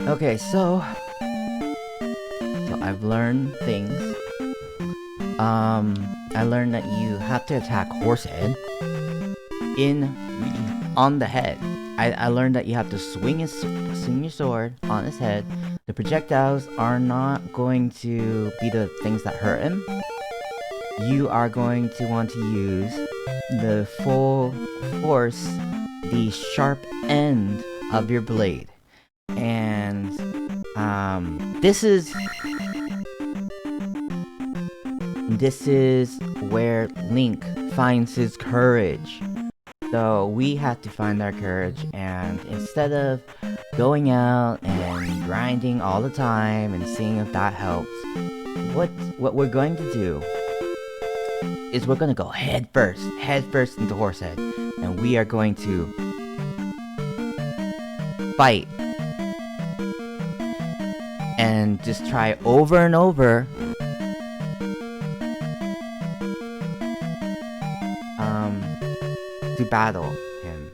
Okay, so I've learned things. I learned that you have to attack Horsehead on the head. I learned that you have to swing your sword on his head. The projectiles are not going to be the things that hurt him. You are going to want to use the full force, the sharp end of your blade. And this is where Link finds his courage. So we have to find our courage, and instead of going out and grinding all the time and seeing if that helps, what we're going to do is we're gonna go head first into Horsehead, and we are going to fight and just try over and over to battle him.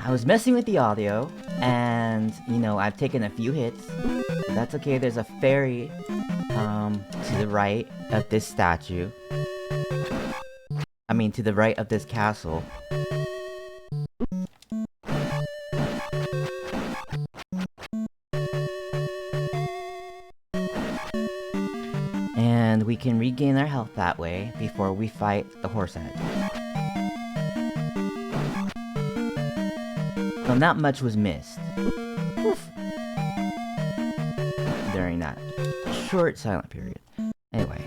I was messing with the audio, and, you know, I've taken a few hits. That's okay, there's a fairy, to the right of this statue. I mean, to the right of this castle. And we can regain our health that way before we fight the Horsehead. So not much was missed. Oof. During that short silent period. Anyway.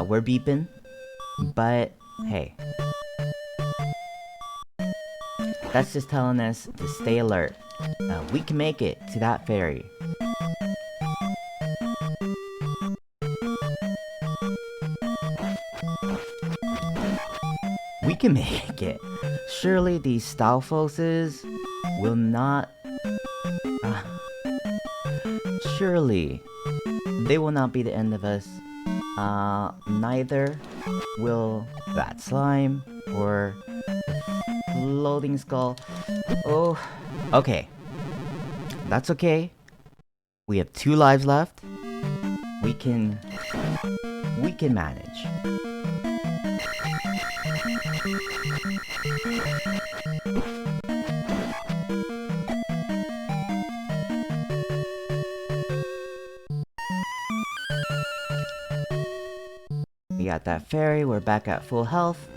We're beeping. But, hey. That's just telling us to stay alert. We can make it to that fairy. We can make it. Surely these Stalfoses will not... surely they will not be the end of us. Neither will that slime or floating skull. Oh, okay. That's okay. We have 2 lives left. We can manage. We got that fairy, we're back at full health.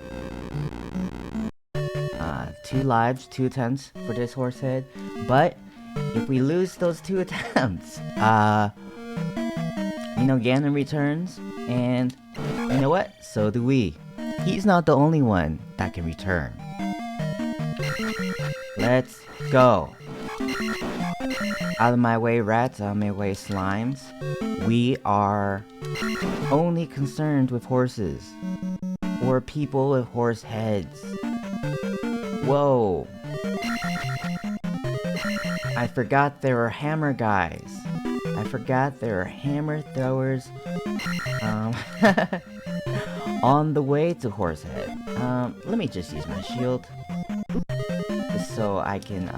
2 lives, 2 attempts for this Horsehead. But if we lose those 2 attempts, you know, Ganon returns, and you know what? So do we. He's not the only one that can return. Let's go. Out of my way, rats. Out of my way, slimes. We are only concerned with horses. Or people with horse heads. Whoa. I forgot there were hammer guys. I forgot there were hammer throwers. On the way to Horsehead. Let me just use my shield. So I can,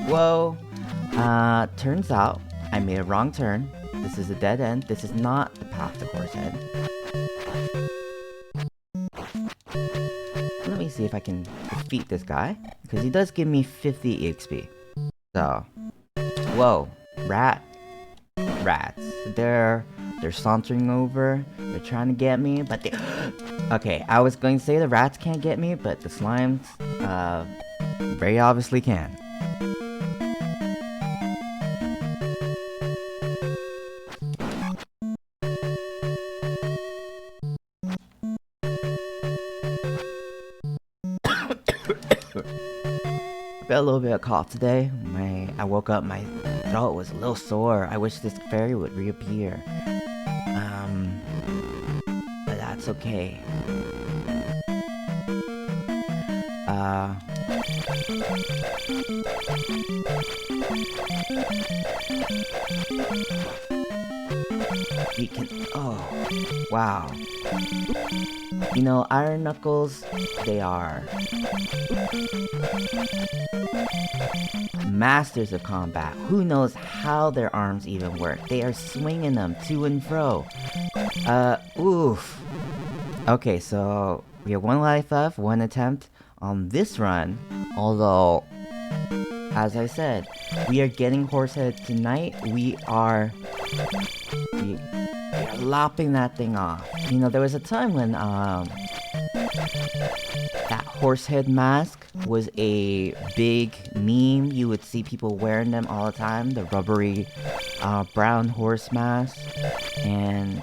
whoa. Turns out I made a wrong turn. This is a dead end. This is not the path to Horsehead. Let me see if I can defeat this guy. Because he does give me 50 EXP. So, whoa. Rats. They're They're sauntering over. They're trying to get me, but they... Okay, I was going to say the rats can't get me, but the slimes, very obviously can. I've got a little bit of cough today. I woke up, my throat was a little sore. I wish this fairy would reappear. But that's okay. We can... Oh, wow. You know, Iron Knuckles, they are masters of combat. Who knows how their arms even work? They are swinging them to and fro. Oof. Okay, so we have one life left, one attempt on this run. Although, as I said, we are getting Horsehead tonight. We are lopping that thing off. You know, there was a time when that Horsehead mask was a big meme. You would see people wearing them all the time. The rubbery brown horse mask. And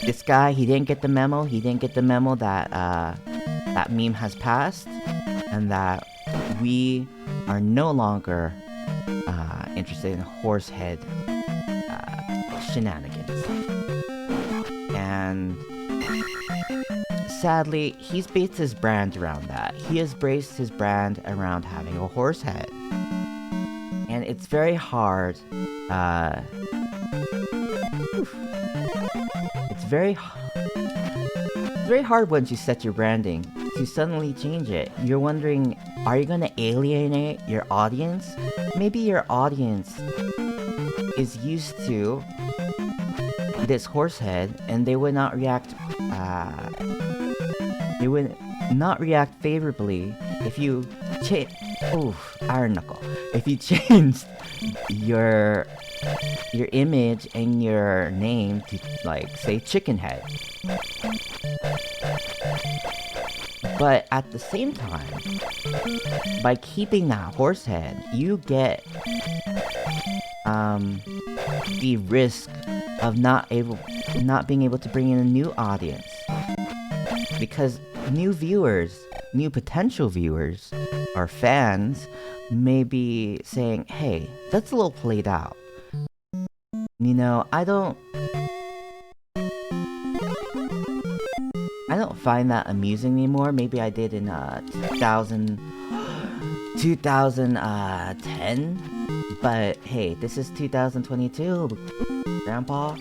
this guy, he didn't get the memo. He didn't get the memo that that meme has passed, and that we are no longer interested in Horsehead shenanigans. And sadly, he's based his brand around that. He has based his brand around having a horse head. And it's very hard, it's very hard once you set your branding to suddenly change it. You're wondering, are you gonna alienate your audience? Maybe your audience is used to this horse head, and they would not react favorably if you Iron Knuckle. If you changed your image and your name to, like, say, Chicken Head. But at the same time, by keeping that horse head, you get the risk of not being able to bring in a new audience, because new potential viewers or fans may be saying, "Hey, that's a little played out. You know, I don't find that amusing anymore. Maybe I did in 2010, but hey, this is 2022, Grandpa."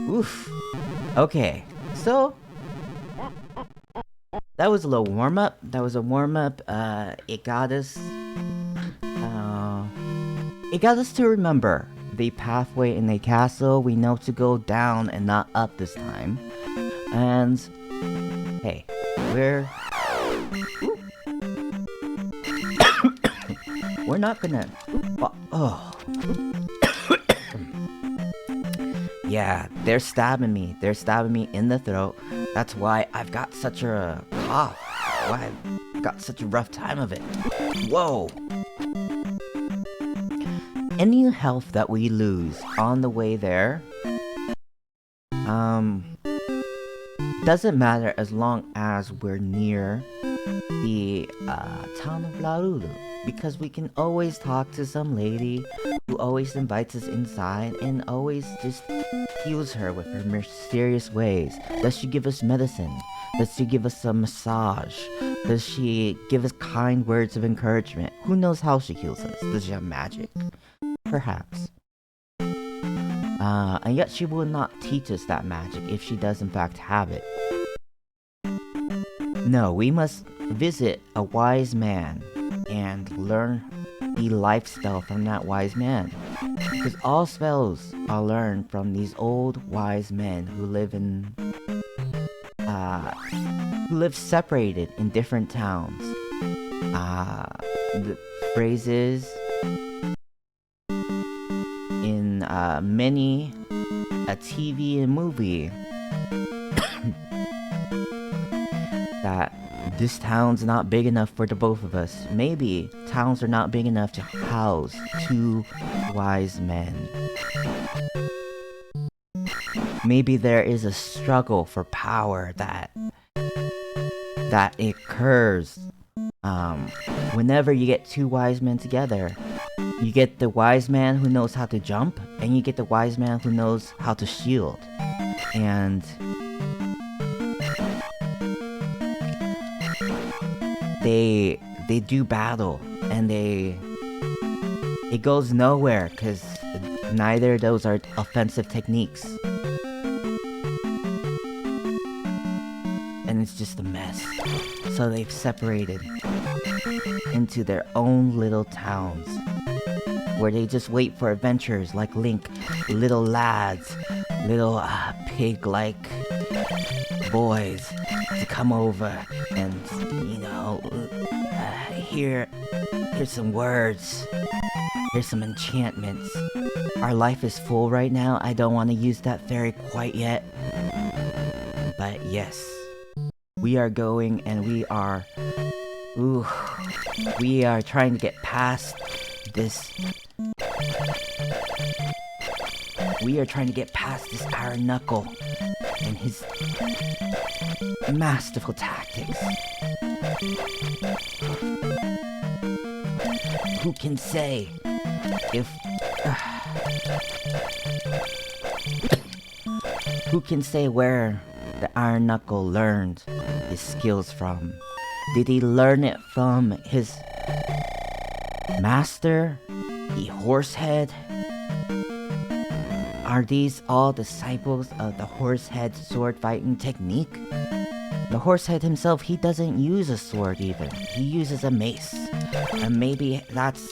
Oof. Okay, so that was a little warm-up. It got us to remember the pathway in a castle. We know to go down and not up this time. And hey, we're not gonna... Yeah, they're stabbing me. They're stabbing me in the throat. That's why I've got such a cough. Why I've got such a rough time of it. Whoa! Any health that we lose on the way there, doesn't matter as long as we're near the town of Larulu, because we can always talk to some lady who always invites us inside and always just heals her with her mysterious ways. Does she give us medicine? Does she give us a massage? Does she give us kind words of encouragement? Who knows how she heals us? Does she have magic? Perhaps. And yet she will not teach us that magic if she does in fact have it. No, we must visit a wise man and learn the lifestyle from that wise man. Because all spells are learned from these old wise men who live separated in different towns. The phrases in many a TV and movie that this town's not big enough for the both of us. Maybe towns are not big enough to house two wise men. Maybe there is a struggle for power that occurs whenever you get two wise men together. You get the wise man who knows how to jump, and you get the wise man who knows how to shield. And they do battle, and it goes nowhere because neither of those are offensive techniques. And it's just a mess. So they've separated into their own little towns, where they just wait for adventures like Link, little lads, little pig-like boys to come over and, you know, here's some words, here's some enchantments. Our life is full right now. I don't want to use that fairy quite yet, but yes, we are going, and we are trying to get past this. We are trying to get past this Iron Knuckle and his masterful tactics. Who can say if... who can say where the Iron Knuckle learned his skills from? Did he learn it from his master, the Horsehead? Are these all disciples of the Horsehead sword fighting technique? The Horsehead himself, he doesn't use a sword even. He uses a mace. And maybe that's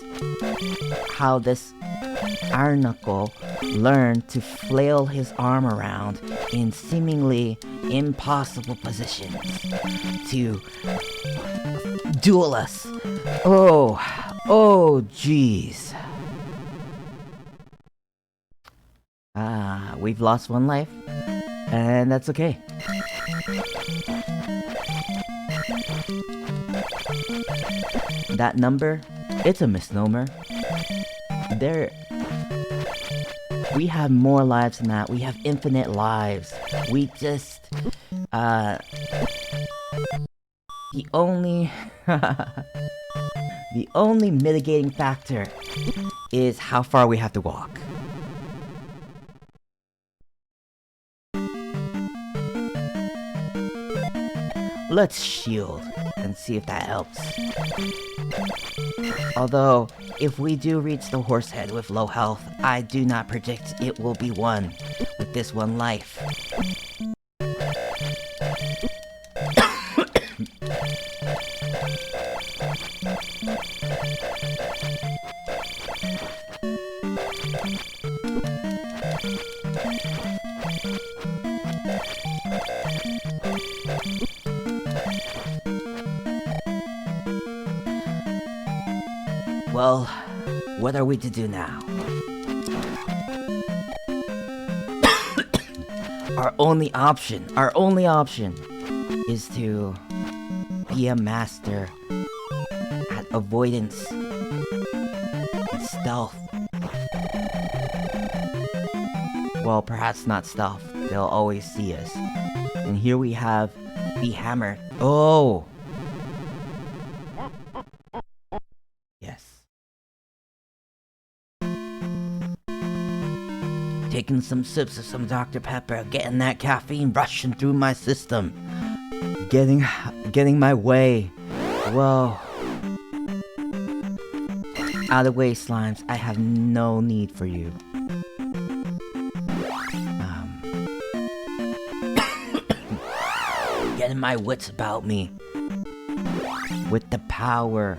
how this Iron Knuckle learned to flail his arm around in seemingly impossible positions to duel us. Oh, jeez. We've lost one life, and that's okay. That number, it's a misnomer. We have more lives than that. We have infinite lives. We just, the only mitigating factor is how far we have to walk. Let's shield and see if that helps. Although, if we do reach the Horsehead with low health, I do not predict it will be won with this one life. Well, what are we to do now? Our only option is to be a master at avoidance and stealth. Well, perhaps not stealth. They'll always see us. And here we have the hammer. Oh! Taking some sips of some Dr. Pepper, getting that caffeine rushing through my system. Getting my way. Whoa. Out of the way, slimes. I have no need for you. Getting my wits about me. With the power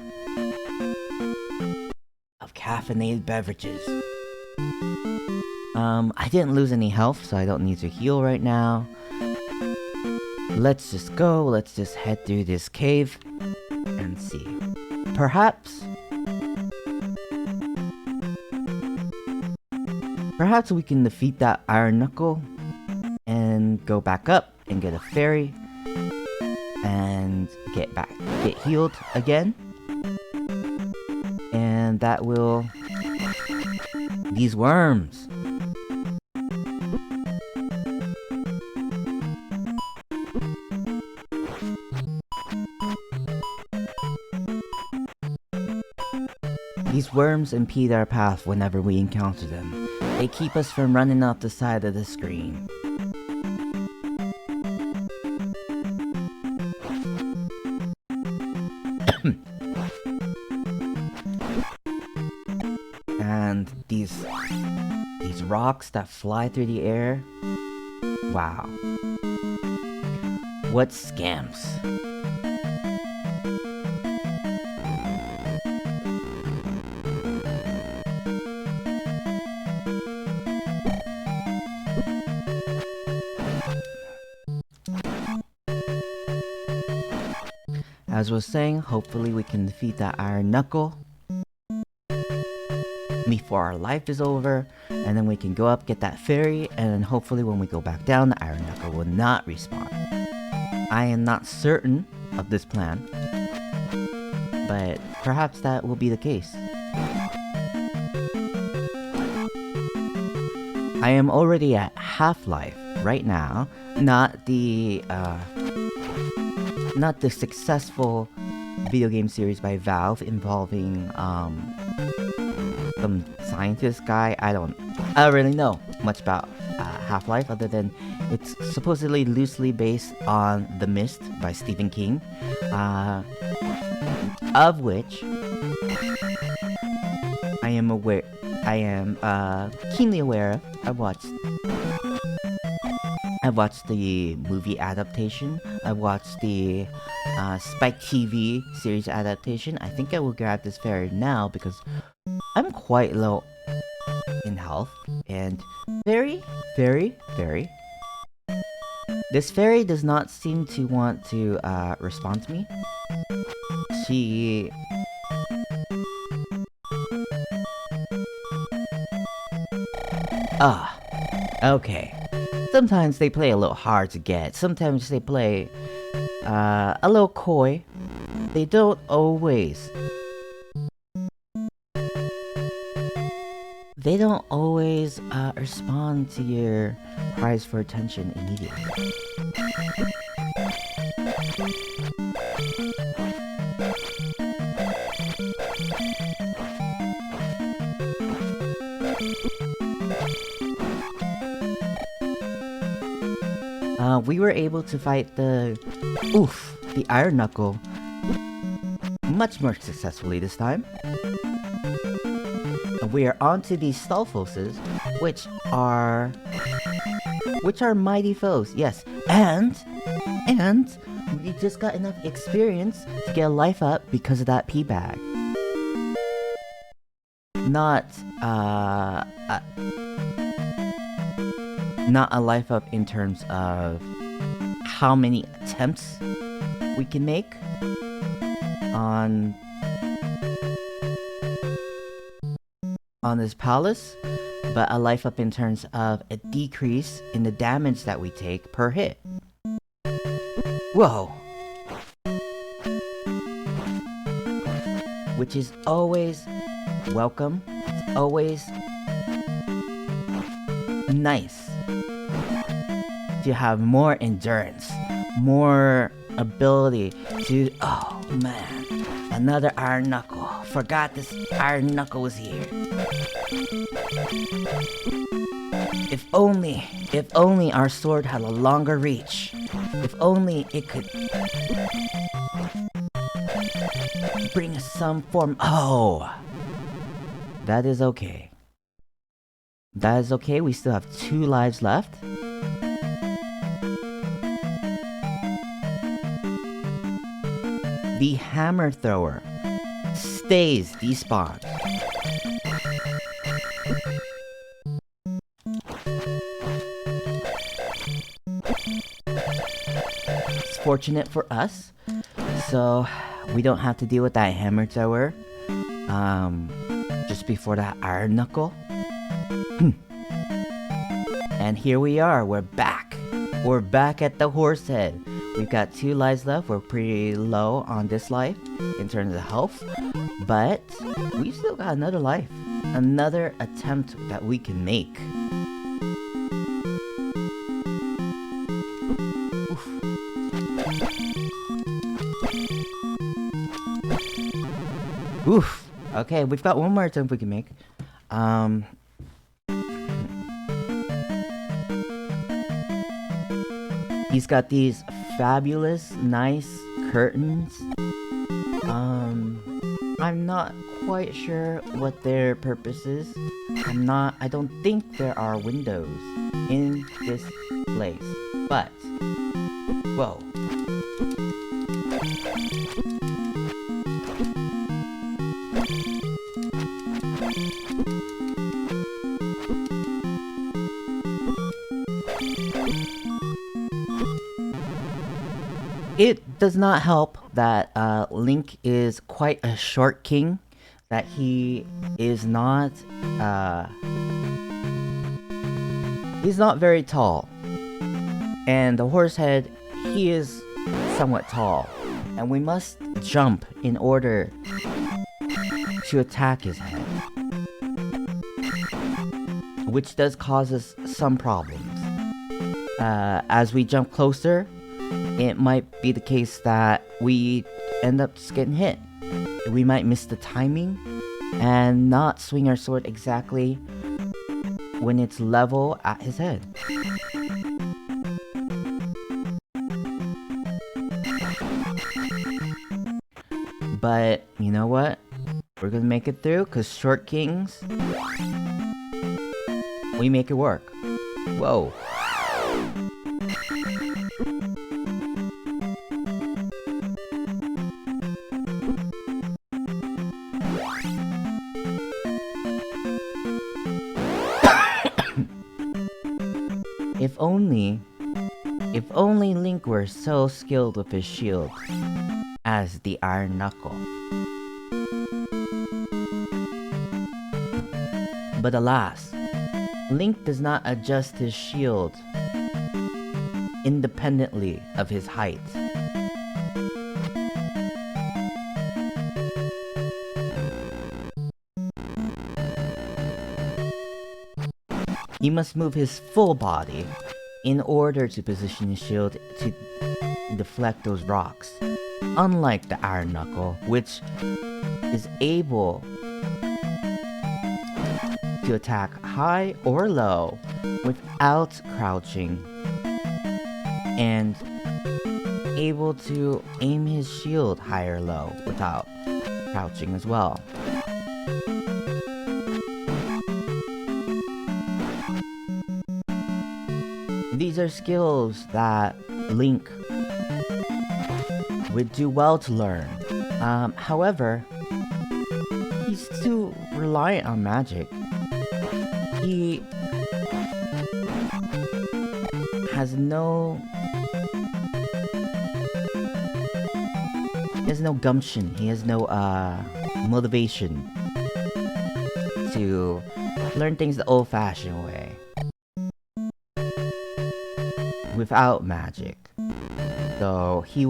of caffeinated beverages. I didn't lose any health, so I don't need to heal right now. Let's just go. Let's just head through this cave and see. Perhaps Perhaps we can defeat that Iron Knuckle and go back up and get a fairy and get healed again. And that will... These worms! These worms impede our path whenever we encounter them. They keep us from running off the side of the screen. And these rocks that fly through the air. Wow. What scams. As I was saying, hopefully we can defeat that Iron Knuckle before our life is over, and then we can go up, get that fairy, and hopefully when we go back down, the Iron Knuckle will not respawn. I am not certain of this plan, but perhaps that will be the case. I am already at half-life right now, not the successful video game series by Valve involving some scientist guy. I don't really know much about Half-Life other than it's supposedly loosely based on The Mist by Stephen King, of which I am keenly aware of. I've watched the movie adaptation. I've watched the Spike TV series adaptation. I think I will grab this fairy now because I'm quite low in health. And very, very, very... This fairy does not seem to want to respond to me. She... Okay. Sometimes they play a little hard to get. Sometimes they play a little coy. They don't always. They don't always respond to your cries for attention immediately. We were able to fight the Iron Knuckle much more successfully this time. We are onto these Stalfoses, which are mighty foes, yes. And we just got enough experience to get a life up because of that pea bag. Not a life up in terms of how many attempts we can make on this palace, but a life up in terms of a decrease in the damage that we take per hit. Whoa! Which is always welcome. It's always nice to have more endurance, more ability to... Oh man, another Iron Knuckle. Forgot this Iron Knuckle was here. If only our sword had a longer reach. If only it could bring us some form... Oh! That is okay. That is okay, we still have 2 lives left. The hammer thrower stays despawned. It's fortunate for us, so we don't have to deal with that hammer thrower just before that Iron Knuckle. And here we are, we're back. We're back at the horse head. We've got 2 lives left. We're pretty low on this life in terms of health, but we've still got another life. Another attempt that we can make. Oof. Oof. Okay, we've got one more attempt we can make. He's got these fabulous, nice curtains. I'm not quite sure what their purpose is. I don't think there are windows in this place. But, whoa. It does not help that Link is quite a short king, that he is not he's not very tall. And the horse head, he is somewhat tall. And we must jump in order to attack his head, which does cause us some problems. As we jump closer, it might be the case that we end up just getting hit. We might miss the timing and not swing our sword exactly when it's level at his head. But you know what? We're gonna make it through, because short kings, we make it work. Whoa. If only Link were so skilled with his shield as the Iron Knuckle. But alas, Link does not adjust his shield independently of his height. He must move his full body in order to position his shield to deflect those rocks. Unlike the Iron Knuckle, which is able to attack high or low without crouching, and able to aim his shield high or low without crouching as well. These are skills that Link would do well to learn. However, he's too reliant on magic. He has no gumption. He has no motivation to learn things the old-fashioned way without magic. So he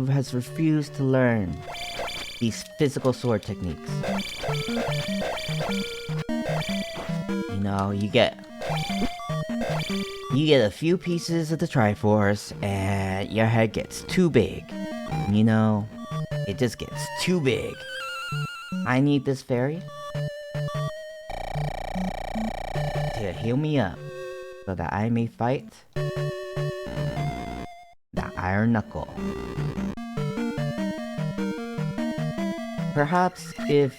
has refused to learn these physical sword techniques. You know, you get a few pieces of the Triforce and your head gets too big. You know, it just gets too big. I need this fairy to heal me up so that I may fight the Iron Knuckle. Perhaps if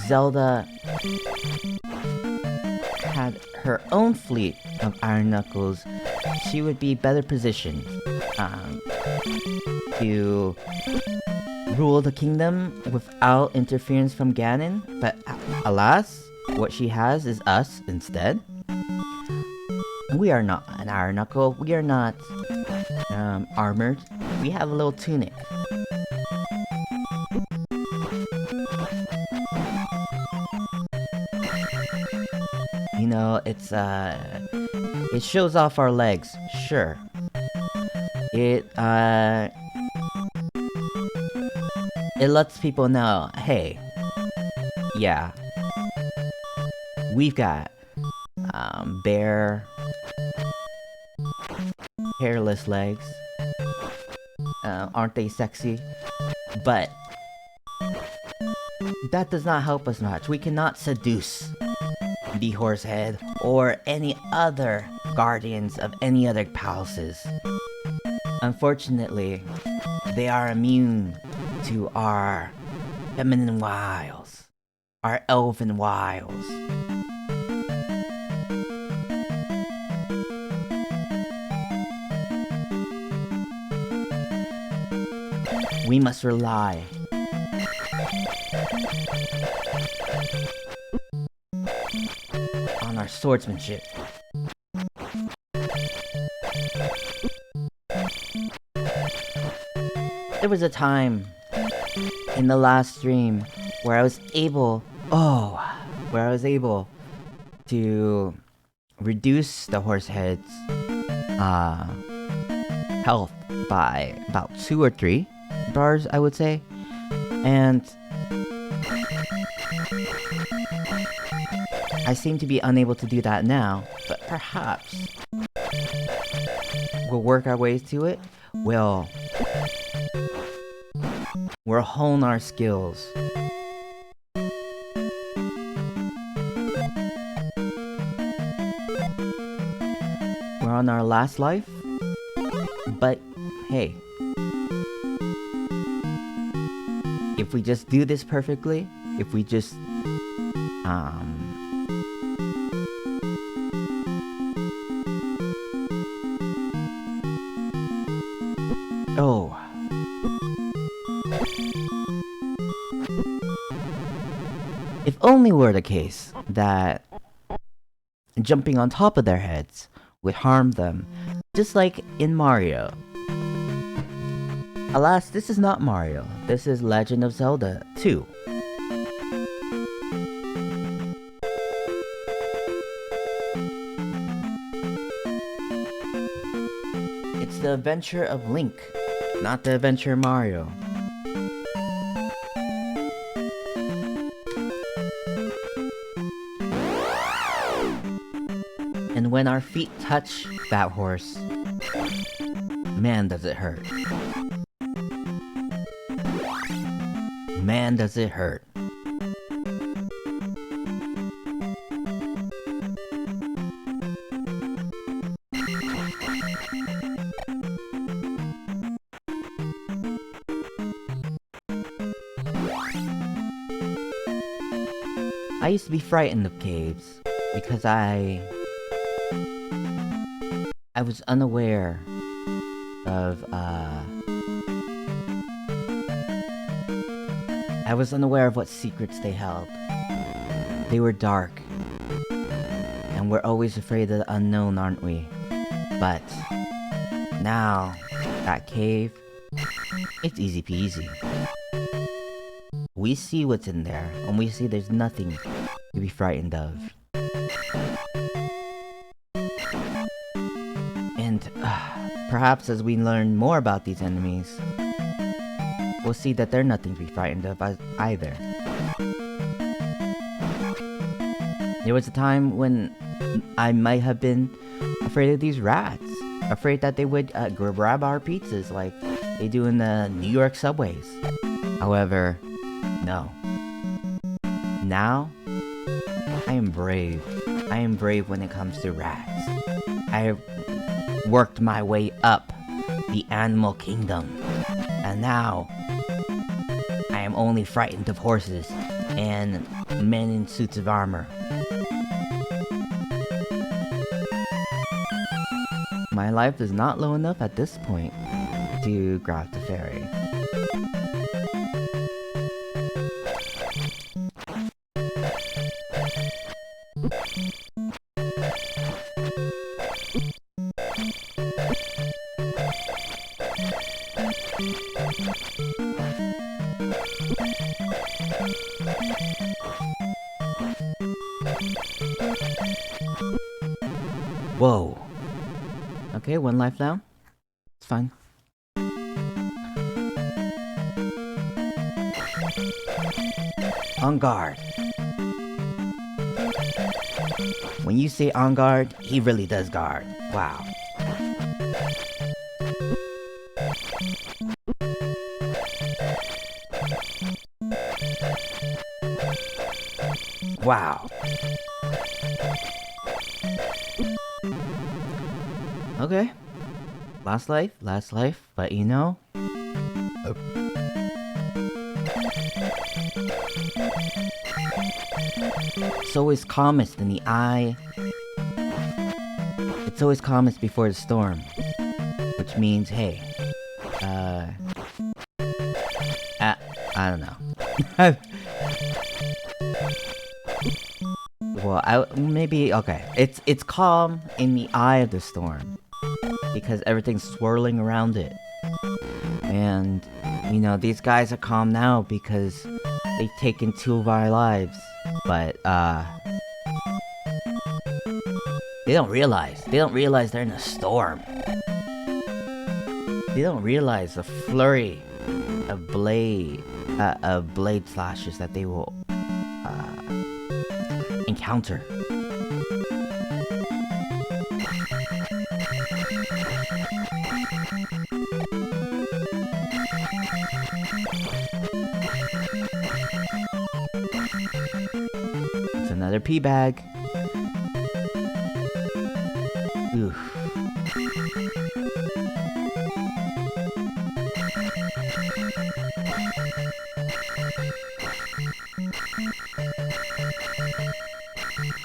Zelda had her own fleet of Iron Knuckles, she would be better positioned to rule the kingdom without interference from Ganon. But alas, what she has is us instead. We are not an Iron Knuckle. We are not armored. We have a little tunic. You know, it shows off our legs, sure. It lets people know, hey, yeah, we've got bare, hairless legs. Aren't they sexy? But that does not help us much. We cannot seduce the Horsehead or any other guardians of any other palaces. Unfortunately, they are immune to our feminine wiles, our elven wiles. We must rely on our swordsmanship. There was a time in the last stream where I was able to reduce the Horsehead's health by about 2 or 3 bars, I would say. And I seem to be unable to do that now, but perhaps we'll work our ways to it. We'll hone our skills. We're on our last life, but hey, if we just do this perfectly, if we just if only were the case that jumping on top of their heads would harm them, just like in Mario. Alas, this is not Mario. This is Legend of Zelda 2. It's the adventure of Link, not the adventure of Mario. And when our feet touch that horse, man does it hurt. Man does it hurt. I used to be frightened of caves because I was unaware of what secrets they held. They were dark, and we're always afraid of the unknown, aren't we? But now, that cave, it's easy peasy. We see what's in there, and we see there's nothing to be frightened of. And perhaps as we learn more about these enemies, we'll see that they're nothing to be frightened of either. There was a time when I might have been afraid of these rats. Afraid that they would grab our pizzas like they do in the New York subways. However, no. Now, I am brave. I am brave when it comes to rats. I have worked my way up the animal kingdom. And now, I am only frightened of horses and men in suits of armor. My life is not low enough at this point to grab the ferry. Whoa. Okay, 1 life down. It's fine. On guard. When you say on guard, he really does guard. Wow. Wow. Okay. Last life, but you know... It's always calmest in the eye. It's always calmest before the storm. Which means, hey... I don't know. Well, maybe... Okay. It's calm in the eye of the storm. Because everything's swirling around it. And, you know, these guys are calm now because they've taken 2 of our lives. But, they don't realize. They don't realize they're in a storm. They don't realize the flurry of blade slashes that they will, encounter. It's another pea bag. Oof.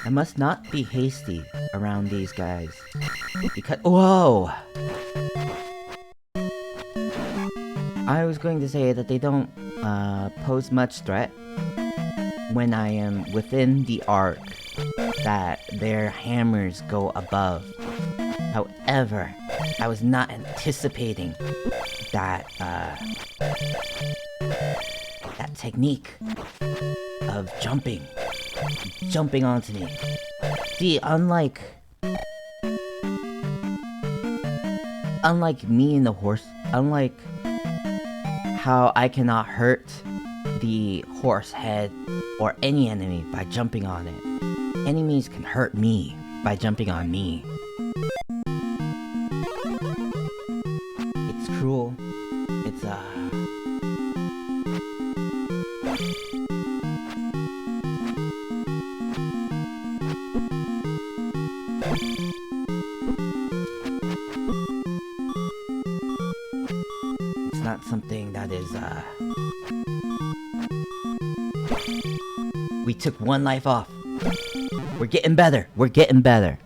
I must not be hasty around these guys. Because— whoa! I was going to say that they don't pose much threat when I am within the arc that their hammers go above. However, I was not anticipating that that technique of jumping onto me. See, unlike me and the horse, unlike how I cannot hurt the horse head or any enemy by jumping on it, enemies can hurt me by jumping on me. It's cruel. It's it's not something that is we took 1 life off. We're getting better. We're getting better.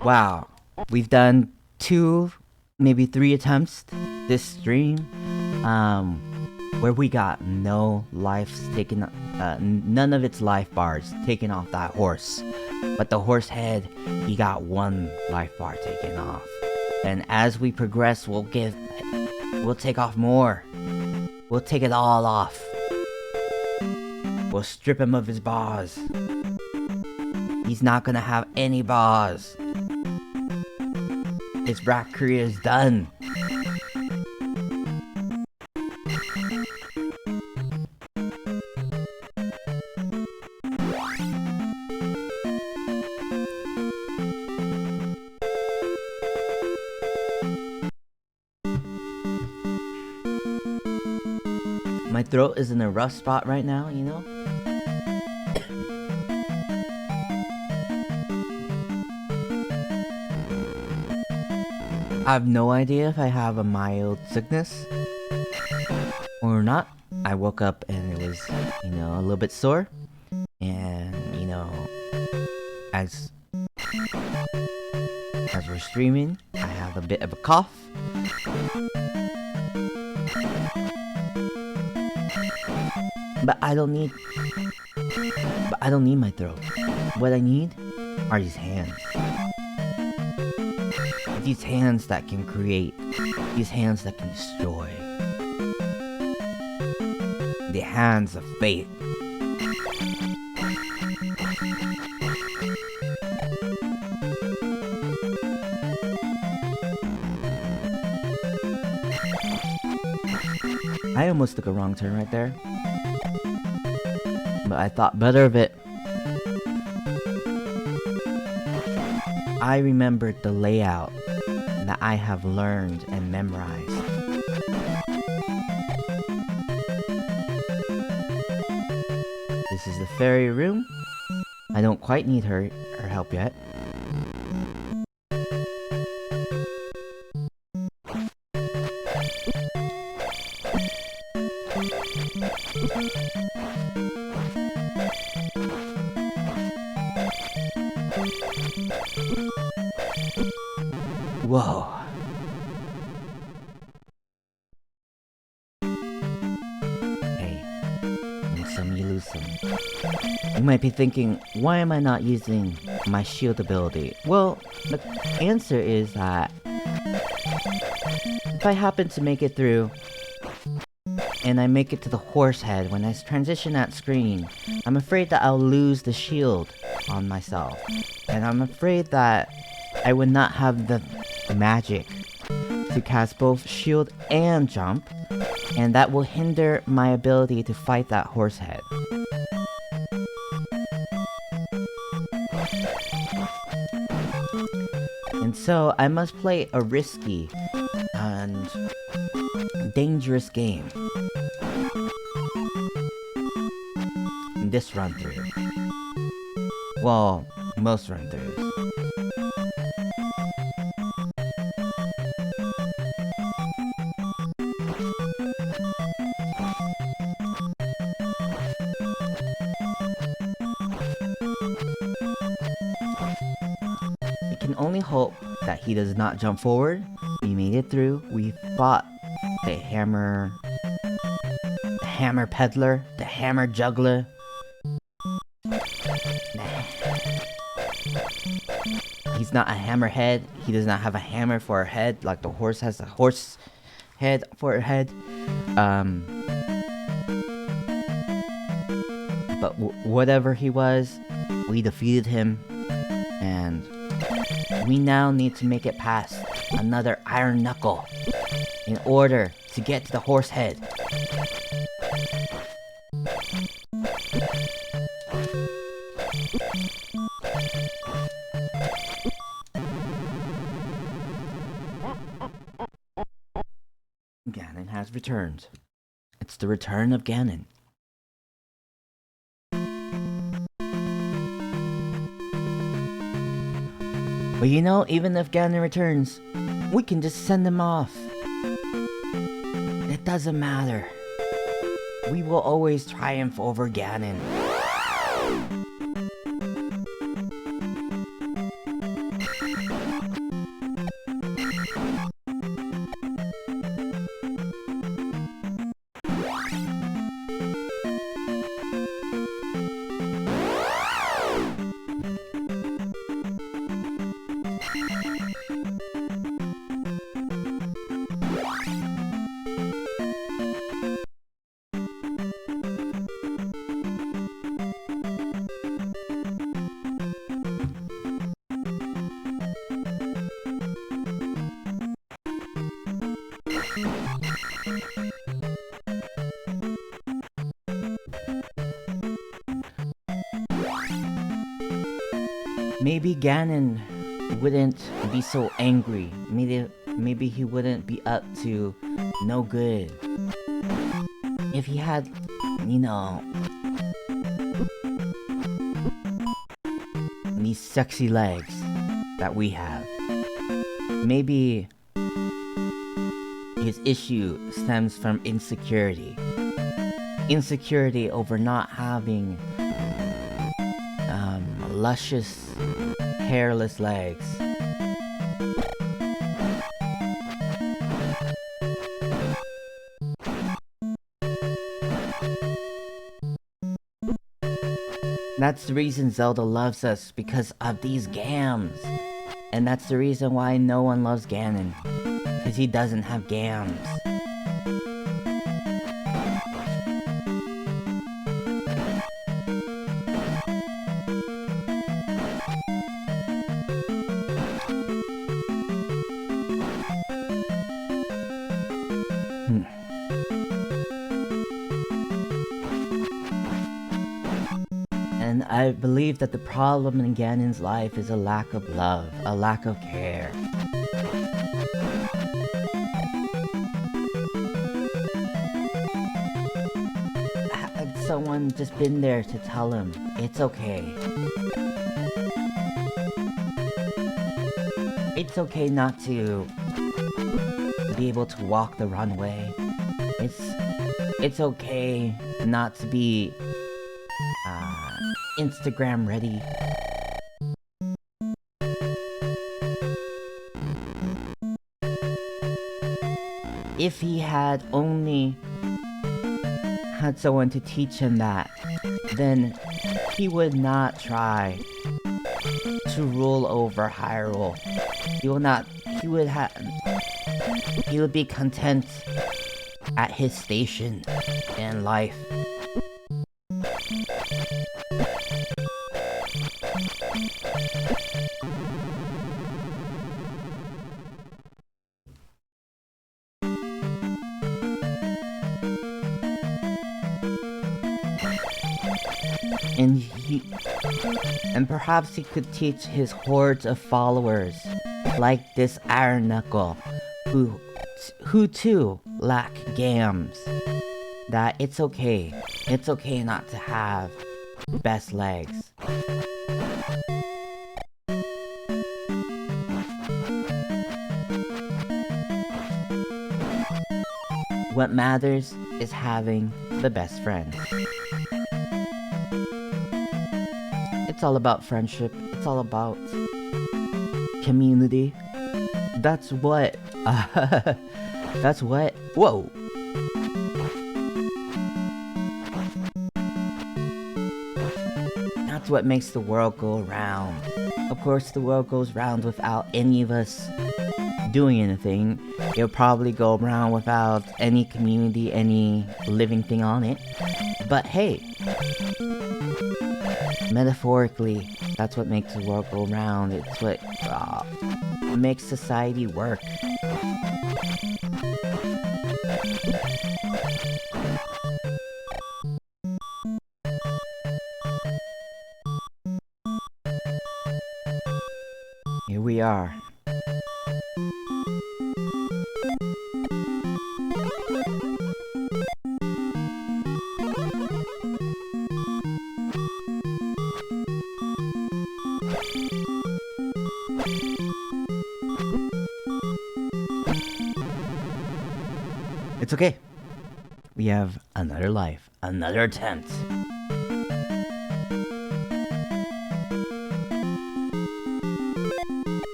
Wow. We've done 2, maybe 3 attempts this stream, where we got no lives taken, none of its life bars taken off that horse. But the horse head, he got 1 life bar taken off. And as we progress, we'll take off more. We'll take it all off. We'll strip him of his bars. He's not gonna have any bars. His rap career is done. My throat is in a rough spot right now, you know? I have no idea if I have a mild sickness or not. I woke up and it was, you know, a little bit sore. And, you know, as we're streaming, I have a bit of a cough. But I don't need my throat. What I need are these hands. These hands that can create. These hands that can destroy. The hands of fate. I almost took a wrong turn right there. But I thought better of it. I remembered the layout that I have learned and memorized. This is the fairy room. I don't quite need her help yet. Whoa. Hey, win some, you lose some. You might be thinking, why am I not using my shield ability? Well, the answer is that if I happen to make it through, and I make it to the horse head, when I transition that screen, I'm afraid that I'll lose the shield on myself. And I'm afraid that I would not have the magic to cast both shield and jump, and that will hinder my ability to fight that horse head. And so I must play a risky and dangerous game in this run through. Well, most run throughs. We can only hope that he does not jump forward. We made it through. We fought the hammer peddler, the hammer juggler. He's not a hammerhead. He does not have a hammer for a head like the horse has a horse head for a head. But whatever he was, we defeated him, and we now need to make it past another iron knuckle in order to get to the horse head. Ganon has returned. It's the return of Ganon. But you know, even if Ganon returns, we can just send him off. It doesn't matter. We will always triumph over Ganon. Maybe Ganon wouldn't be so angry. Maybe he wouldn't be up to no good. If he had, you know, these sexy legs that we have. Maybe his issue stems from insecurity. Insecurity over not having luscious, hairless legs. That's the reason Zelda loves us, because of these gams. And that's the reason why no one loves Ganon, because he doesn't have gams. I believe that the problem in Ganon's life is a lack of love, a lack of care. Had someone just been there to tell him, it's okay. It's okay not to be able to walk the runway. It's okay not to be Instagram ready. If he had only had someone to teach him that, then he would not try to rule over Hyrule. He would be content at his station in life. And perhaps he could teach his hordes of followers, like this Iron Knuckle, who too lack gams, that it's okay not to have best legs. What matters is having the best friends. It's all about friendship. It's all about community. That's what... Whoa! That's what makes the world go round. Of course, the world goes round without any of us doing anything. It'll probably go around without any community, any living thing on it. But hey, metaphorically, that's what makes the world go round. It's what makes society work. Here we are. It's okay. We have another life, another attempt.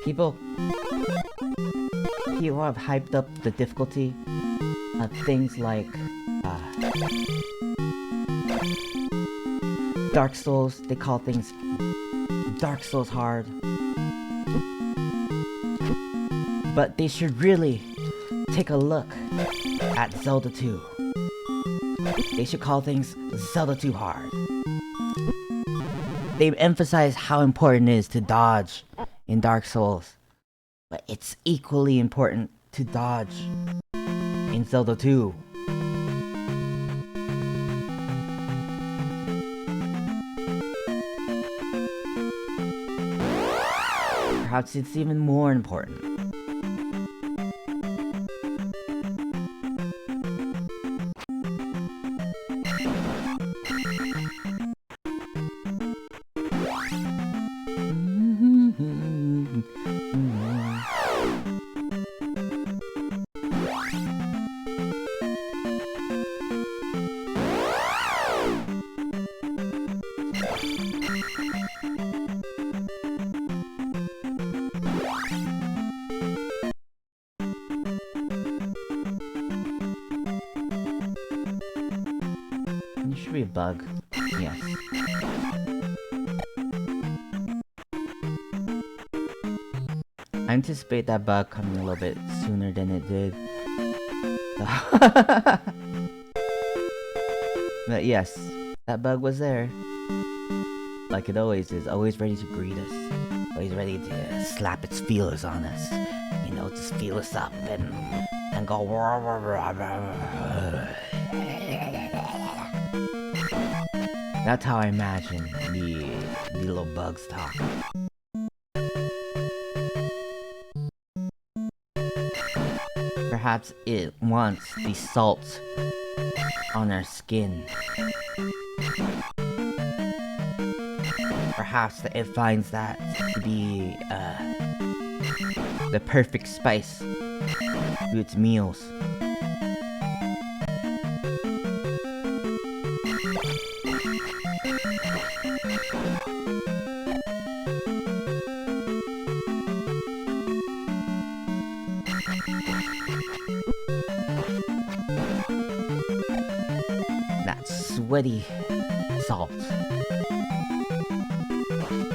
People have hyped up the difficulty of things like Dark Souls. They call things Dark Souls hard. But they should really take a look at Zelda 2. They should call things Zelda 2 hard. They emphasize how important it is to dodge in Dark Souls, but it's equally important to dodge in Zelda 2. Perhaps it's even more important. There should be a bug. Yes. I anticipate that bug coming a little bit sooner than it did. But yes, that bug was there. Like it always is, always ready to greet us. Always ready to slap its feelers on us. You know, just feel us up and go. That's how I imagine the little bugs talk. Perhaps it wants the salt on our skin. Perhaps it finds that to be the perfect spice to its meals. That sweaty salt.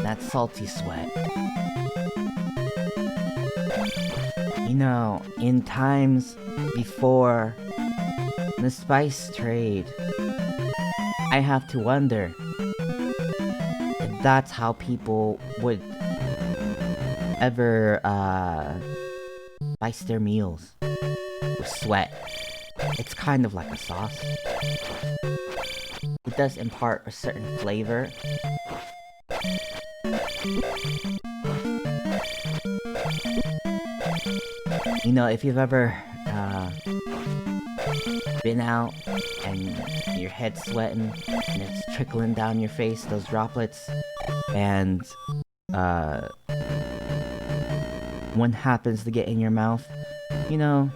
That salty sweat. You know, in times before the spice trade, I have to wonder if that's how people would ever spice their meals with sweat. It's kind of like a sauce. It does impart a certain flavor. You know, if you've ever been out and your head's sweating and it's trickling down your face, those droplets, and one happens to get in your mouth, you know,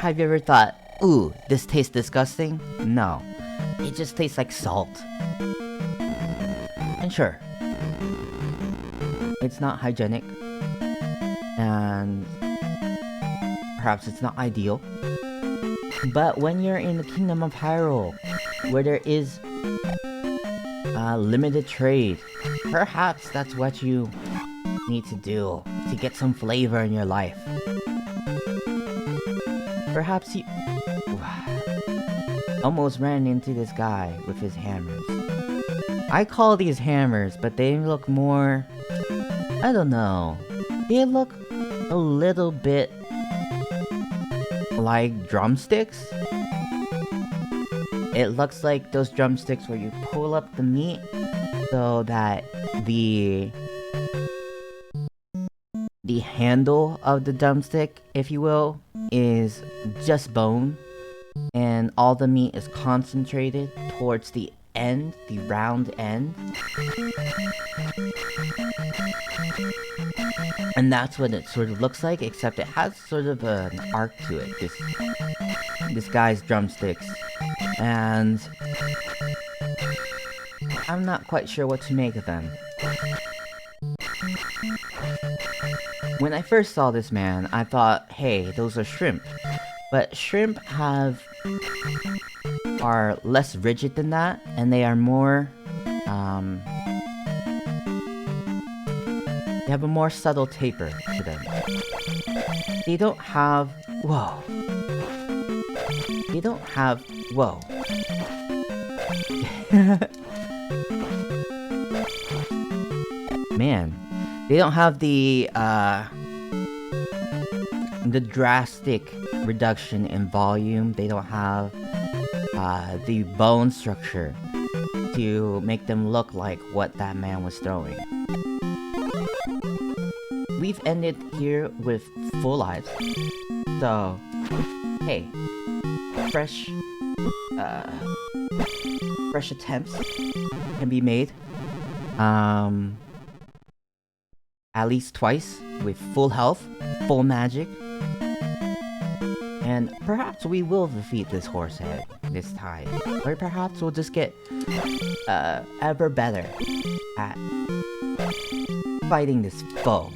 have you ever thought, ooh, this tastes disgusting? No, it just tastes like salt. And sure, it's not hygienic, and perhaps it's not ideal, but when you're in the Kingdom of Hyrule, where there is limited trade, perhaps that's what you need to do to get some flavor in your life. Perhaps you almost ran into this guy with his hammers. I call these hammers, but they look more, I don't know, they look a little bit like drumsticks. It looks like those drumsticks where you pull up the meat so that the handle of the drumstick, if you will, is just bone, and all the meat is concentrated towards the end, the round end. And that's what it sort of looks like, except it has sort of an arc to it, this guy's drumsticks. And I'm not quite sure what to make of them. When I first saw this man, I thought, hey, those are shrimp. But shrimp are less rigid than that, and they are more, they have a more subtle taper to them. They don't have, whoa. They don't have, whoa. Man, they don't have the drastic reduction in volume. They don't have the bone structure to make them look like what that man was throwing. We've ended here with full lives, so hey, fresh attempts can be made. At least twice with full health, full magic. And perhaps we will defeat this horse head this time. Or perhaps we'll just get ever better at fighting this foe.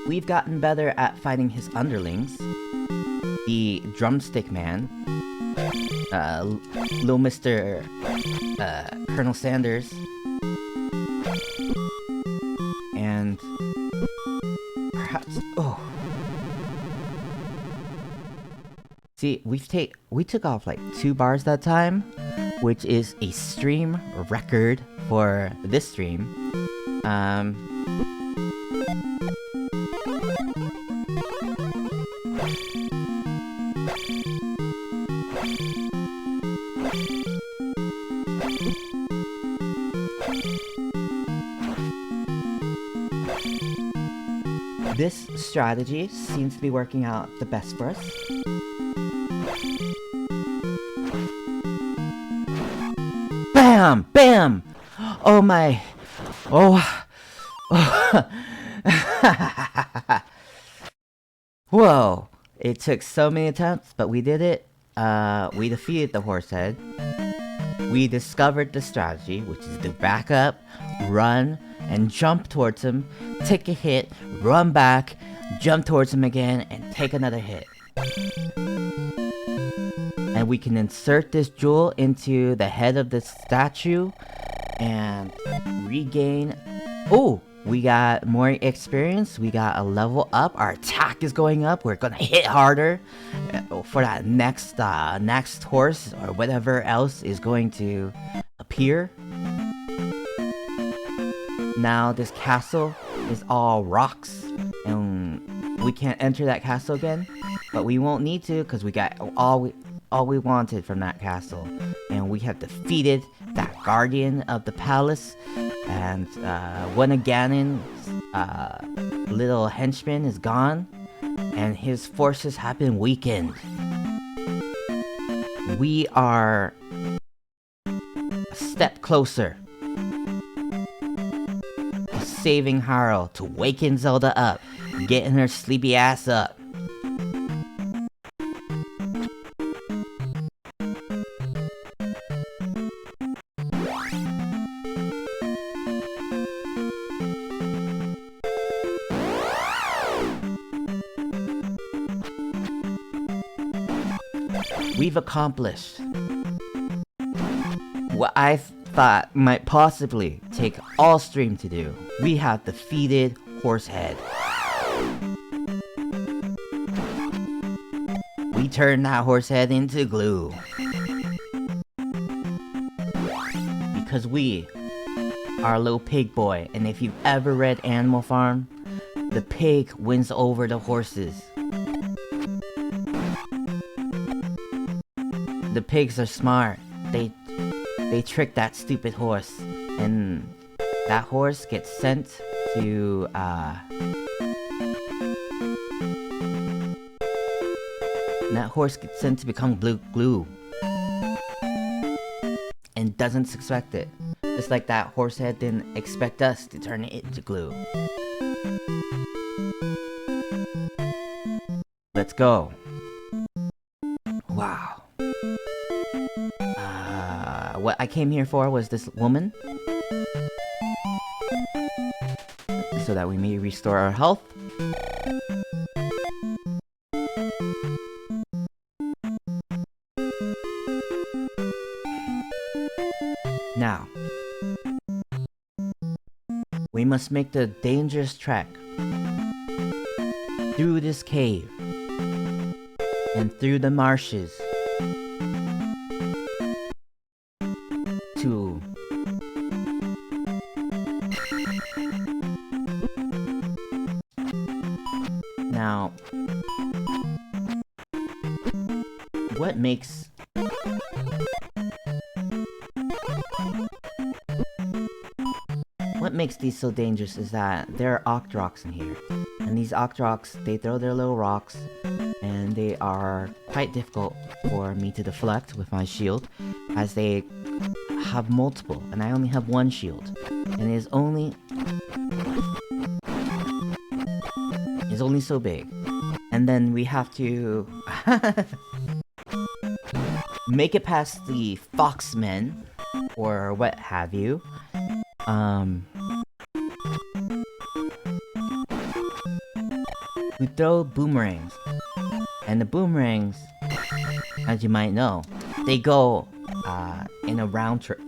We've gotten better at fighting his underlings. The drumstick man. Little Mr. Colonel Sanders. And perhaps, oh. See, we took off like 2 bars that time, which is a stream record for this stream. This strategy seems to be working out the best for us. Bam! Bam! Oh my... Oh... Whoa! It took so many attempts, but we did it. We defeated the horse head. We discovered the strategy, which is to back up, run, and jump towards him, take a hit, run back, jump towards him again, and take another hit. And we can insert this jewel into the head of the statue and regain... Oh! We got more experience, we got a level up, our attack is going up, we're gonna hit harder for that next horse or whatever else is going to appear. Now this castle is all rocks, and we can't enter that castle again, but we won't need to because we got all we wanted from that castle, and we have defeated that guardian of the palace. And one of Ganon's little henchman is gone, and his forces have been weakened. We are a step closer to saving Hyrule, to waking Zelda up, getting her sleepy ass up. We've accomplished what I thought might possibly take all stream to do. We have defeated Horsehead. We turned that Horsehead into glue. Because we are a little pig boy, and if you've ever read Animal Farm, the pig wins over the horses. The pigs are smart. They trick that stupid horse, and that horse gets sent to become glue, and doesn't expect it. Just like that Horsehead didn't expect us to turn it into glue. Let's go. Wow. What I came here for was this woman, so that we may restore our health. Now, we must make the dangerous trek through this cave and through the marshes to now, what makes these so dangerous is that there are Octroks in here, and these Octroks, they throw their little rocks, and they are quite difficult for me to deflect with my shield, as they have multiple, and I only have one shield, and it is only so big. And then we have to make it past the Foxmen, or what have you. We throw boomerangs, and the boomerangs, as you might know, they go in a round trip.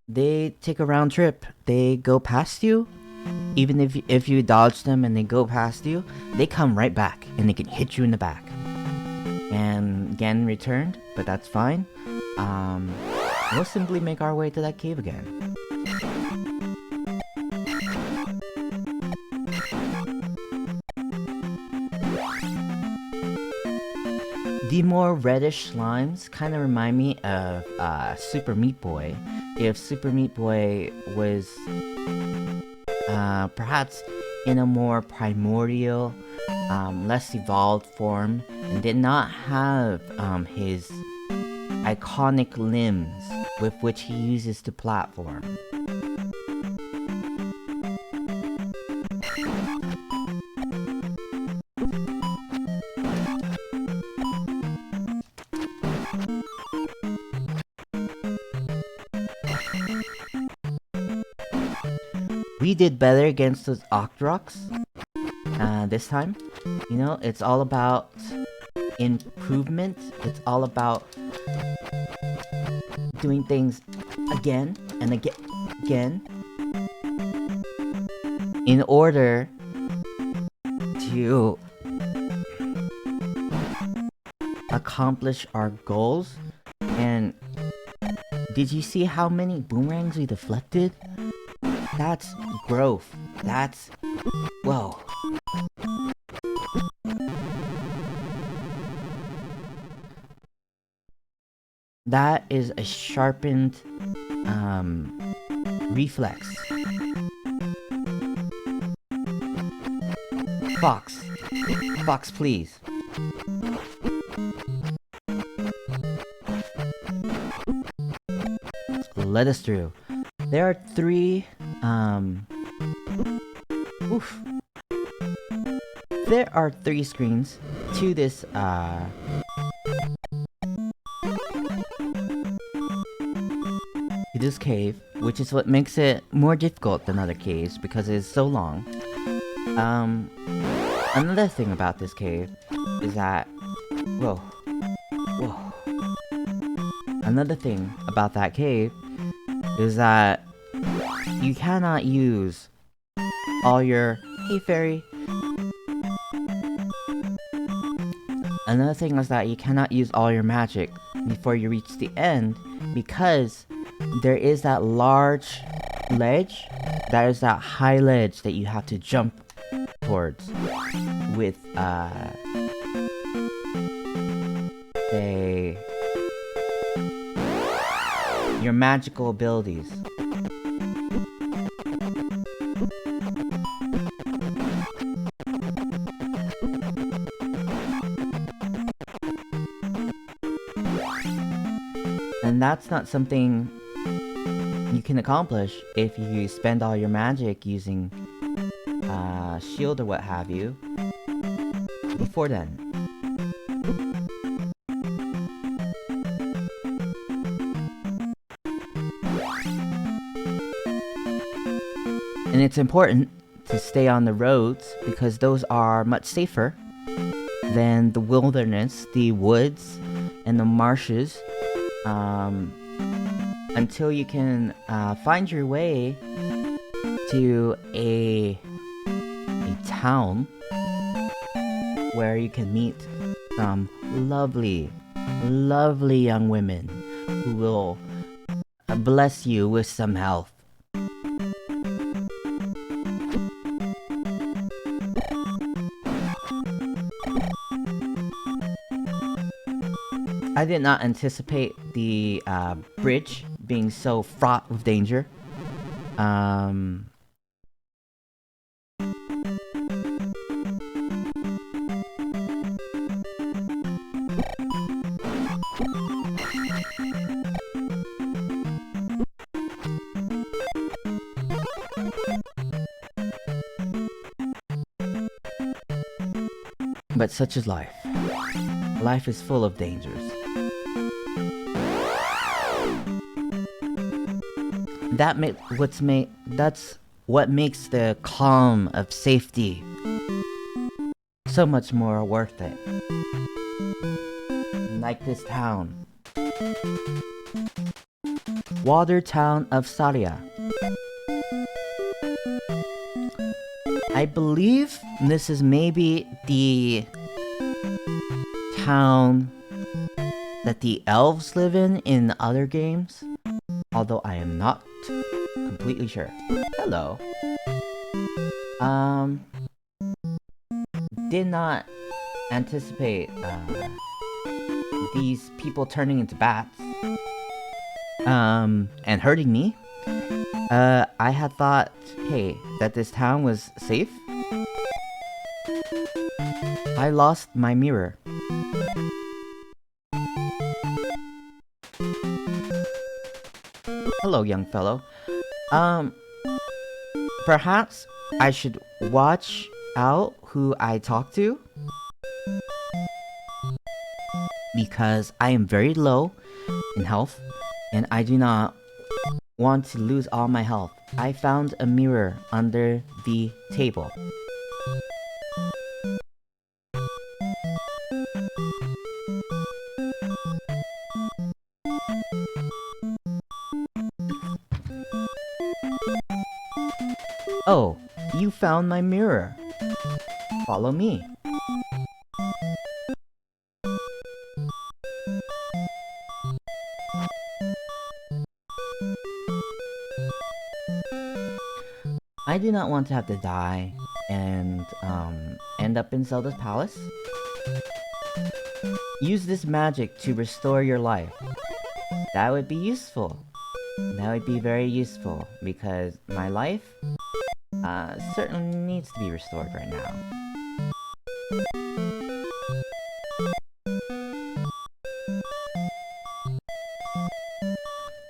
They take a round trip. They go past you. Even if you dodge them and they go past you, they come right back and they can hit you in the back. And again returned, but that's fine. We'll simply make our way to that cave again. The more reddish slimes kind of remind me of Super Meat Boy. If Super Meat Boy was perhaps in a more primordial, less evolved form, and did not have his iconic limbs with which he uses to platform. We did better against those Octoroks this time. You know, it's all about improvement. It's all about doing things again and again in order to accomplish our goals. And did you see how many boomerangs we deflected? That's growth. That's... whoa. That is a sharpened reflex. Fox. Fox, please. Let us through. There are 3 there are 3 screens to this cave, which is what makes it more difficult than other caves because it is so long. Another thing about this cave is that... whoa. Another thing about that cave is that you cannot use all your... hey, fairy. Another thing is that you cannot use all your magic before you reach the end, because there is that large ledge, that is that high ledge that you have to jump towards with, say, your magical abilities. And that's not something you can accomplish if you spend all your magic using shield or what have you before then. And it's important to stay on the roads because those are much safer than the wilderness, the woods, and the marshes, until you can find your way to a town where you can meet some lovely young women who will bless you with some health. I did not anticipate the bridge being so fraught with danger. But such is life. Life is full of dangers. That's what makes the calm of safety so much more worth it. Like this town. Water town of Saria. I believe this is maybe the town that the elves live in other games, although I am not completely sure. Hello. Did not anticipate these people turning into bats, and hurting me, I had thought, hey, that this town was safe. I lost my mirror. Hello, young fellow. Perhaps I should watch out who I talk to? Because I am very low in health, and I do not want to lose all my health. I found a mirror under the table. Oh, you found my mirror. Follow me. I do not want to have to die and end up in Zelda's palace. Use this magic to restore your life. That would be useful. That would be very useful because my life certainly needs to be restored right now.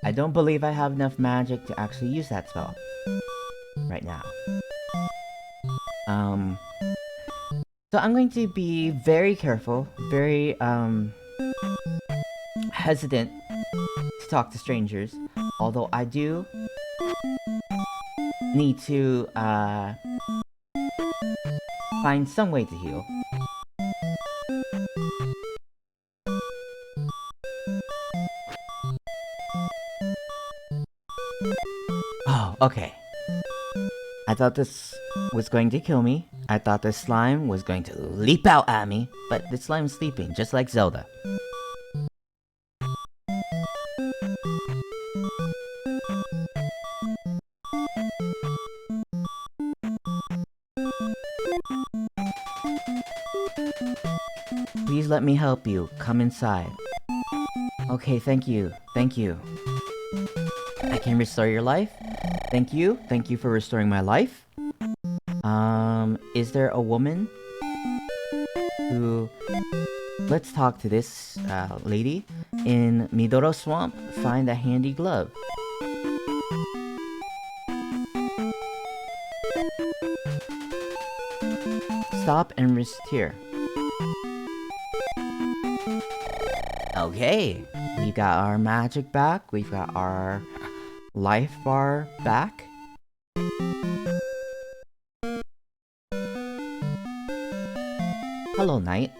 I don't believe I have enough magic to actually use that spell right now. So I'm going to be very careful, very hesitant to talk to strangers, although I do need to find some way to heal. Oh, okay. I thought this was going to kill me. I thought the slime was going to leap out at me, but the slime's sleeping, just like Zelda. Please let me help you. Come inside. Okay, thank you. Thank you. I can restore your life. Thank you. Thank you for restoring my life. Is there a woman who... Let's talk to this lady. In Midoro Swamp, find a handy glove. Stop and rest here. Okay, we got our magic back. We've got our life bar back. Hello, knight,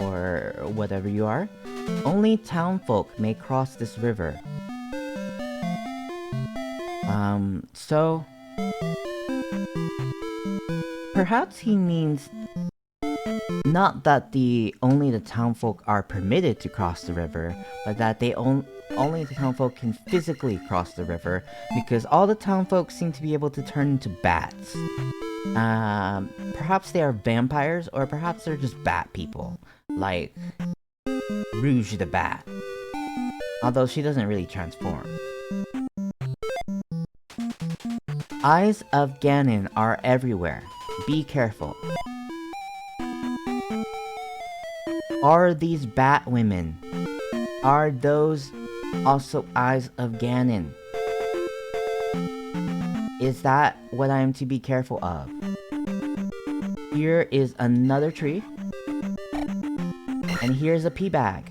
or whatever you are. Only townfolk may cross this river. So... Perhaps he means not that only the townfolk are permitted to cross the river, but that only the townfolk can physically cross the river, because all the townfolk seem to be able to turn into bats. Perhaps they are vampires, or perhaps they're just bat people, like Rouge the Bat. Although she doesn't really transform. Eyes of Ganon are everywhere. Be careful. Are these bat women? Are those also eyes of Ganon? Is that what I am to be careful of? Here is another tree. And here's a pea bag.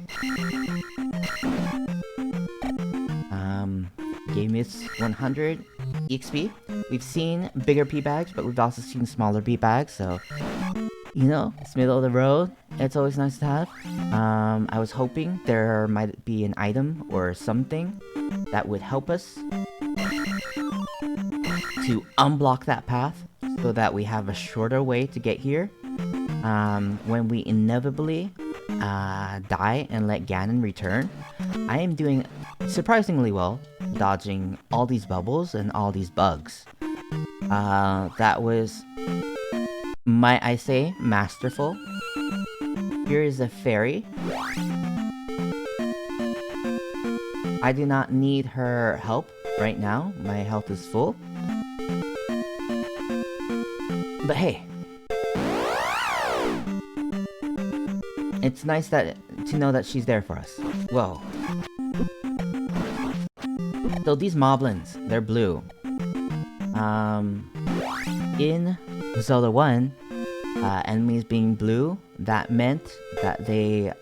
Gave me 100 EXP. We've seen bigger pea bags, but we've also seen smaller pea bags, so... You know, it's middle of the road. It's always nice to have. I was hoping there might be an item or something that would help us to unblock that path so that we have a shorter way to get here. When we inevitably die and let Ganon return. I am doing surprisingly well, dodging all these bubbles and all these bugs. That was, might I say, masterful. Here is a fairy. I do not need her help right now. My health is full. But hey, it's nice to know that she's there for us. Whoa. So these moblins, they're blue. In Zelda 1, enemies being blue, that meant that they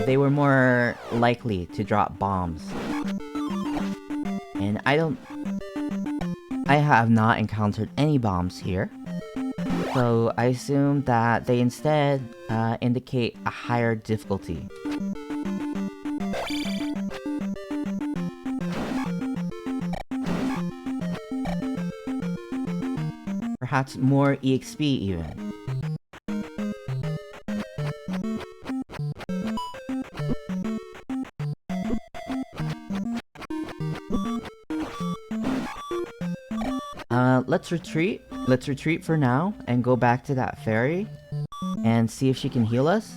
they were more likely to drop bombs. And I have not encountered any bombs here. So I assume that they instead indicate a higher difficulty. Perhaps more EXP even. Let's retreat. Let's retreat for now and go back to that fairy and see if she can heal us.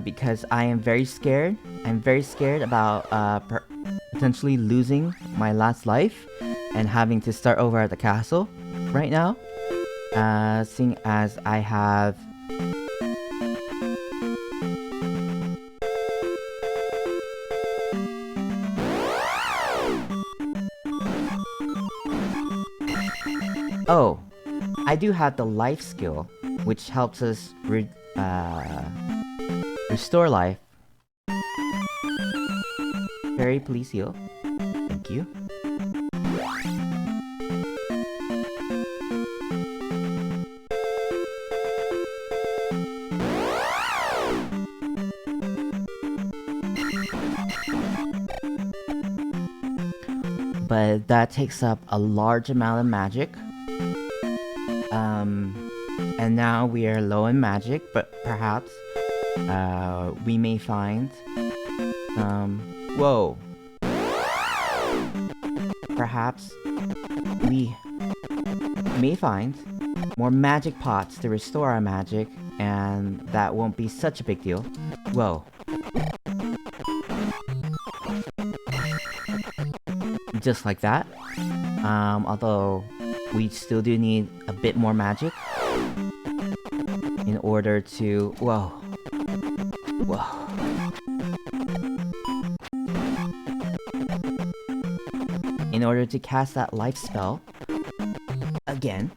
Because I am very scared. I'm very scared about potentially losing my last life and having to start over at the castle right now. Seeing as I have Oh, I do have the life skill, which helps us restore life. Fairy, please heal. Thank you. But that takes up a large amount of magic. And now we are low in magic, but perhaps we may find whoa. Perhaps we may find more magic pots to restore our magic, and that won't be such a big deal. Whoa. Just like that. Although we still do need a bit more magic in order to... Whoa. Whoa. In order to cast that life spell again.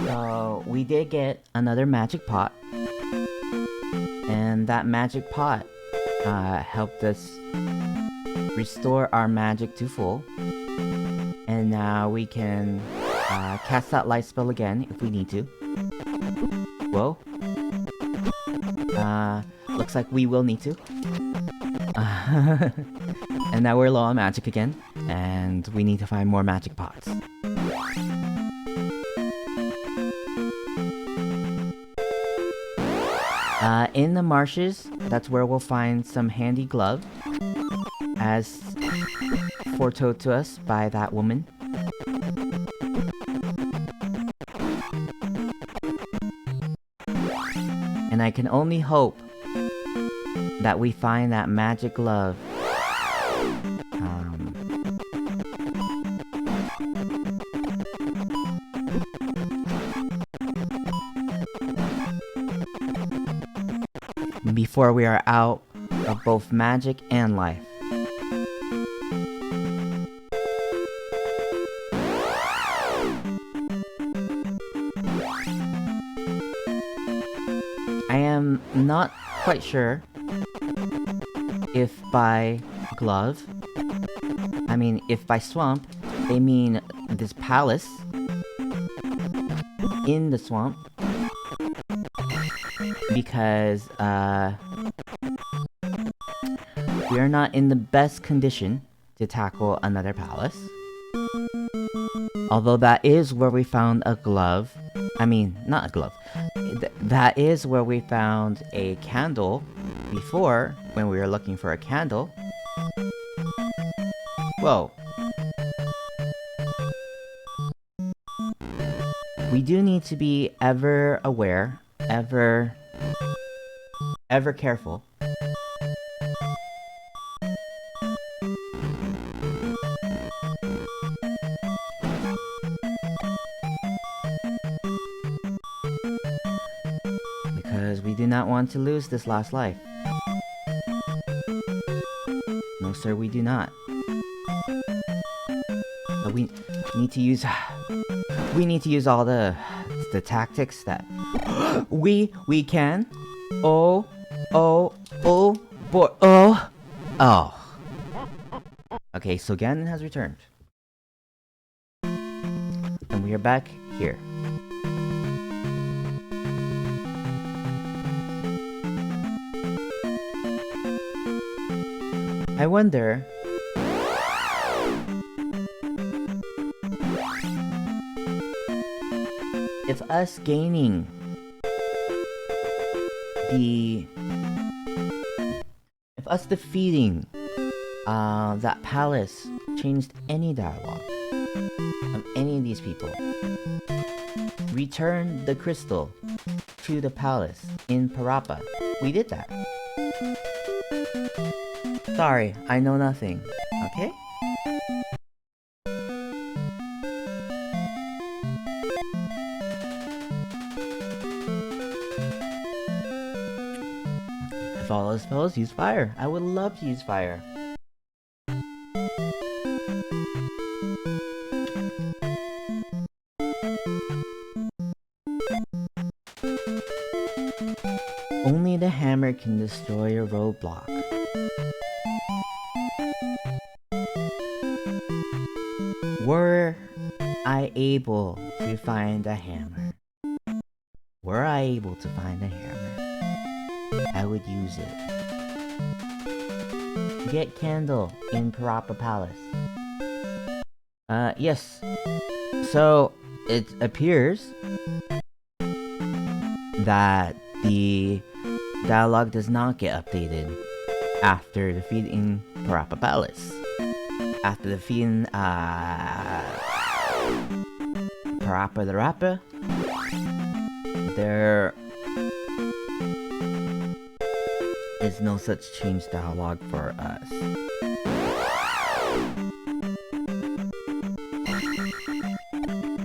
So we did get another magic pot, and that magic pot helped us restore our magic to full, and now we can cast that light spell again if we need to. Whoa. Looks like we will need to. And now we're low on magic again, and we need to find more magic pots. In the marshes, that's where we'll find some handy glove, as foretold to us by that woman. And I can only hope that we find that magic glove. Before we are out of both magic and life. I am not quite sure if by glove, if by swamp, they mean this palace in the swamp. Because, we are not in the best condition to tackle another palace. Although that is where we found a glove. Not a glove. that is where we found a candle before when we were looking for a candle. Whoa. We do need to be ever aware, ever careful. Because we do not want to lose this last life. No sir, we do not. But we need to use all the tactics that we can. Oh boy. Oh. Okay, so Ganon has returned. And we are back here. I wonder if us gaining if us defeating that palace changed any dialogue of any of these people. Return the crystal to the palace in Parappa. We did that. Sorry, I know nothing. Okay? If all those spells use fire, I would love to use fire. Only the hammer can destroy a roadblock. Were I able to find a hammer, I would use it. Get candle in Parappa Palace. Yes. So, it appears that the dialogue does not get updated after defeating Parappa Palace. After defeating Parappa the Rapper, there is no such change dialogue for us.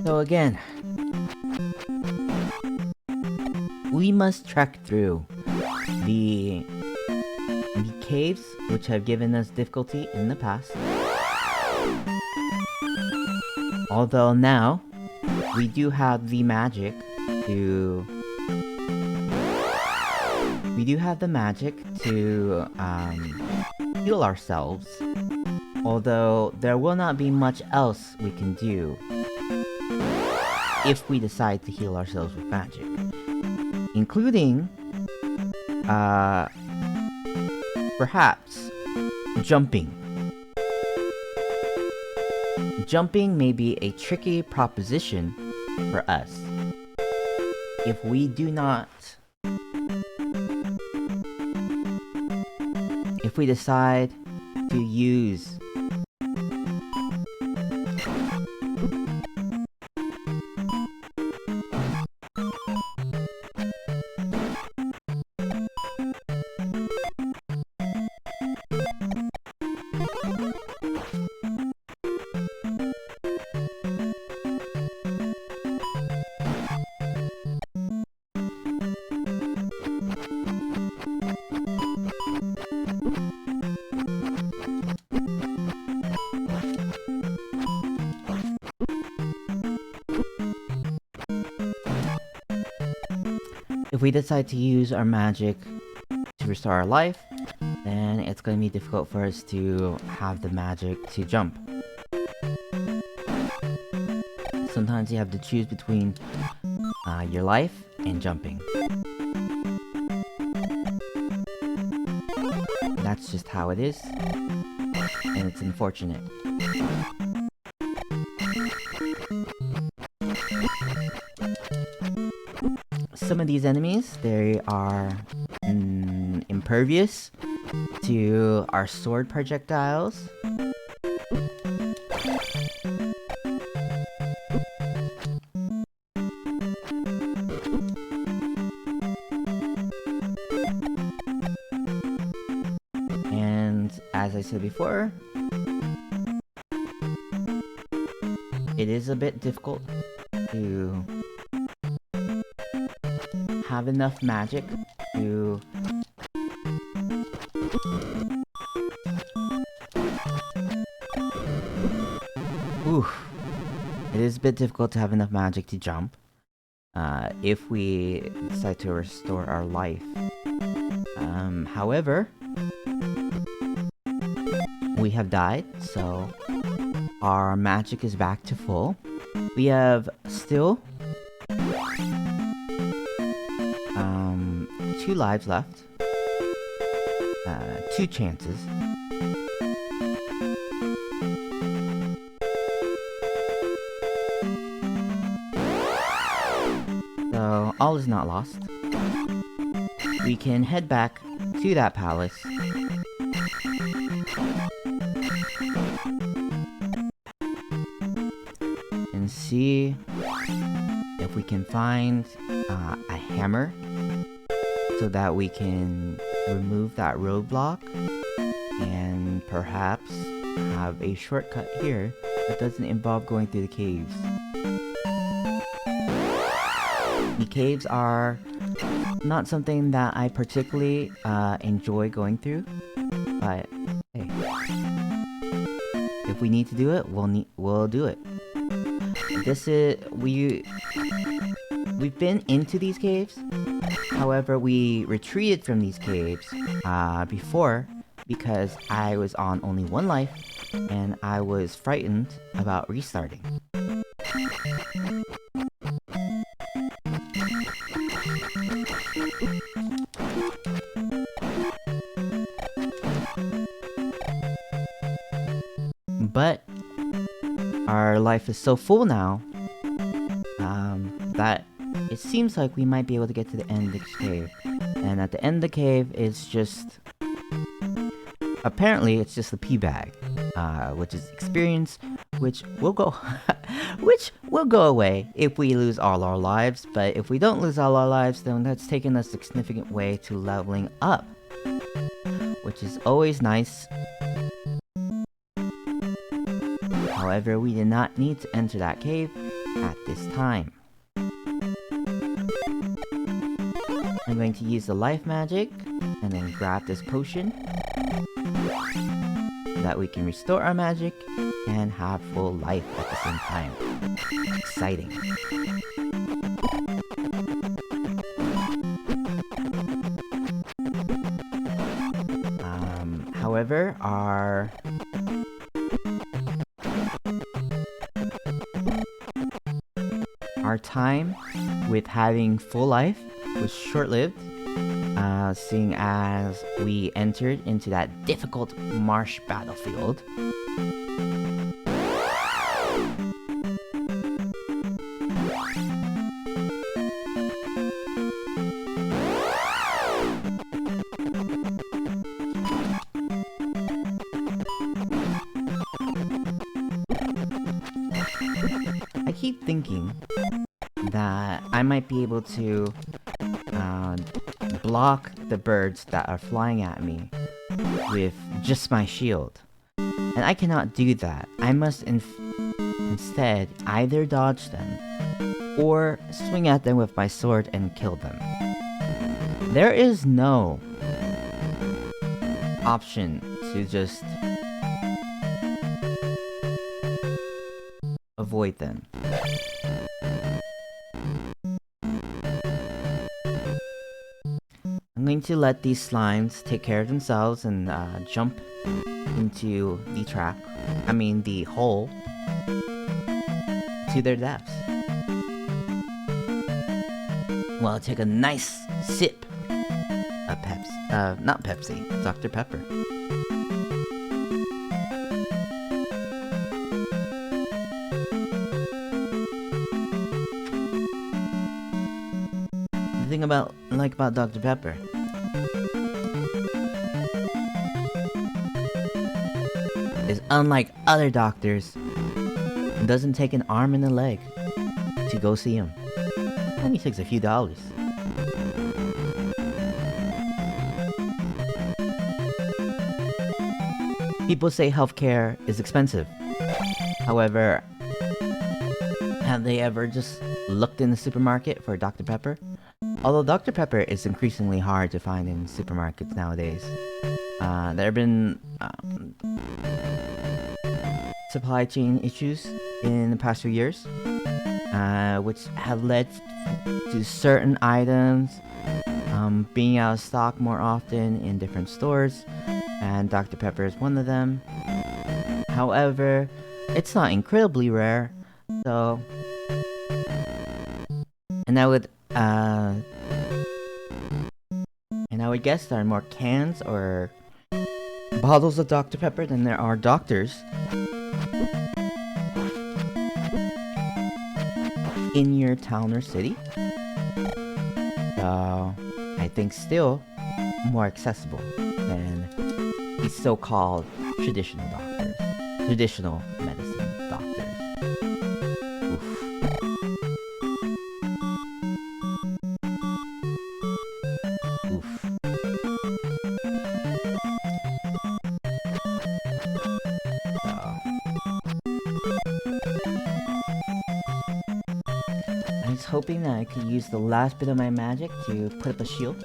So again, we must trek through the caves which have given us difficulty in the past. Although now, we do have the magic to... heal ourselves. Although, there will not be much else we can do if we decide to heal ourselves with magic. Including, perhaps, jumping. Jumping may be a tricky proposition for us if we do not... if we decide to use if we decide to use our magic to restore our life, then it's going to be difficult for us to have the magic to jump. Sometimes you have to choose between your life and jumping. That's just how it is, and it's unfortunate. Summon of these enemies, they are impervious to our sword projectiles. And as I said before, it is a bit difficult to have enough magic to it is a bit difficult to have enough magic to jump if we decide to restore our life. However, we have died, so our magic is back to full. We have still 2 lives left. 2 chances. So, all is not lost. We can head back to that palace. And see if we can find a hammer so that we can remove that roadblock and perhaps have a shortcut here that doesn't involve going through the caves. The caves are not something that I particularly enjoy going through, but hey, if we need to do it, we'll do it. We've been into these caves. However, we retreated from these caves before because I was on only 1 life and I was frightened about restarting. But our life is so full now that it seems like we might be able to get to the end of the cave. And at the end of the cave, it's just... apparently, it's just the pea bag, which is experience, which will go... which will go away if we lose all our lives. But if we don't lose all our lives, then that's taken us a significant way to leveling up, which is always nice. However, we did not need to enter that cave at this time. I'm going to use the life magic and then grab this potion so that we can restore our magic and have full life at the same time. Exciting. However, our time with having full life was short-lived, seeing as we entered into that difficult marsh battlefield. I keep thinking that I might be able to block the birds that are flying at me with just my shield. And I cannot do that. I must instead either dodge them or swing at them with my sword and kill them. There is no option to just avoid them. I'm going to let these slimes take care of themselves and jump into the trap. I mean the hole to their depths. Well, I'll take a nice sip of Pepsi. Not Pepsi, Dr. Pepper. The thing like about Dr. Pepper. Is unlike other doctors, it doesn't take an arm and a leg to go see him. It only takes a few dollars. People say healthcare is expensive. However, have they ever just looked in the supermarket for Dr. Pepper? Although Dr. Pepper is increasingly hard to find in supermarkets nowadays. There have been supply chain issues in the past few years, which have led to certain items being out of stock more often in different stores, and Dr. Pepper is one of them. However, it's not incredibly rare, so... And I would guess there are more cans or bottles of Dr. Pepper than there are doctors in your town or city. So I think still more accessible than these so-called traditional doctors, traditional medicine doctors. Oof. Oof. I was hoping that I could use the last bit of my magic to put up a shield.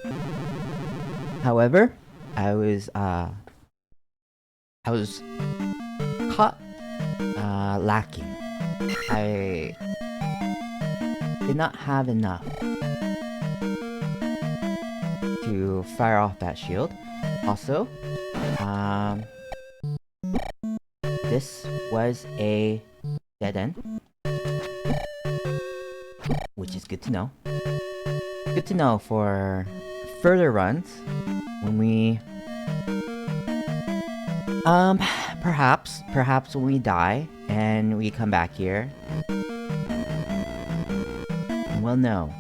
However, I was caught lacking. I did not have enough to fire off that shield. Also, this was a dead end, which is good to know. Good to know for further runs when we perhaps when we die and we come back here, we'll know.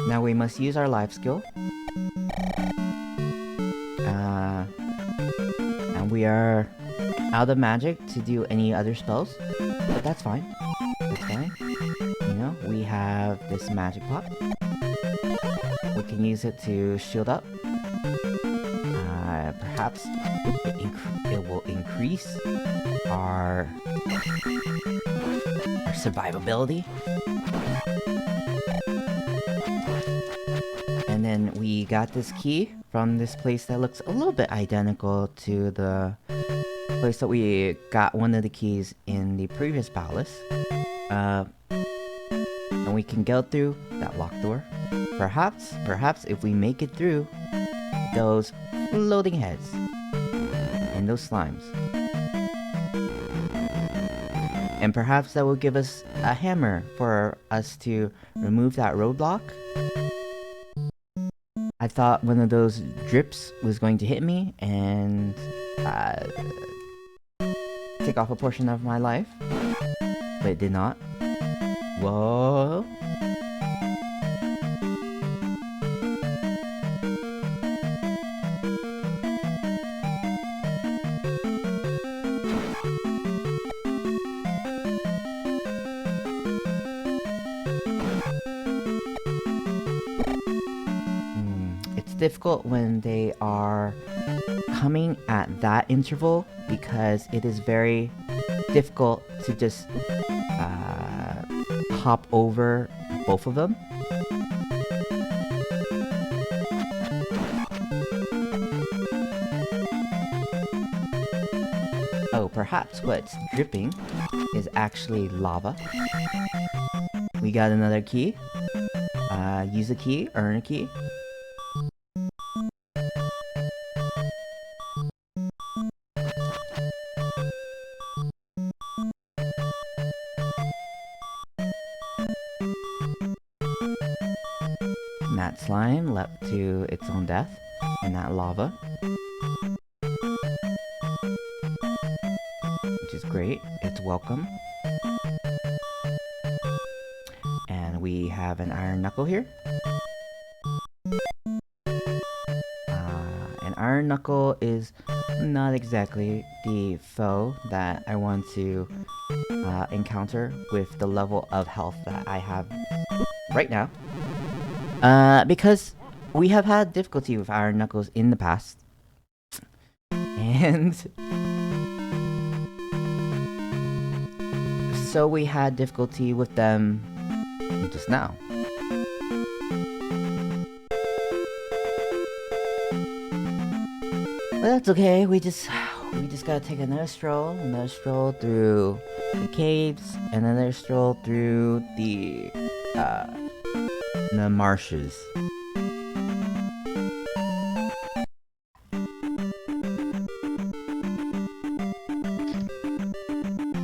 Now we must use our life skill. And we are out of magic to do any other spells, but that's fine. That's fine. You know, we have this magic pot. We can use it to shield up. Perhaps it will increase our survivability. And then we got this key from this place that looks a little bit identical to the place that we got one of the keys in the previous palace. And we can go through that locked door. Perhaps if we make it through those floating heads and those slimes. And perhaps that will give us a hammer for us to remove that roadblock. I thought one of those drips was going to hit me and take off a portion of my life, but it did not. Whoa. It's difficult when they are coming at that interval because it is very difficult to just hop over both of them. Oh, perhaps what's dripping is actually lava. We got another key. Use a key, earn a key. That slime leapt to its own death in that lava. which is great. It's welcome. And we have an Iron Knuckle here. An Iron Knuckle is not exactly the foe that I want to encounter with the level of health that I have right now. Because we have had difficulty with Iron Knuckles in the past. And so we had difficulty with them just now. But that's okay, we just gotta take another stroll through the caves, and another stroll through the marshes.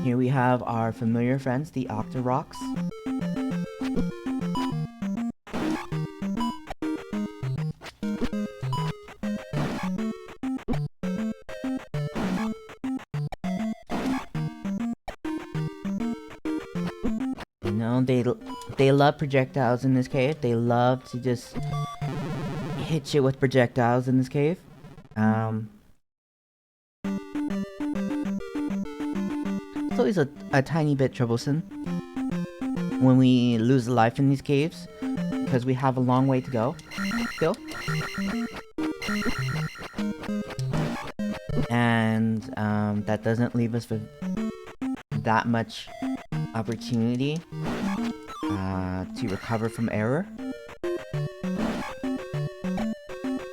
Here we have our familiar friends, the Octoroks. You know, they love projectiles in this cave. They love to just hit you with projectiles in this cave. It's always a tiny bit troublesome when we lose a life in these caves, because we have a long way to go still. And that doesn't leave us with that much opportunity to recover from error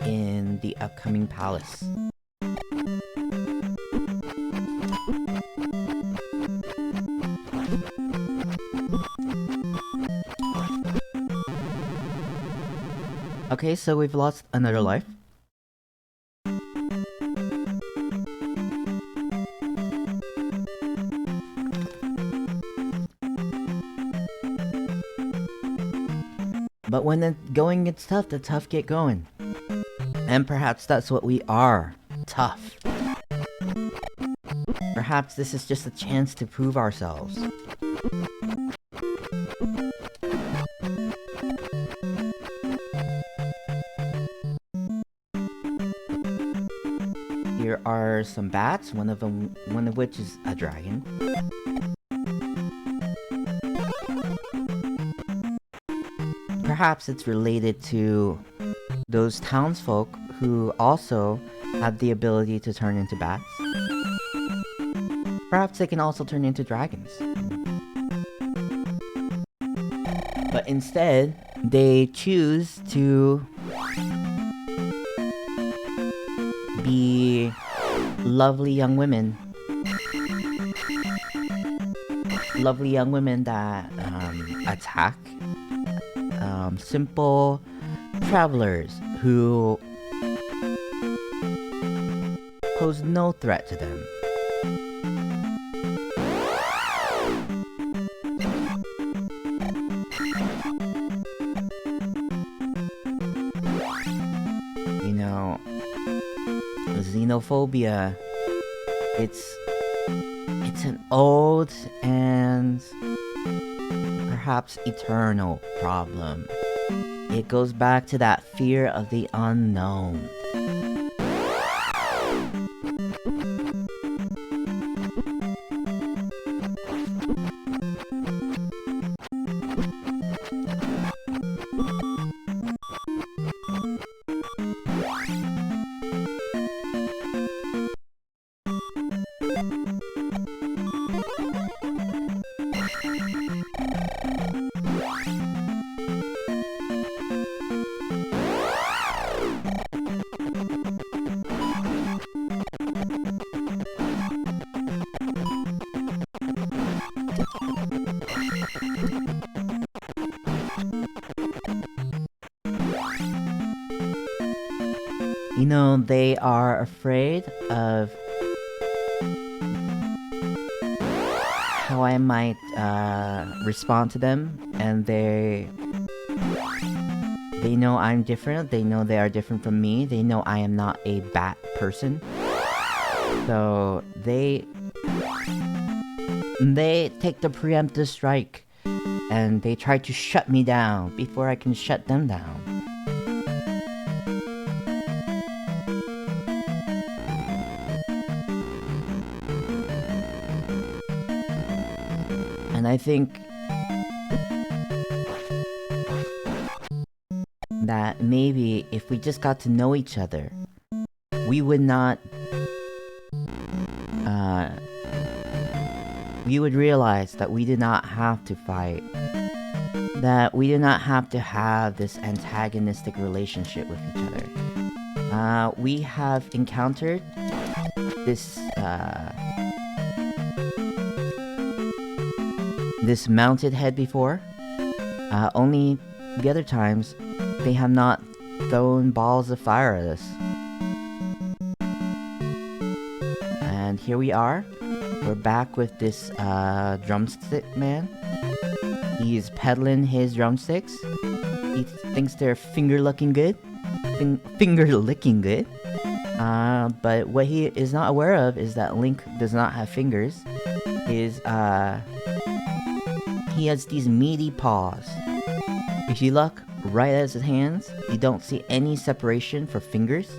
in the upcoming palace. Okay, so we've lost another life. But when the going gets tough, the tough get going. And perhaps that's what we are. Tough. Perhaps this is just a chance to prove ourselves. Here are some bats, one of which is a dragon. Perhaps it's related to those townsfolk who also have the ability to turn into bats. Perhaps they can also turn into dragons. But instead, they choose to be lovely young women. Lovely young women that attack simple travelers who pose no threat to them. You know, xenophobia, it's an old and perhaps eternal problem. It goes back to that fear of the unknown. You know, they are afraid of how I might respond to them, and they know I'm different. They know they are different from me. They know I am not a bat person. So they They take the preemptive strike, and they try to shut me down before I can shut them down. And I think that maybe if we just got to know each other, we would not we would realize that we did not have to fight, that we did not have to have this antagonistic relationship with each other. We have encountered this this mounted head before. Only the other times they have not thrown balls of fire at us. And here we are. We're back with this drumstick man. He's peddling his drumsticks. He thinks they're finger licking good. But what he is not aware of is that Link does not have fingers. He has these meaty paws. If you look right at his hands, you don't see any separation for fingers.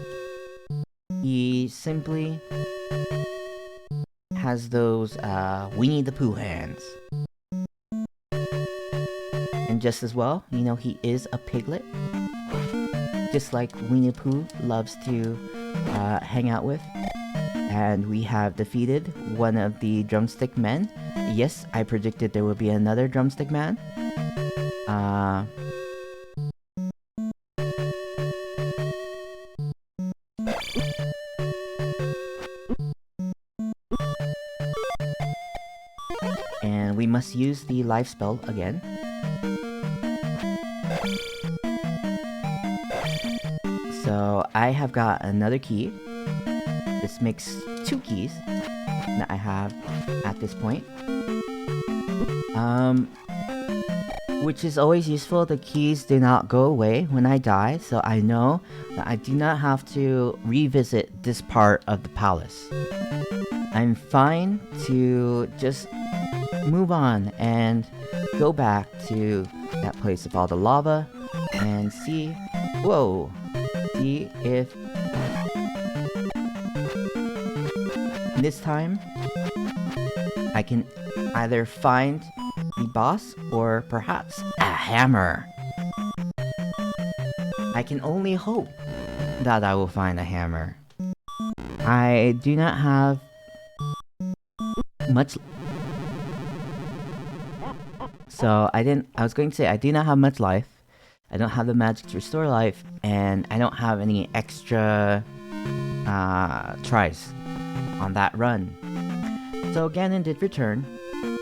He simply has those Winnie the Pooh hands. And just as well, you know, he is a piglet. Just like Winnie the Pooh loves to hang out with. And we have defeated one of the drumstick men. Yes, I predicted there would be another drumstick man. And we must use the life spell again. So I have got another key. This makes 2 keys that I have at this point. Which is always useful. The keys do not go away when I die, so I know that I do not have to revisit this part of the palace. I'm fine to just move on and go back to that place of all the lava and see, whoa, see if this time I can either find the boss or perhaps a hammer. I can only hope that I will find a hammer. I do not have much. So I was going to say I do not have much life. I don't have the magic to restore life, and I don't have any extra tries on that run. So Ganon did return,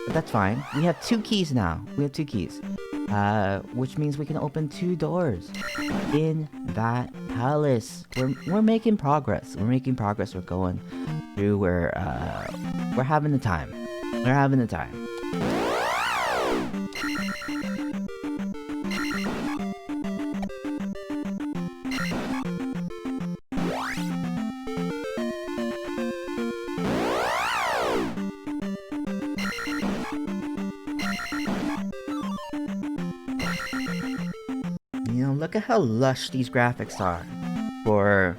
but that's fine. We have 2 keys now. We have 2 keys. Which means we can open 2 doors in that palace. We're making progress. We're making progress. We're going through. We're having the time. We're having the time. Look at how lush these graphics are for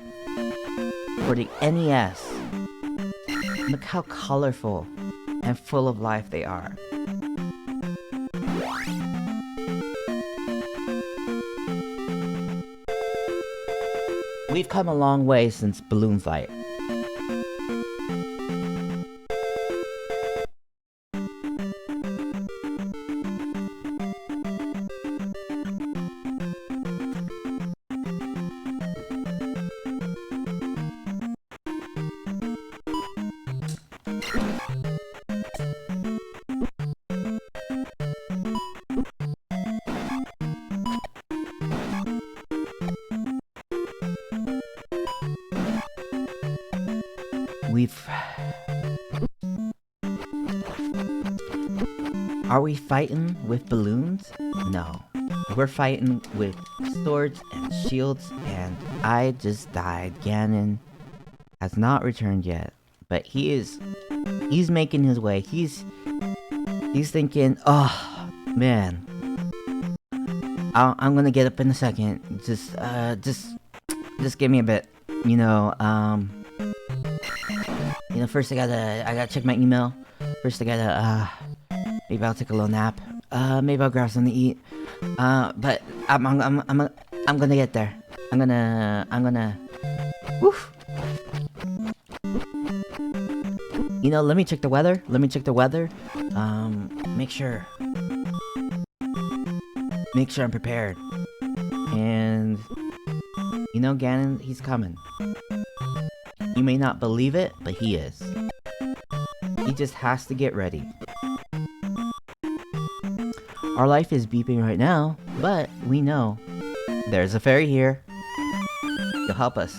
the NES. Look how colorful and full of life they are. We've come a long way since Balloon Fight. Are we fighting with balloons? No. We're fighting with swords and shields, and I just died. Ganon has not returned yet, but he's making his way. He's He's thinking, oh, man. I'm gonna get up in a second. Just give me a bit. First I gotta check my email. First I gotta, maybe I'll take a little nap. Maybe I'll grab something to eat. But I'm gonna get there. I'm gonna, woof. Let me check the weather. Make sure I'm prepared. And, Ganon, he's coming. You may not believe it, but he is. He just has to get ready. Our life is beeping right now, but we know there's a fairy here. He'll help us.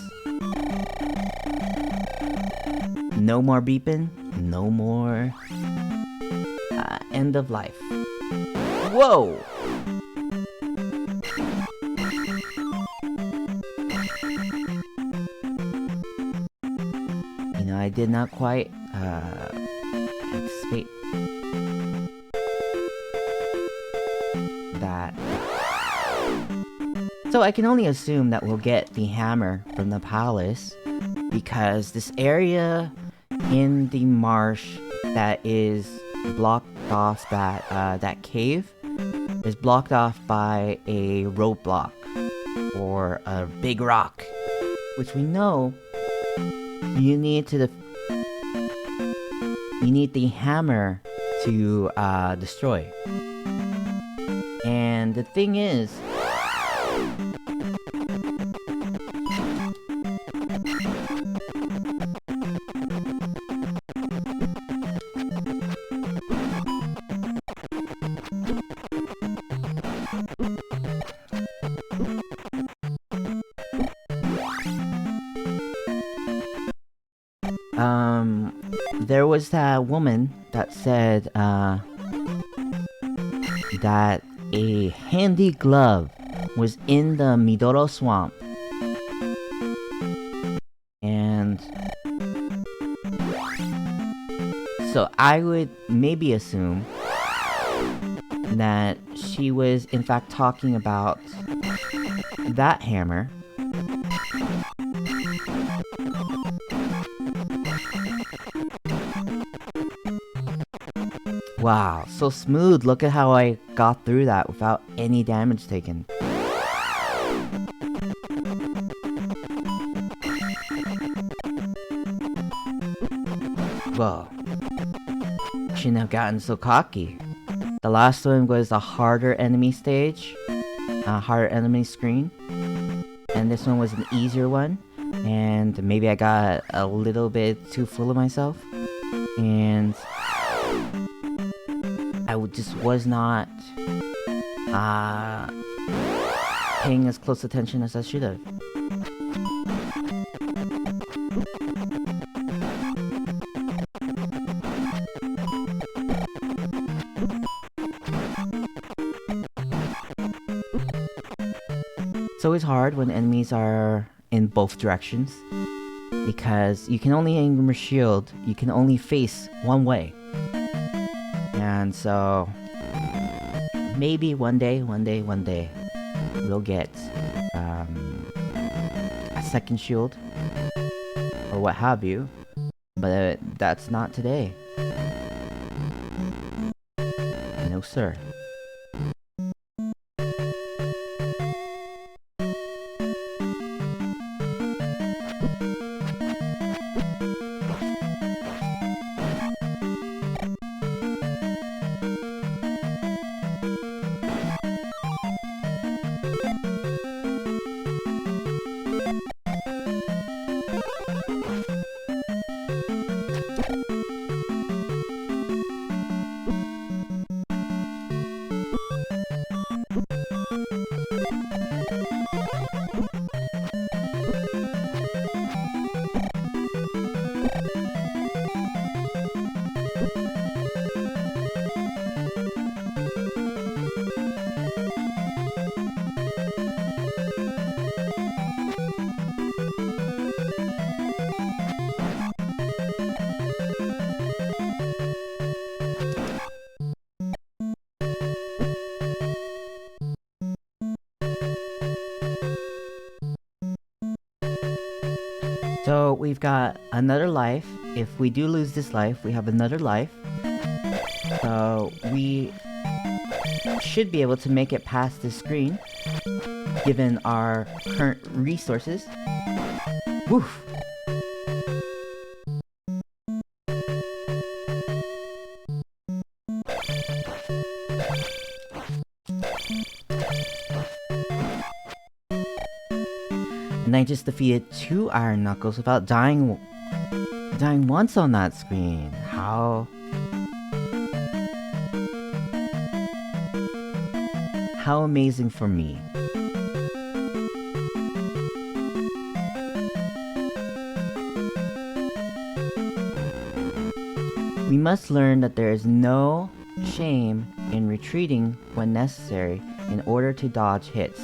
No more beeping, no more end of life. Whoa! I did not quite anticipate that. So I can only assume that we'll get the hammer from the palace, because this area in the marsh that is blocked off, that cave, is blocked off by a roadblock or a big rock, which we know you need the hammer to destroy. And the thing is, there was that woman that said that a handy glove was in the Midoro swamp. And so I would maybe assume that she was in fact talking about that hammer. Wow, so smooth. Look at how I got through that without any damage taken. Whoa. Shouldn't have gotten so cocky. The last one was a harder enemy stage, a harder enemy screen. And this one was an easier one. And maybe I got a little bit too full of myself. And I just was not paying as close attention as I should have. It's always hard when enemies are in both directions, because you can only aim your shield, you can only face one way. And so, maybe one day, we'll get a second shield, or what have you, but that's not today. No sir. we've got another life. If we do lose this life, we have another life. So we should be able to make it past this screen, given our current resources. Woof! And I just defeated 2 Iron Knuckles without dying once on that screen. How amazing for me. We must learn that there is no shame in retreating when necessary in order to dodge hits.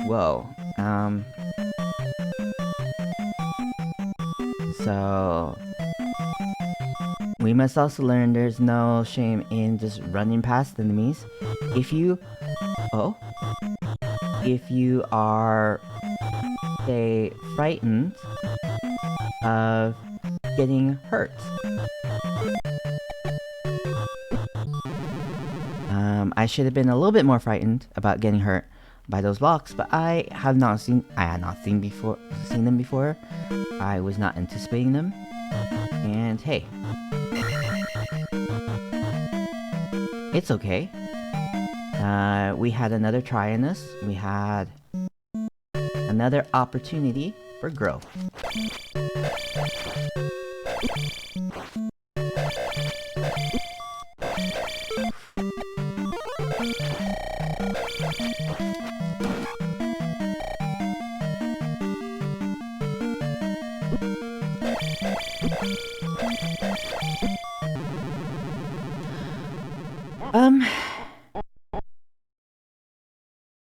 Whoa. So we must also learn there's no shame in just running past enemies. If you are, say, frightened of getting hurt. I should have been a little bit more frightened about getting hurt by those blocks, but I had not seen them before. I was not anticipating them. And hey, it's okay. We had another try in this. We had another opportunity for growth.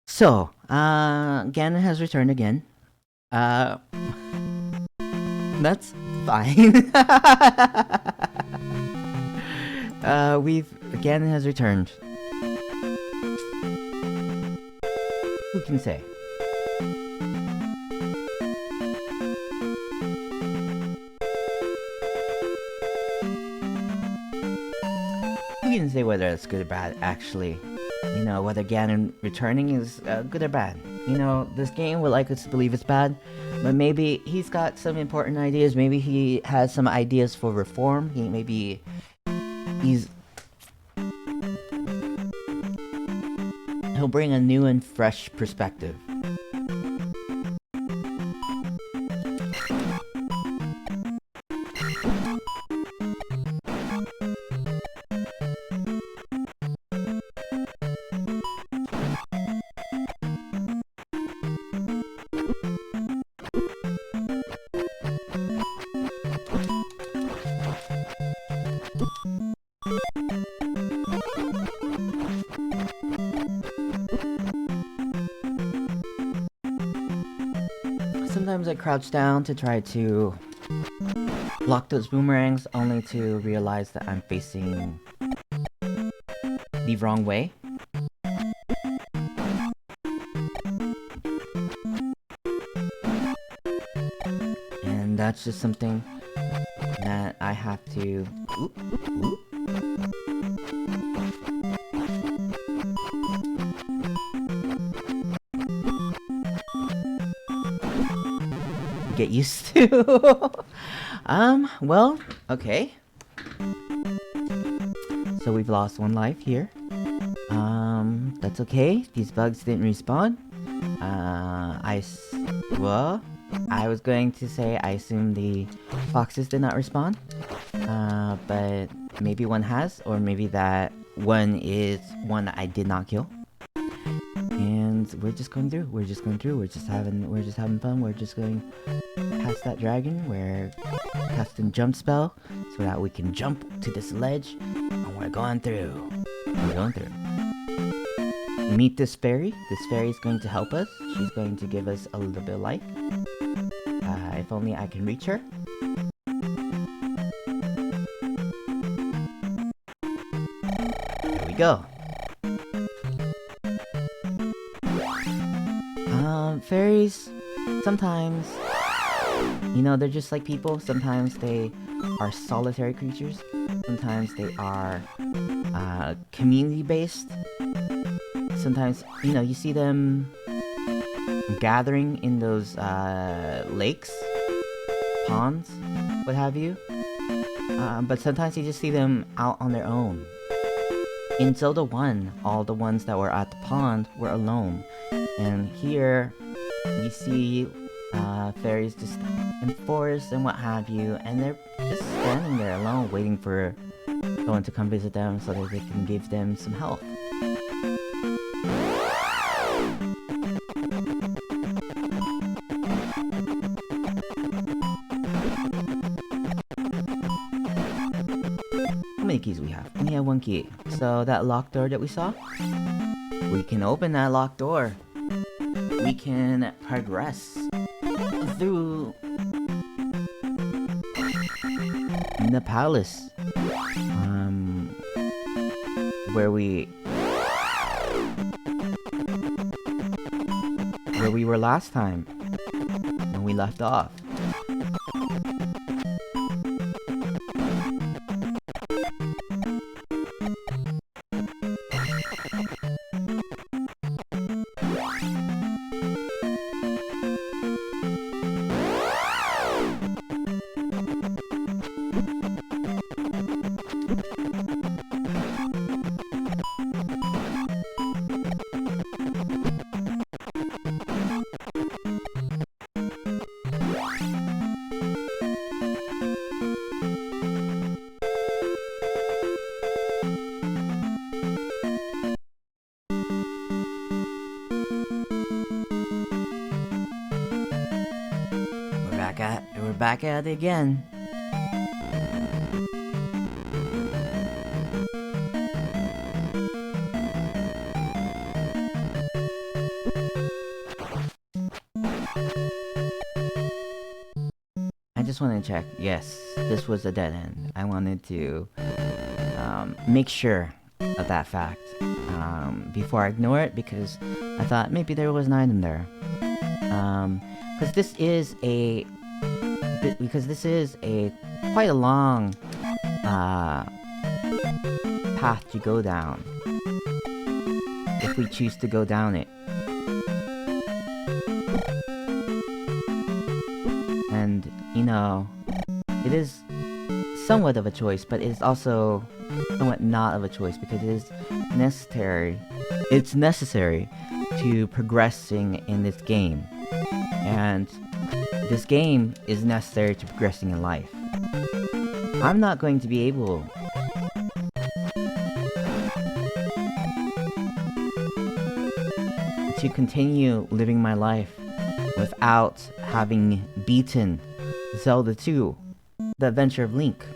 So, Ganon has returned again. That's fine. Ganon has returned. Who can say? Who can say whether it's good or bad, actually? You know, whether Ganon returning is good or bad. You know, this game would like us to believe it's bad, but maybe he's got some important ideas. Maybe he has some ideas for reform. He'll bring a new and fresh perspective. Sometimes I crouch down to try to block those boomerangs, only to realize that I'm facing the wrong way. And that's just something that I have to... get used to. Well, okay. So we've lost 1 life here. That's okay. These bugs didn't respawn. Well, I was going to say I assume the foxes did not respawn. But maybe one has, or maybe that one is one that I did not kill. And we're just going through. We're just having fun. We're just going past that dragon. We're casting jump spell so that we can jump to this ledge, and we're going through. Meet this fairy. This fairy is going to help us. She's going to give us a little bit of light. If only I can reach her. There we go. Fairies sometimes You know, they're just like people. Sometimes they are solitary creatures. Sometimes they are community-based. Sometimes, you know, you see them gathering in those lakes, ponds, what have you. But sometimes you just see them out on their own. In Zelda 1, all the ones that were at the pond were alone. And here, we see fairies just in forests and what have you, and they're just standing there alone, waiting for someone to come visit them so that they can give them some help. How many keys we have? We have 1 key. So that locked door that we saw, we can open that locked door. We can progress through the palace, where we were last time when we left off. We're back at it again. I just wanted to check. Yes, this was a dead end. I wanted to make sure of that fact before I ignore it, because I thought maybe there was an item there. Because this is a quite a long path to go down if we choose to go down it. And you know, it is somewhat of a choice, but it's also somewhat not of a choice, because it is necessary. It's necessary to progressing in this game, and this game is necessary to progressing in life. I'm not going to be able to continue living my life without having beaten Zelda 2, The Adventure of Link.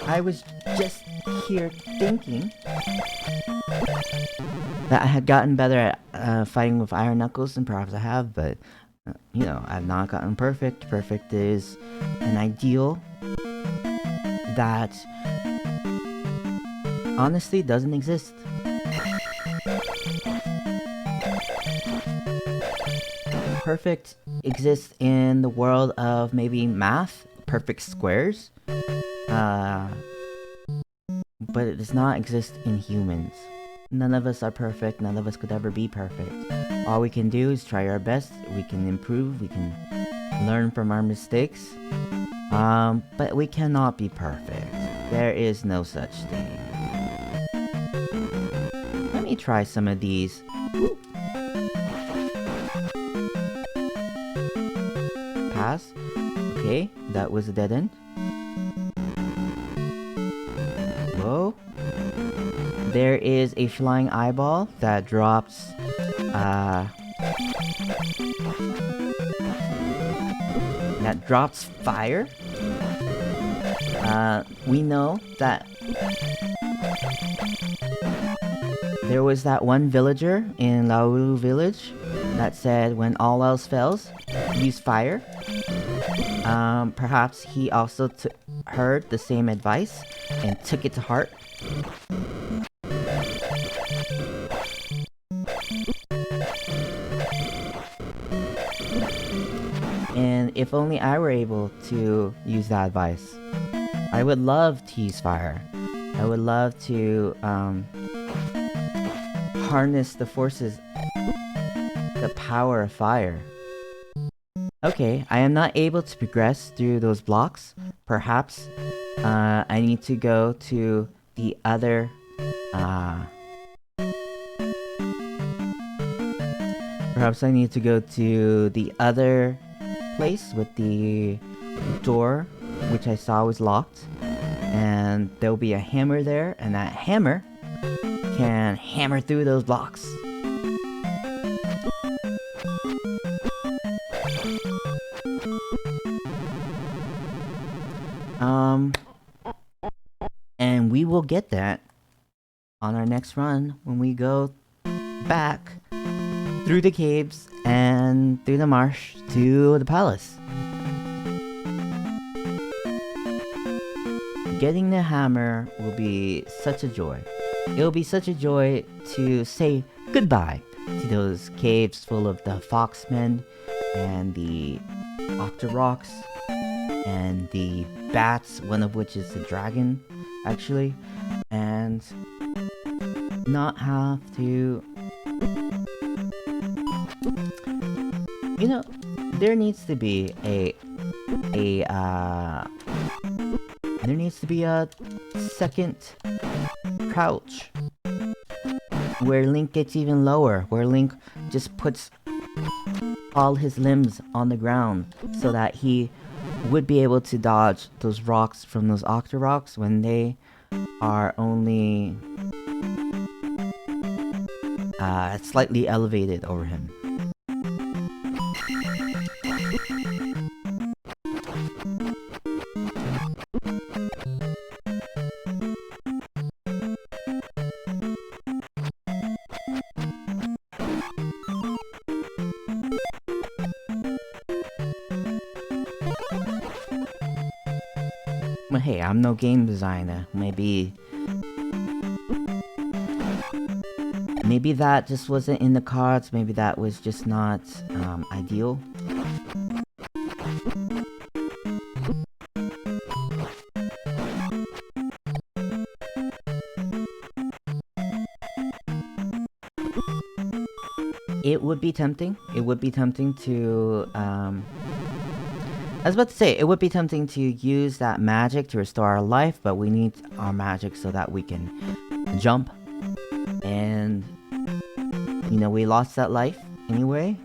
I was just here thinking that I had gotten better at fighting with Iron Knuckles, and perhaps I have, but you know, I've not gotten perfect. Perfect is an ideal that honestly doesn't exist. Perfect exists in the world of maybe math, perfect squares, but it does not exist in humans. None of us are perfect, none of us could ever be perfect. All we can do is try our best, we can improve, we can learn from our mistakes, but we cannot be perfect. There is no such thing. Let me try some of these. Pass. Okay, that was a dead end. Whoa. There is a flying eyeball that drops fire. We know that there was that one villager in Laulu village that said, when all else fails, use fire. Perhaps he also heard the same advice and took it to heart. And if only I were able to use that advice. I would love to use fire. I would love to harness the forces, the power of fire. Okay, I am not able to progress through those blocks. Perhaps I need to go to the other... Perhaps I need to go to the other place with the door, which I saw was locked. And there'll be a hammer there, and that hammer can hammer through those blocks. And we will get that on our next run when we go back through the caves and through the marsh to the palace. Getting the hammer will be such a joy. It will be such a joy to say goodbye to those caves full of the foxmen and the octoroks and the bats, one of which is a dragon, actually, and not have to... You know, there needs to be a second crouch where Link gets even lower, where Link just puts all his limbs on the ground so that he would be able to dodge those rocks from those octoroks when they are only slightly elevated over him. But hey, I'm no game designer. Maybe that just wasn't in the cards. Maybe that was just not ideal. It would be tempting. It would be tempting to I was about to say, it would be tempting to use that magic to restore our life, but we need our magic so that we can jump. And, you know, we lost that life anyway.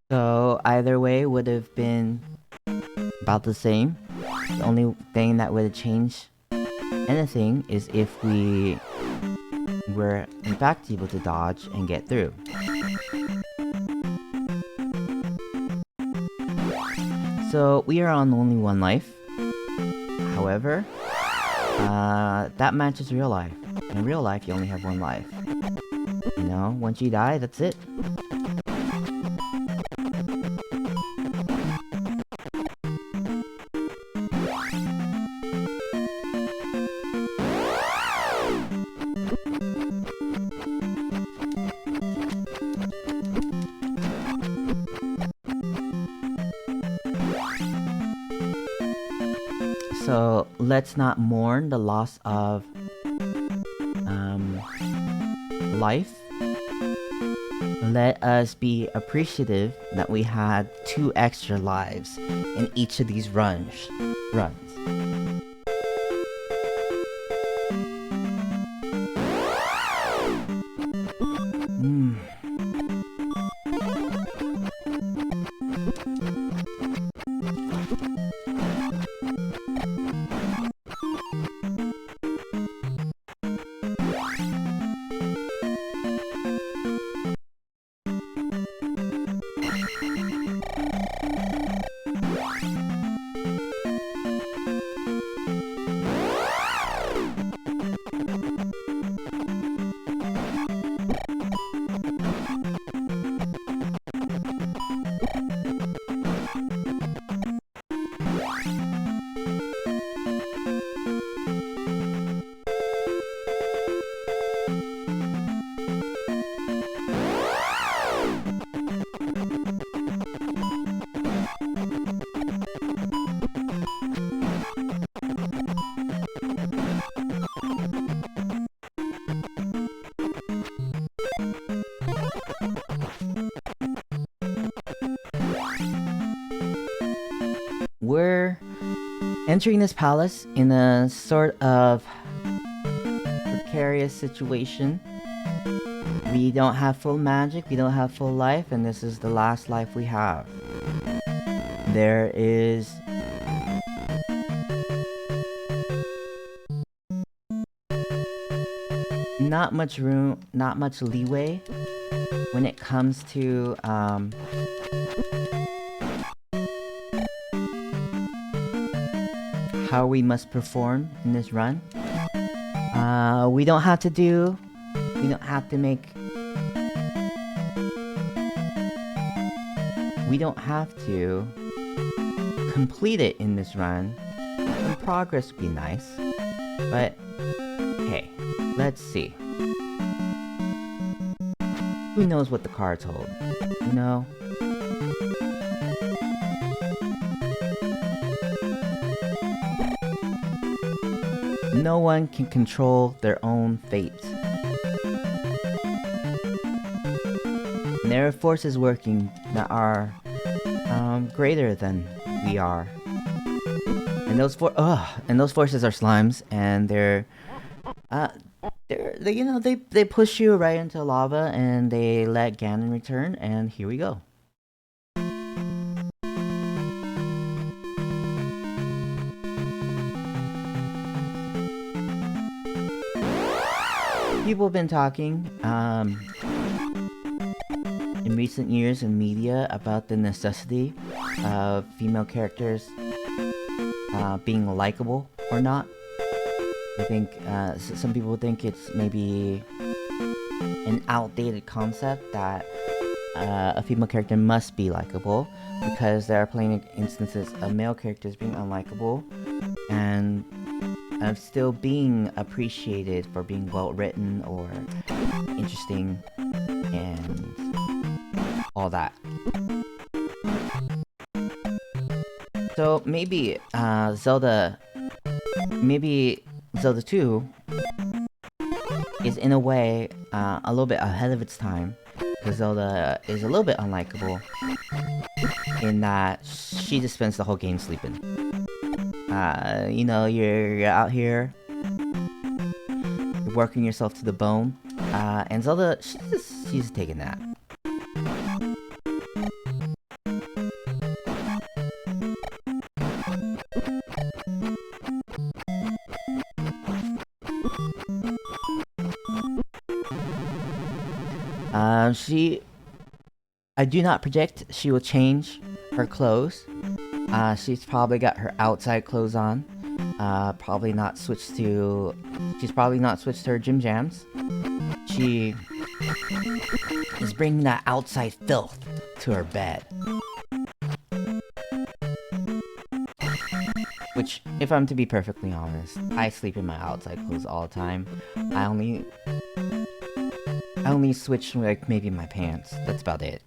So either way would have been about the same. The only thing that would have changed anything is if we were in fact able to dodge and get through. So we are on only one life. However, that matches real life. In real life, you only have one life. You know, once you die, that's it. So let's not mourn the loss of life. Let us be appreciative that we had 2 extra lives in each of these runs. entering this palace in a sort of precarious situation. We don't have full magic, we don't have full life, and this is the last life we have. There is not much room, not much leeway when it comes to how we must perform in this run. We don't have to make, we don't have to complete it in this run. Some progress would be nice, but hey, let's see. Who knows what the cards hold, you know? No one can control their own fate. And there are forces working that are greater than we are. And those forces are slimes, and they push you right into lava, and they let Ganon return, and here we go. People have been talking in recent years in media about the necessity of female characters being likable or not. I think some people think it's maybe an outdated concept that a female character must be likable, because there are plenty instances of male characters being unlikable and of still being appreciated for being well written or interesting and all that. So maybe Zelda 2 is in a way a little bit ahead of its time, because Zelda is a little bit unlikable in that she just spends the whole game sleeping. You're out here, you're working yourself to the bone, and Zelda, she's taking that. I do not predict she will change her clothes. She's probably got her outside clothes on. She's probably not switched to her gym jams. She is bringing that outside filth to her bed. Which, if I'm to be perfectly honest, I sleep in my outside clothes all the time. I only switch, like, maybe my pants. That's about it.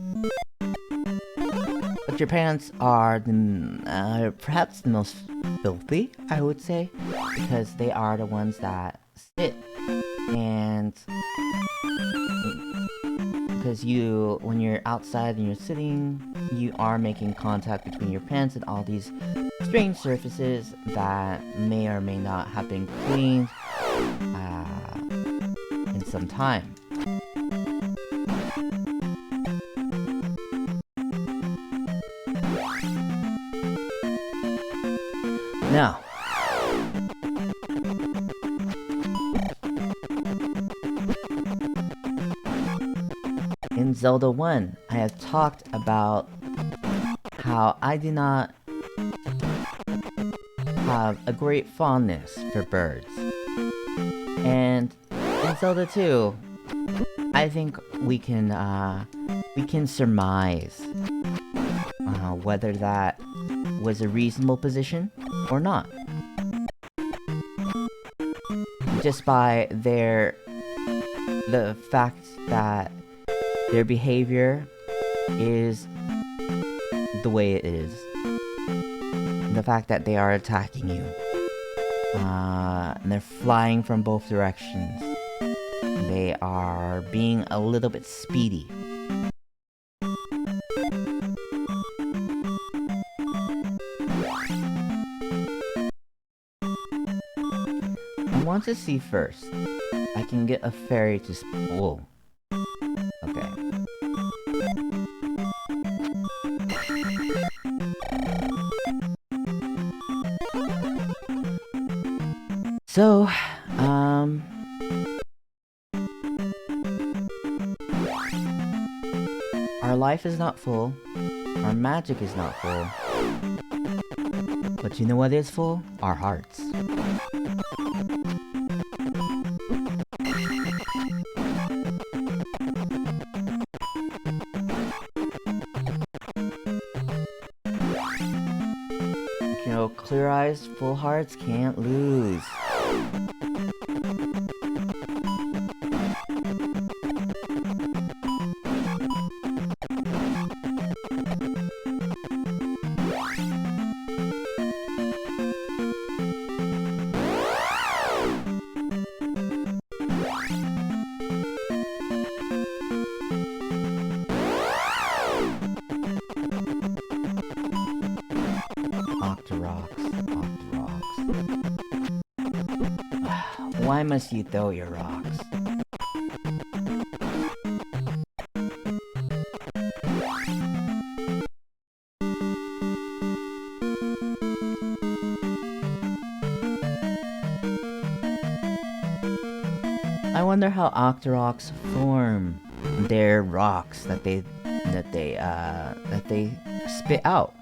But your pants are perhaps the most filthy, I would say, because they are the ones that sit. And because when you're outside and you're sitting, you are making contact between your pants and all these strange surfaces that may or may not have been cleaned in some time. Now, in Zelda 1, I have talked about how I do not have a great fondness for birds. And in Zelda 2, I think we can surmise whether that was a reasonable position or not. Just by the fact that their behavior is the way it is. The fact that they are attacking you. And they're flying from both directions. They are being a little bit speedy. want to see first, I can get a fairy to whoa. Okay. So, our life is not full. Our magic is not full. But you know what is full? Our hearts. You know, clear eyes, full hearts can't lose. Why must you throw your rocks? I wonder how Octoroks form their rocks that they spit out.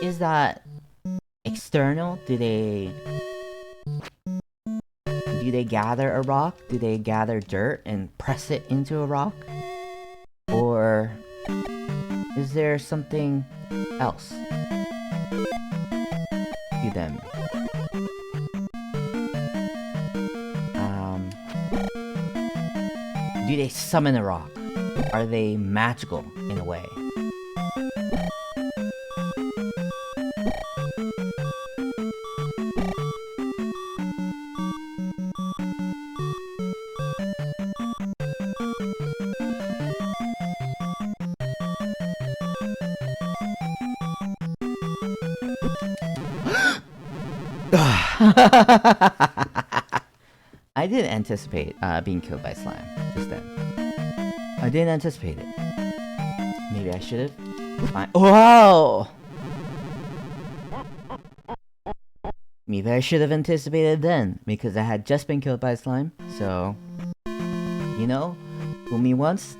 Is that external? Do they gather a rock? Do they gather dirt and press it into a rock? Or is there something else to them? Do they summon a rock? Are they magical in a way? I didn't anticipate being killed by slime just then. I didn't anticipate it. Maybe I should have. Whoa! Maybe I should have anticipated then, because I had just been killed by slime. So, you know, fool me once,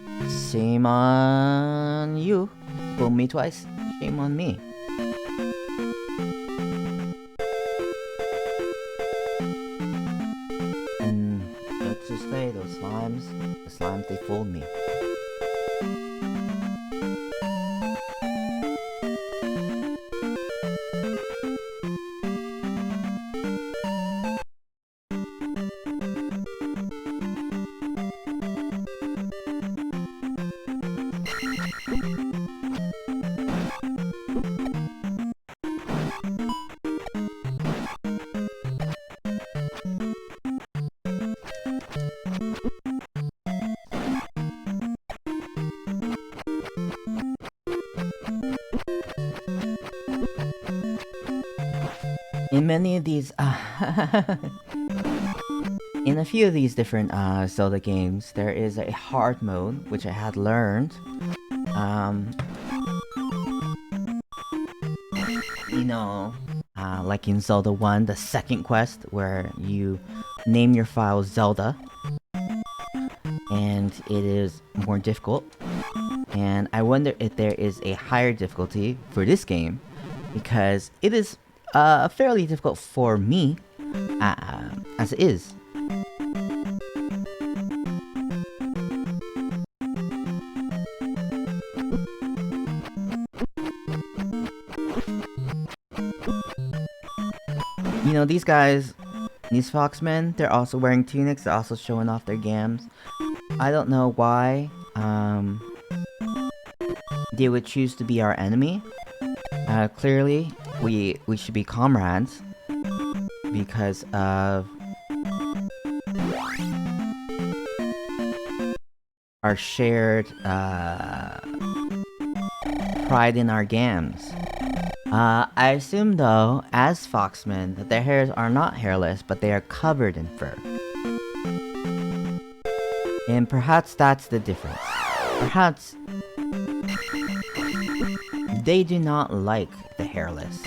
shame on you. Fool me twice, shame on me. Let's just say the slimes, they fooled me. In many of these, in a few of these different Zelda games, there is a hard mode, which I had learned. You know, like in Zelda 1, the second quest, where you name your file Zelda, and it is more difficult. And I wonder if there is a higher difficulty for this game, because it is fairly difficult for me, as it is. You know, these guys, these foxmen, they're also wearing tunics, they're also showing off their gams. I don't know why they would choose to be our enemy. Clearly, we should be comrades because of our shared pride in our gams. I assume though, as foxmen, that their hairs are not hairless, but they are covered in fur. And perhaps that's the difference. Perhaps they do not like the hairless.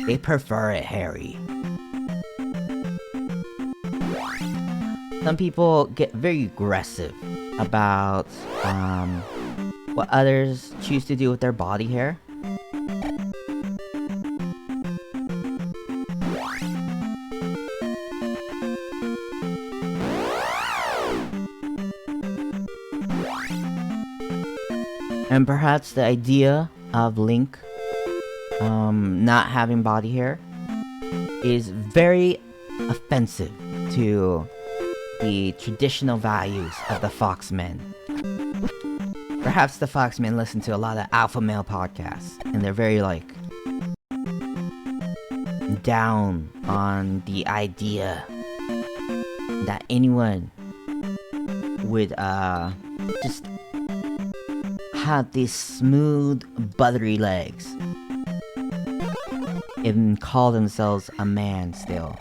They prefer it hairy. Some people get very aggressive about what others choose to do with their body hair. And perhaps the idea of Link not having body hair is very offensive to the traditional values of the Foxmen. Perhaps the Foxmen listen to a lot of alpha male podcasts, and they're very like down on the idea that anyone would just have these smooth, buttery legs and call themselves a man still.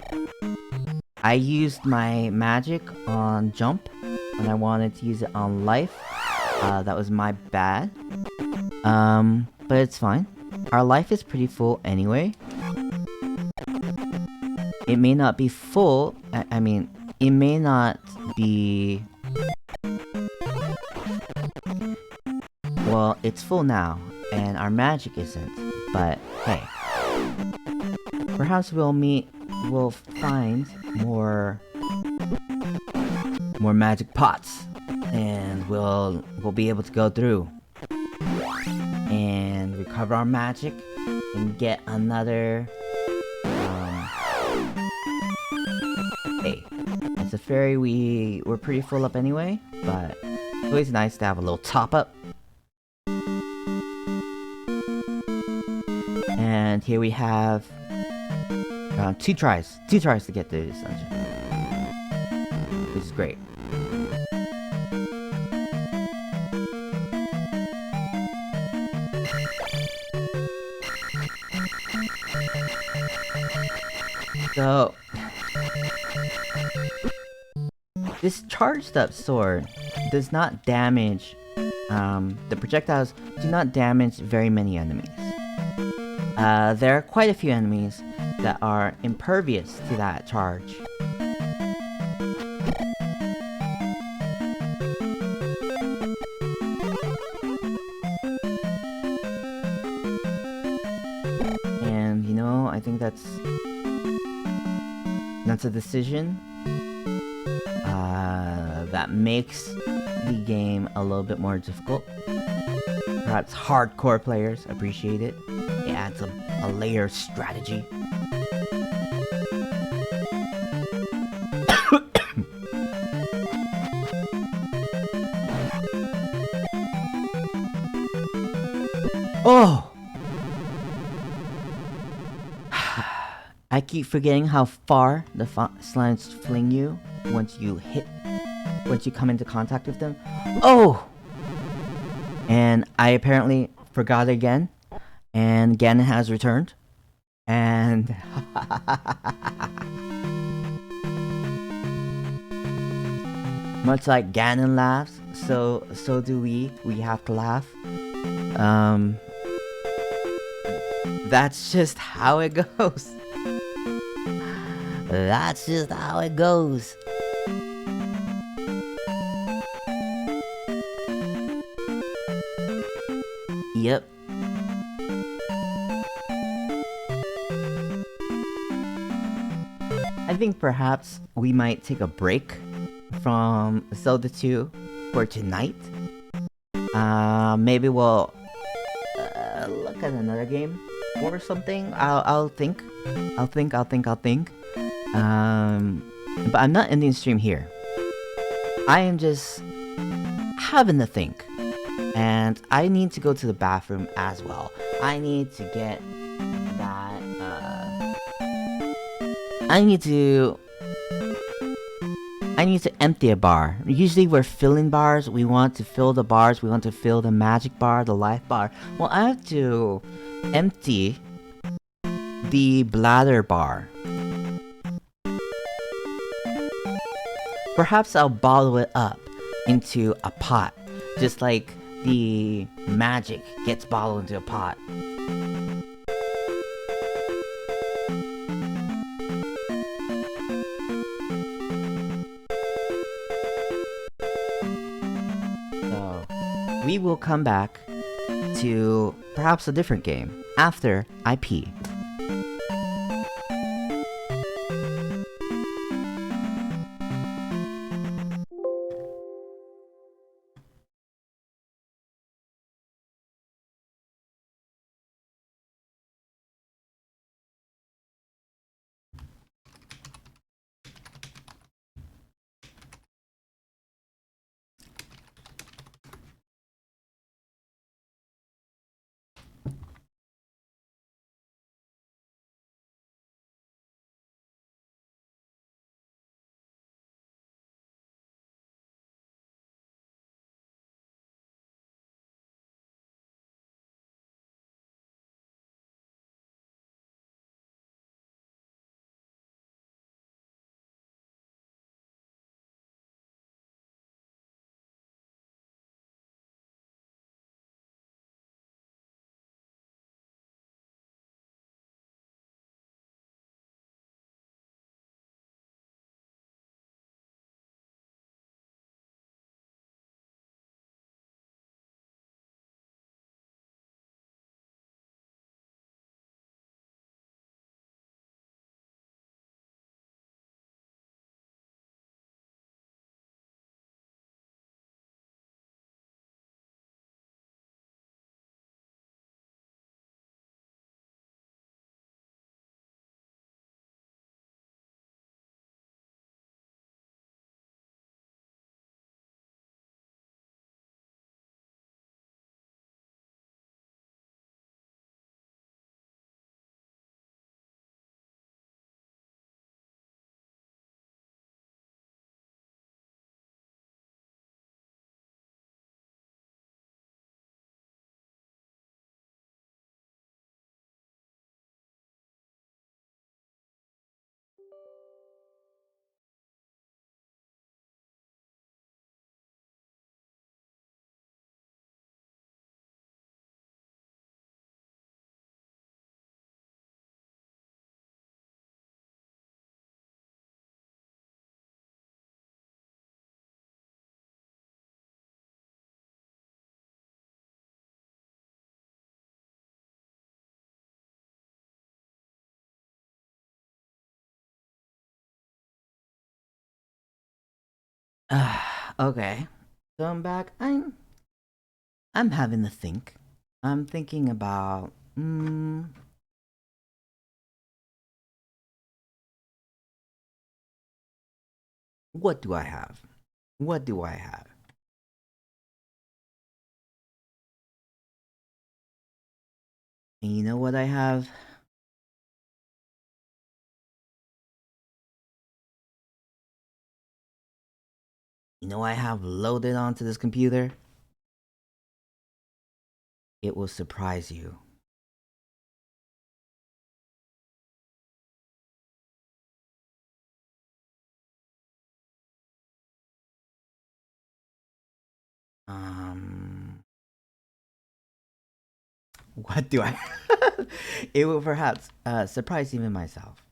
I used my magic on jump when I wanted to use it on life. That was my bad. But it's fine. Our life is pretty full anyway. It may not be full, I mean, it may not be... Well, it's full now, and our magic isn't, but hey. Perhaps we'll find more magic pots, and we'll be able to go through and recover our magic and get another hey, as a fairy we're pretty full up anyway, but it's always nice to have a little top up. And here we have two tries to get through this dungeon, which is great. So this charged up sword does not damage, the projectiles do not damage very many enemies. There are quite a few enemies that are impervious to that charge. And you know, I think that's a decision that makes the game a little bit more difficult. Perhaps hardcore players appreciate it. It adds a layer of strategy. Oh! I keep forgetting how far the slimes fling you once you come into contact with them. Oh! And I apparently forgot again. And Ganon has returned. And... much like Ganon laughs, so do we. We have to laugh. That's just how it goes. That's just how it goes. Yep. I think perhaps we might take a break from Zelda 2 for tonight. Maybe we'll look at another game or something. I'll think. But I'm not ending the stream here. I am just having to think. And I need to go to the bathroom as well. I need to get that, I need to empty a bar. Usually we're filling bars. We want to fill the bars. We want to fill the magic bar, the life bar. Well, I have to empty the bladder bar. Perhaps I'll bottle it up into a pot, just like the magic gets bottled into a pot. So, we will come back to perhaps a different game after I pee. Okay, so I'm back. I'm having to think. I'm thinking about what do I have? What do I have? And you know what I have? You know what I have loaded onto this computer? It will surprise you. What do I? It will perhaps surprise even myself.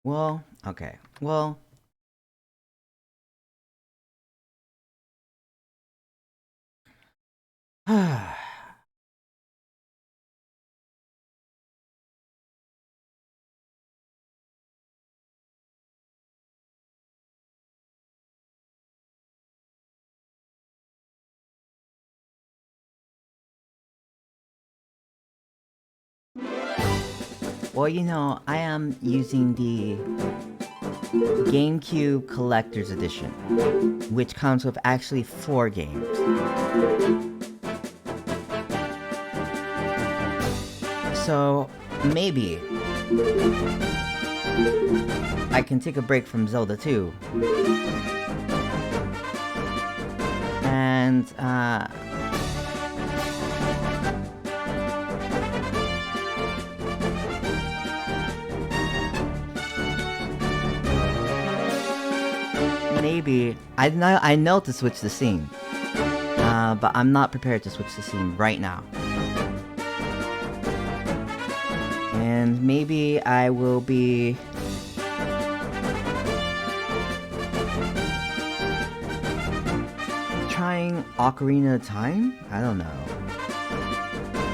Well, okay. Well, well, you know, I am using the GameCube Collector's Edition, which comes with actually 4 games. So, maybe I can take a break from Zelda 2. And, maybe I know to switch the scene, but I'm not prepared to switch the scene right now. And maybe I will be trying Ocarina of Time? I don't know.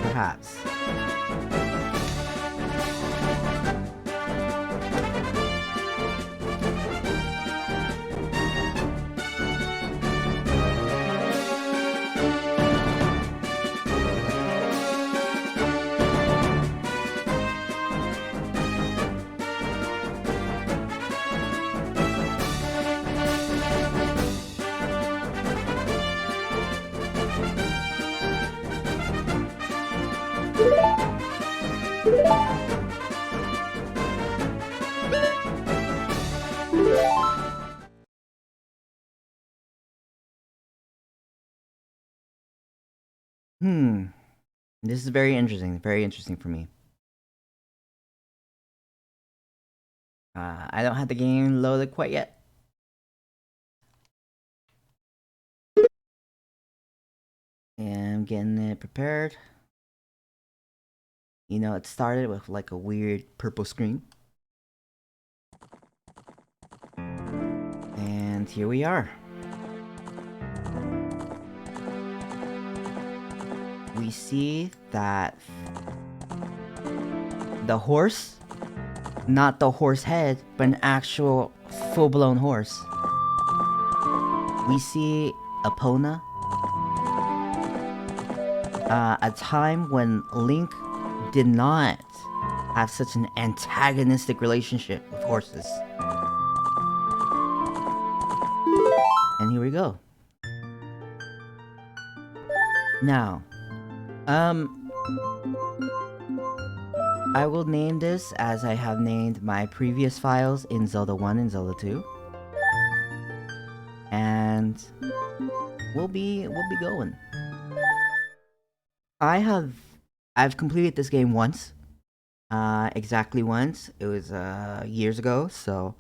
Perhaps. This is very interesting for me. I don't have the game loaded quite yet. And I'm getting it prepared. You know, it started with like a weird purple screen. And here we are. We see that the horse, not the horse head, but an actual full-blown horse. We see Epona, a time when Link did not have such an antagonistic relationship with horses. And here we go. Now, I will name this as I have named my previous files in Zelda 1 and Zelda 2. And we'll be going. I've completed this game once. Exactly once. It was years ago, so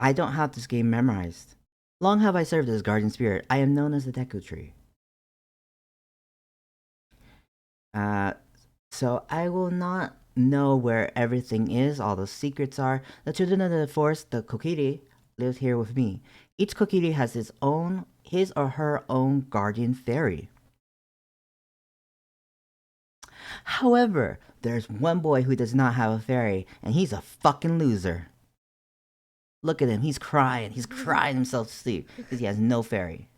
I don't have this game memorized. Long have I served as Guardian Spirit. I am known as the Deku Tree. So I will not know where everything is, all the secrets are. The children of the forest, the Kokiri, live here with me. Each Kokiri has his or her own guardian fairy. However, there's one boy who does not have a fairy, and he's a fucking loser. Look at him, he's crying himself to sleep because he has no fairy.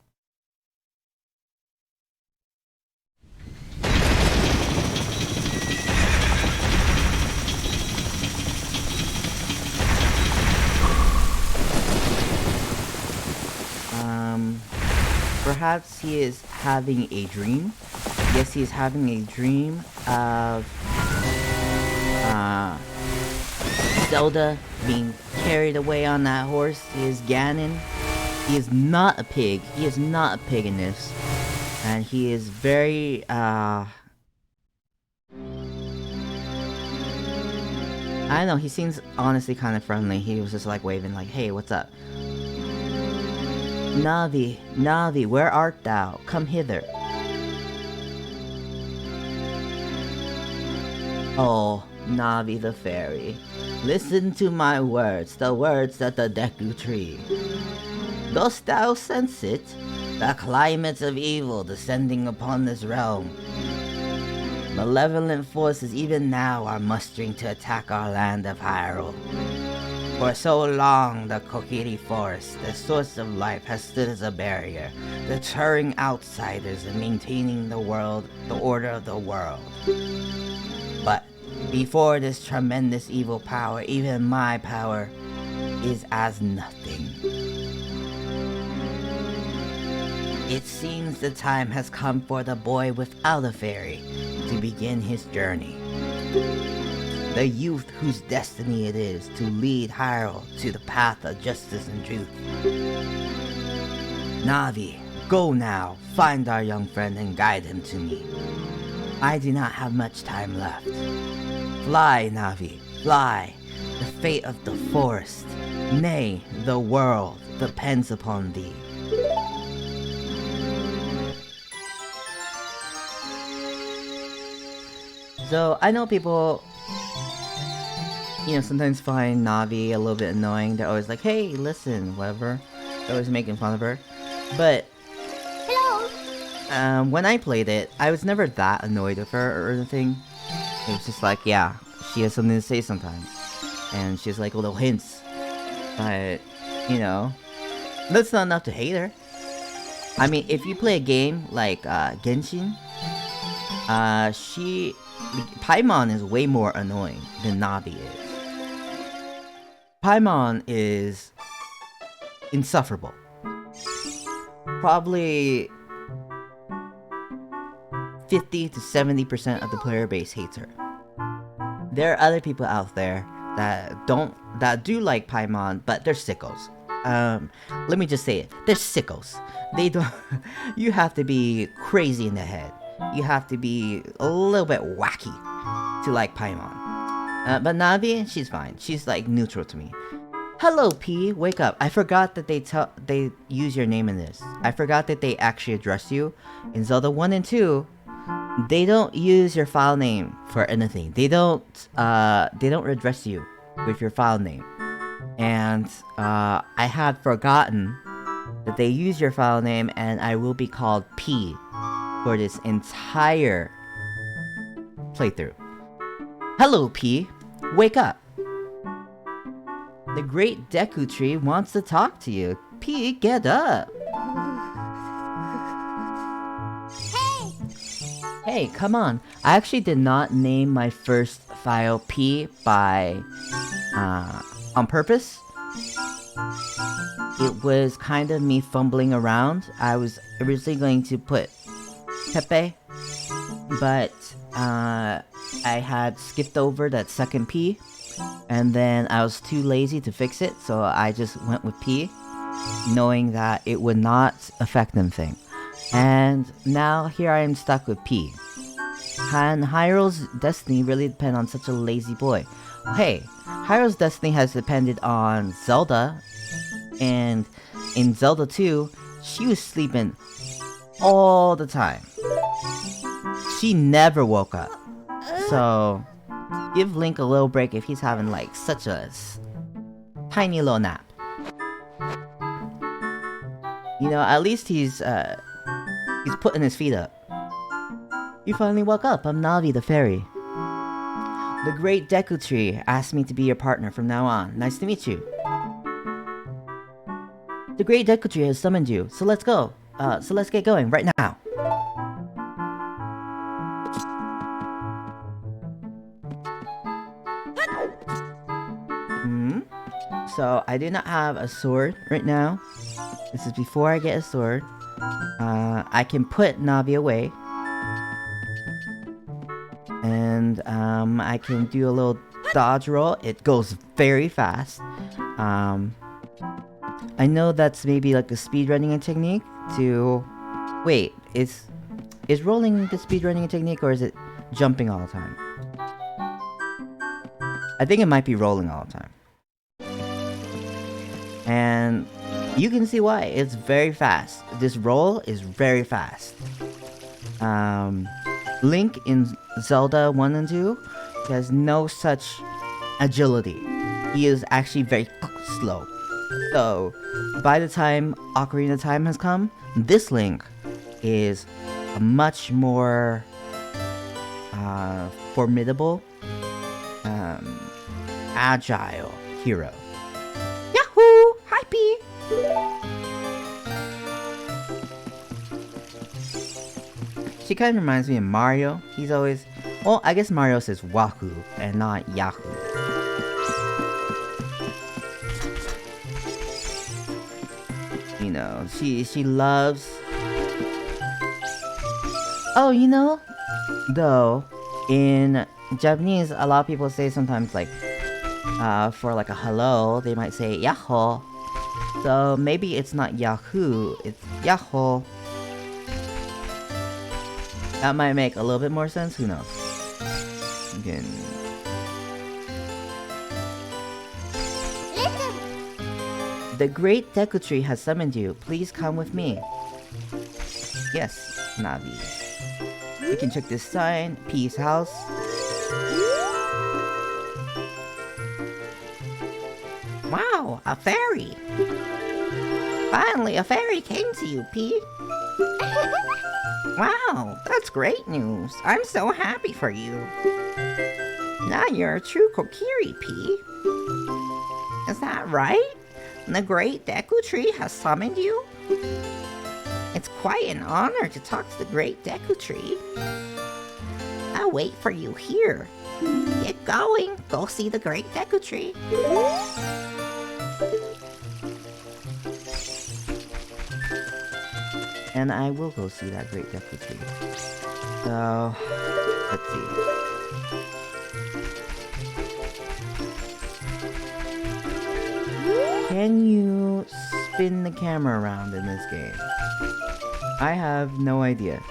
Perhaps he is having a dream. Yes, he is having a dream of Zelda being carried away on that horse. He is Ganon. He is not a pig. He is not a pig in this. And he is very, I don't know, he seems honestly kind of friendly. He was just like waving like, hey, what's up? Navi, Navi, where art thou? Come hither. Oh, Navi the fairy, listen to my words, the words of the Deku Tree. Dost thou sense it? The climate of evil descending upon this realm. Malevolent forces even now are mustering to attack our land of Hyrule. For so long, the Kokiri Forest, the source of life, has stood as a barrier, deterring outsiders and maintaining the order of the world. But before this tremendous evil power, even my power is as nothing. It seems the time has come for the boy without a fairy to begin his journey. The youth whose destiny it is to lead Hyrule to the path of justice and truth. Navi, go now, find our young friend and guide him to me. I do not have much time left. Fly, Navi, fly. The fate of the forest, nay, the world, depends upon thee. So, I know people, sometimes find Navi a little bit annoying. They're always like, hey, listen, whatever. They're always making fun of her. But, hello! When I played it, I was never that annoyed with her or anything. It was just like, yeah, she has something to say sometimes. And she's like little hints. But, that's not enough to hate her. I mean, if you play a game like Genshin, Paimon is way more annoying than Navi is. Paimon is insufferable. Probably 50 to 70% of the player base hates her. There are other people out there that do like Paimon, but they're sickos. Let me just say it. They're sickos. They don't. You have to be crazy in the head. You have to be a little bit wacky to like Paimon. But Navi, she's fine. She's like neutral to me. Hello, P. Wake up. I forgot that they use your name in this. I forgot that they actually address you in Zelda 1 and 2. They don't use your file name for anything. They don't address you with your file name. And I had forgotten that they use your file name, and I will be called P for this entire playthrough. Hello, P. Wake up. The Great Deku Tree wants to talk to you. P, get up. Hey, come on. I actually did not name my first file P on purpose. It was kind of me fumbling around. I was originally going to put Pepe, but I had skipped over that second P, and then I was too lazy to fix it, so I just went with P, knowing that it would not affect anything. And now here I am stuck with P. And Hyrule's destiny really depends on such a lazy boy. Hey, Hyrule's destiny has depended on Zelda, and in Zelda 2, she was sleeping all the time. She never woke up. So, give Link a little break if he's having like such a tiny little nap. At least he's putting his feet up. You finally woke up. I'm Navi the fairy. The Great Deku Tree asked me to be your partner from now on. Nice to meet you. The Great Deku Tree has summoned you, so let's go. So let's get going right now. So I do not have a sword right now. This is before I get a sword. I can put Navi away. And I can do a little dodge roll. It goes very fast. I know that's maybe like a speedrunning technique to... Wait, is rolling the speedrunning technique, or is it jumping all the time? I think it might be rolling all the time. And you can see why. It's very fast. This roll is very fast. Link in Zelda 1 and 2 has no such agility. He is actually very slow. So, by the time Ocarina of Time has come, this Link is a much more formidable, agile hero. Yahoo! Hi, P! She kind of reminds me of Mario. He's always... Well, I guess Mario says Wahoo and not Yahoo. She loves... Oh, though, in In Japanese, a lot of people say sometimes like, for like a hello, they might say yahoo. So maybe it's not Yahoo, it's yahoo. That might make a little bit more sense, who knows? Again. The great Deku Tree has summoned you. Please come with me. Yes, Navi. We can check this sign. Peace House. Wow, a fairy! Finally, a fairy came to you, P. Wow, that's great news. I'm so happy for you. Now you're a true Kokiri, P. Is that right? The great Deku Tree has summoned you? It's quite an honor to talk to the great Deku Tree. I'll wait for you here. Get going. Go see the great Deku Tree. And I will go see that great Deku Tree. So, let's see. Can you spin the camera around in this game? I have no idea.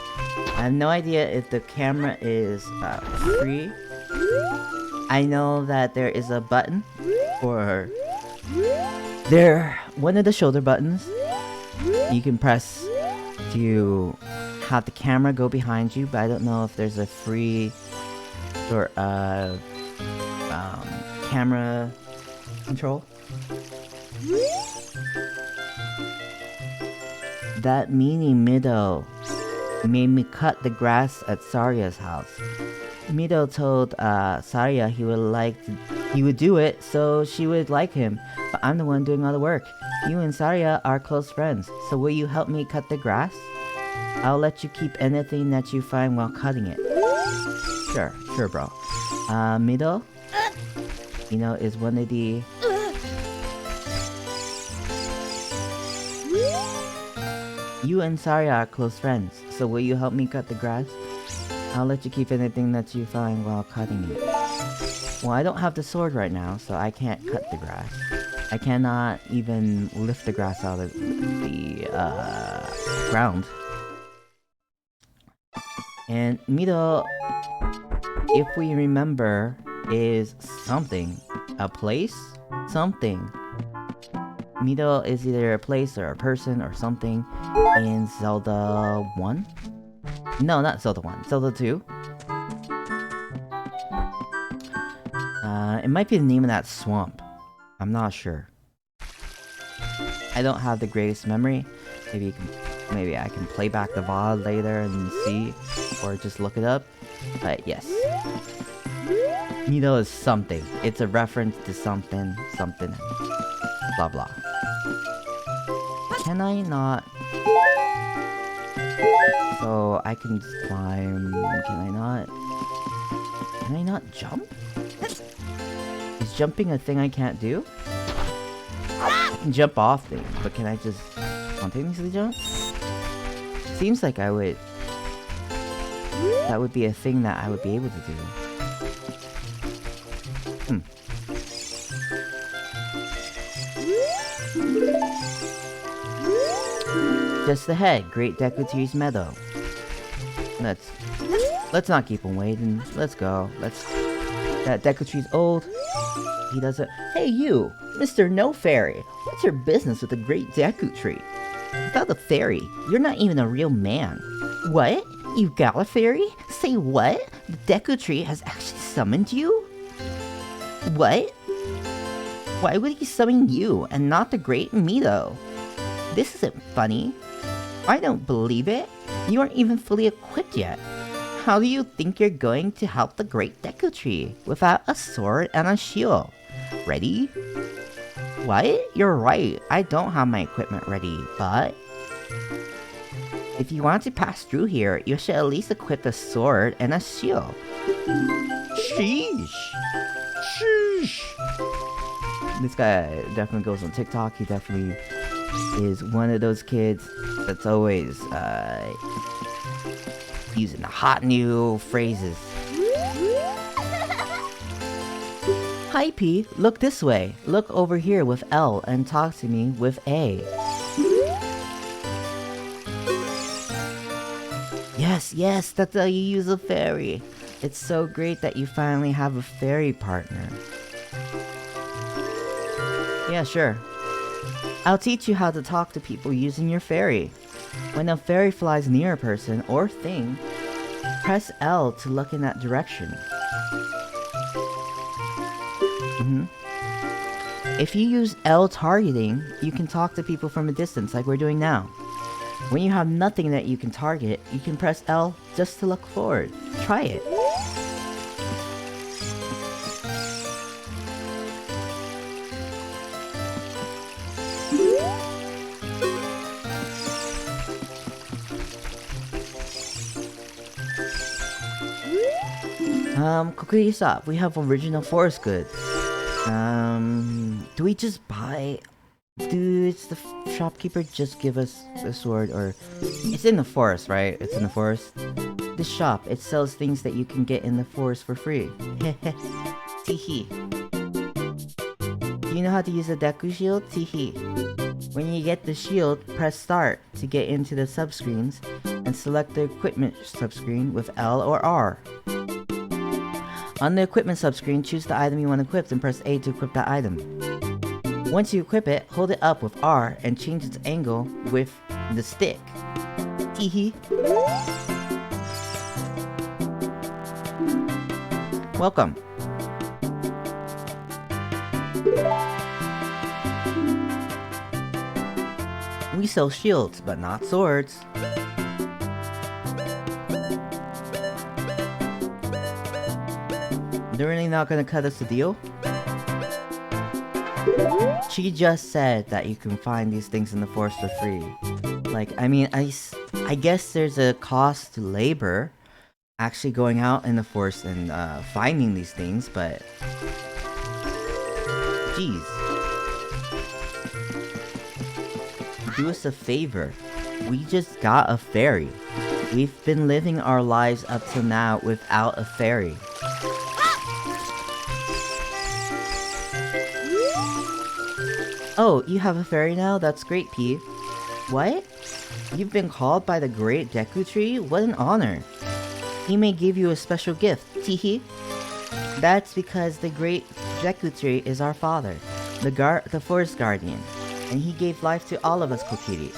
I have no idea if the camera is free. I know that there is a button for one of the shoulder buttons you can press to have the camera go behind you, but I don't know if there's a free sort of camera control. That meanie Mido made me cut the grass at Saria's house. Mido told Saria he would do it so she would like him, but I'm the one doing all the work. You and Saria are close friends, so will you help me cut the grass? I'll let you keep anything that you find while cutting it. Sure bro. Mido, you know, is one of the You and Saria are close friends, so will you help me cut the grass? I'll let you keep anything that you find while cutting it. Well, I don't have the sword right now, so I can't cut the grass. I cannot even lift the grass out of the ground. And Mido, if we remember, is something. A place? Something. Mido is either a place or a person or something in Zelda 1? No, not Zelda 1. Zelda 2? It might be the name of that swamp. I'm not sure. I don't have the greatest memory. Maybe I can play back the VOD later and see, or just look it up. But yes. Mido is something. It's a reference to something, blah blah. Can I not? So I can just climb. Can I not? Can I not jump? Is jumping a thing I can't do? I can jump off things, but can I just spontaneously jump? Seems like I would. That would be a thing that I would be able to do. Just ahead, Great Deku Tree's meadow. Let's not keep him waiting. Let's go. That Deku Tree's old. He doesn't. Hey you, Mr. No Fairy. What's your business with the Great Deku Tree? Without a fairy, you're not even a real man. What? You got a fairy? Say what? The Deku Tree has actually summoned you? What? Why would he summon you and not the Great Mido? This isn't funny. I don't believe it. You aren't even fully equipped yet. How do you think you're going to help the Great Deku Tree without a sword and a shield? Ready? What? You're right. I don't have my equipment ready, but if you want to pass through here, you should at least equip a sword and a shield. Sheesh. This guy definitely goes on TikTok. He definitely is one of those kids that's always using the hot new phrases. Hi P, look this way. Look over here with L and talk to me with A. Yes, that's how you use a fairy. It's so great that you finally have a fairy partner. Yeah, sure. I'll teach you how to talk to people using your fairy. When a fairy flies near a person or thing, press L to look in that direction. If you use L targeting, you can talk to people from a distance like we're doing now. When you have nothing that you can target, you can press L just to look forward. Try it. Kokiri stop. We have original forest goods. Do we just buy? Dudes, the shopkeeper just give us a sword, or it's in the forest, right? It's in the forest. The shop, it sells things that you can get in the forest for free. Teehee. Do you know how to use a Deku shield? Teehee. When you get the shield, press start to get into the subscreens and select the equipment subscreen with L or R. On the equipment subscreen, choose the item you want equipped and press A to equip that item. Once you equip it, hold it up with R and change its angle with the stick. Teehee. Welcome. We sell shields, but not swords. They're really not gonna cut us a deal? She just said that you can find these things in the forest for free. Like, I mean, I guess there's a cost to labor actually going out in the forest and finding these things, but jeez. Do us a favor. We just got a fairy. We've been living our lives up till now without a fairy. Oh, you have a fairy now? That's great, P. What? You've been called by the great Deku Tree? What an honor. He may give you a special gift, teehee. That's because the great Deku Tree is our father, the forest guardian, and he gave life to all of us Kokiri.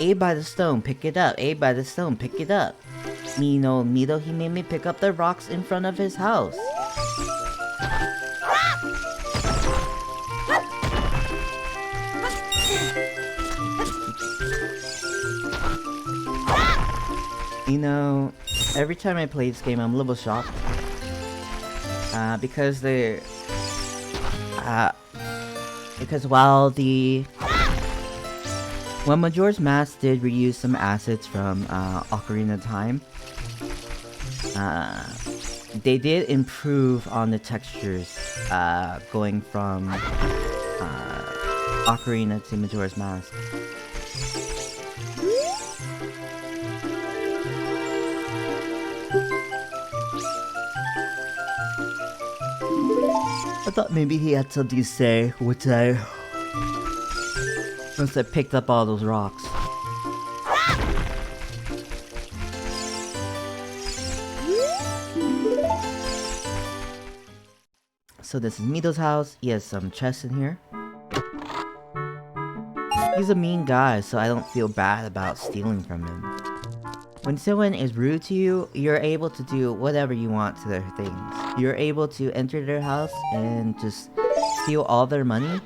A by the stone, pick it up. A by the stone, pick it up. Mino, he made me pick up the rocks in front of his house. You know, every time I play this game, I'm a little shocked. Because when Majora's Mask did reuse some assets from Ocarina of Time, they did improve on the textures going from Ocarina to Majora's Mask. I thought maybe he had something to say once I picked up all those rocks. So this is Mito's house. He has some chests in here. He's a mean guy, so I don't feel bad about stealing from him. When someone is rude to you, you're able to do whatever you want to their things. You're able to enter their house and just steal all their money.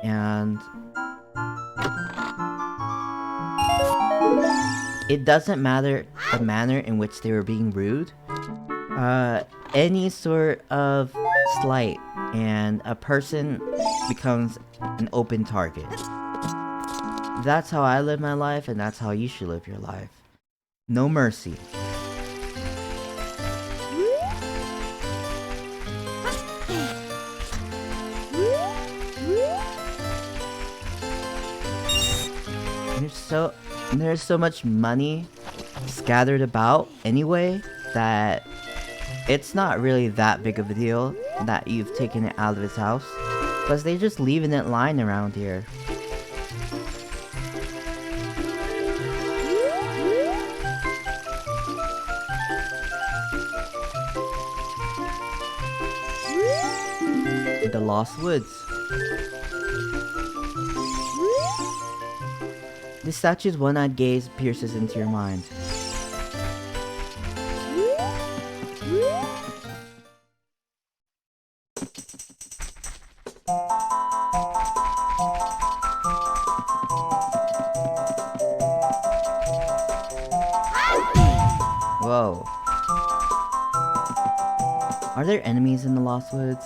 And it doesn't matter the manner in which they were being rude. Any sort of slight and a person becomes an open target. That's how I live my life, and that's how you should live your life. No mercy. there's so much money scattered about anyway that it's not really that big of a deal that you've taken it out of his house. Plus, they're just leaving it lying around here. The Lost Woods. This statue's one-eyed gaze pierces into your mind. Whoa. Are there enemies in the Lost Woods?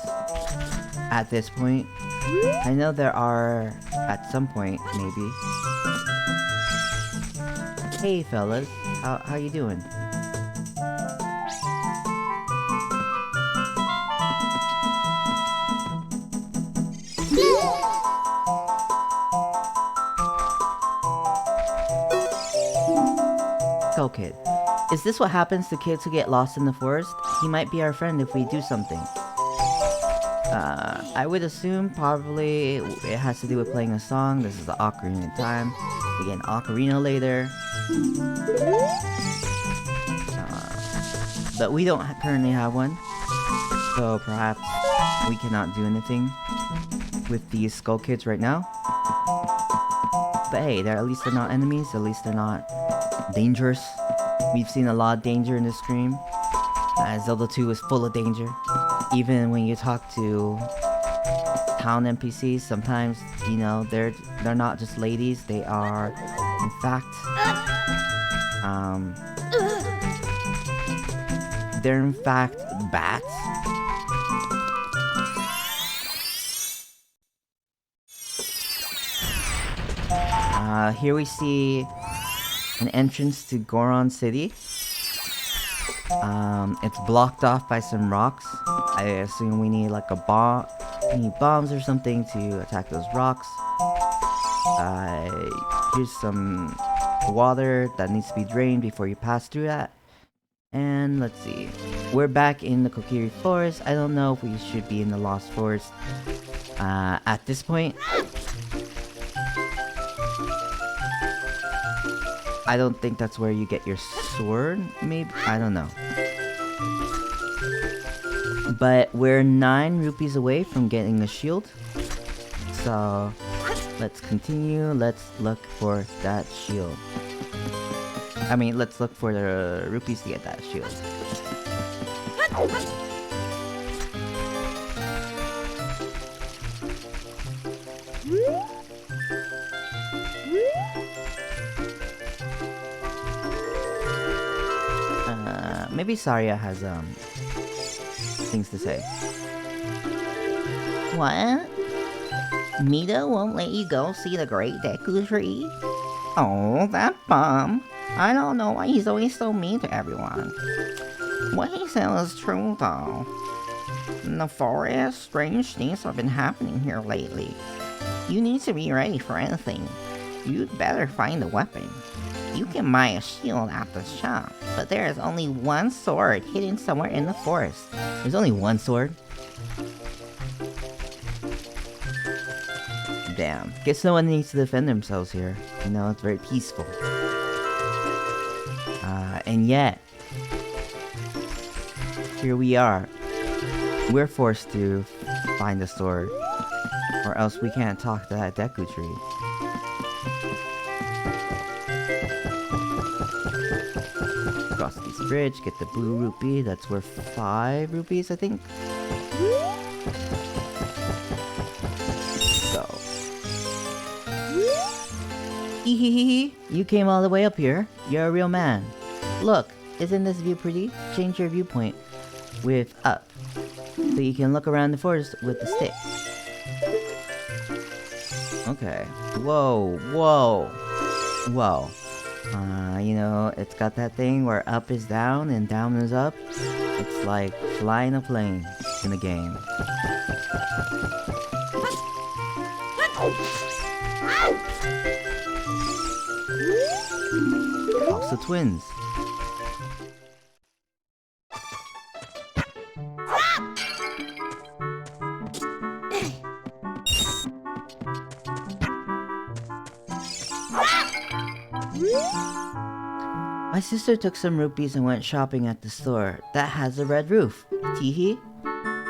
At this point? I know there are at some point, maybe. Hey fellas, how you doing? Skull Kid. Is this what happens to kids who get lost in the forest? He might be our friend if we do something. I would assume probably it has to do with playing a song. This is the Ocarina of Time. We get an ocarina later. But we don't currently have one. So perhaps we cannot do anything with these Skull Kids right now. But hey, at least they're not enemies. At least they're not dangerous. We've seen a lot of danger in this stream. Zelda 2 is full of danger. Even when you talk to town NPCs, sometimes, you know, they're not just ladies, they are, in fact, they're in fact bats. Here we see an entrance to Goron City. It's blocked off by some rocks. I assume we need like a bomb. We need bombs or something to attack those rocks. Here's some water that needs to be drained before you pass through that. And let's see. We're back in the Kokiri Forest. I don't know if we should be in the Lost Forest at this point. I don't think that's where you get your sword, maybe? I don't know. But we're 9 rupees away from getting a shield. So, let's continue. Let's look for that shield. I mean, let's look for the rupees to get that shield. Maybe Saria has things to say. What? Mita won't let you go see the Great Deku Tree? Oh, that bum. I don't know why he's always so mean to everyone. What he said is true, though. In the forest, strange things have been happening here lately. You need to be ready for anything. You'd better find a weapon. You can buy a shield at the shop, but there is only one sword hidden somewhere in the forest. There's only one sword? Damn. Guess no one needs to defend themselves here. You know, it's very peaceful. And yet, here we are. We're forced to find a sword, or else we can't talk to that Deku Tree. Cross this bridge, get the blue rupee. That's worth 5 rupees, I think. Go. Hehehe, you came all the way up here. You're a real man. Look, isn't this view pretty? Change your viewpoint with up, so you can look around the forest with the stick. Okay. Whoa, whoa, whoa. You know, it's got that thing where up is down and down is up. It's like flying a plane in the game. the twins. My sister took some rupees and went shopping at the store that has a red roof. Teehee.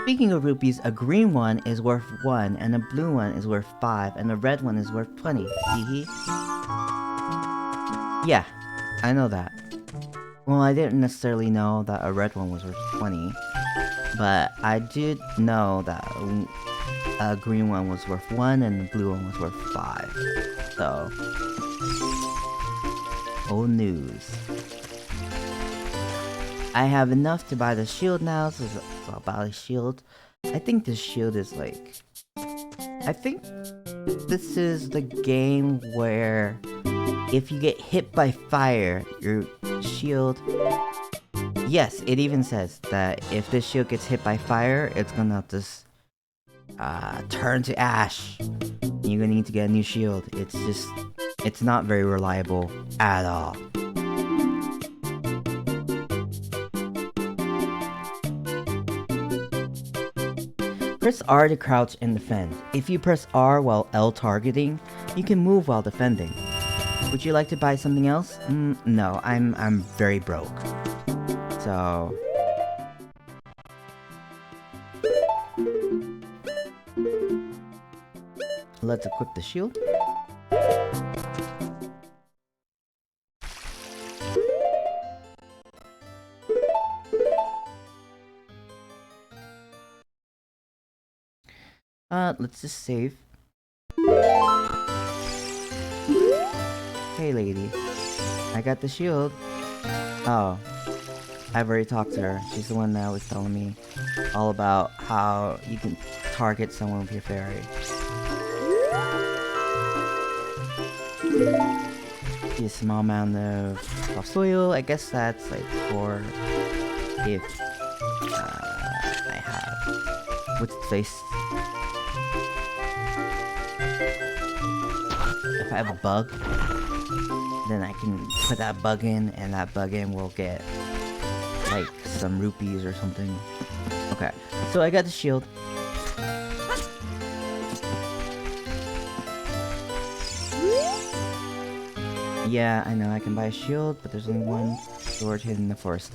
Speaking of rupees, a green one is worth 1, and a blue one is worth 5, and a red one is worth 20. Teehee. Yeah, I know that. Well, I didn't necessarily know that a red one was worth 20, but I did know that a green one was worth 1 and the blue one was worth 5. So, old news. I have enough to buy the shield now, so I'll buy the shield. I think this shield is like... I think this is the game where if you get hit by fire, your shield... Yes, it even says that if this shield gets hit by fire, it's gonna just turn to ash. You're gonna need to get a new shield. It's just... It's not very reliable at all. Press R to crouch and defend. If you press R while L targeting, you can move while defending. Would you like to buy something else? No, I'm very broke. So... let's equip the shield. Let's just save. Hey lady, I got the shield. Oh, I've already talked to her. She's the one that was telling me all about how you can target someone with your fairy. See a small amount of soil. I guess that's like for if I have... what's the face? If I have a bug, then I can put that bug in, and that bug in will get like some rupees or something. Okay, so I got the shield. Yeah, I know I can buy a shield, but there's only one sword hidden in the forest.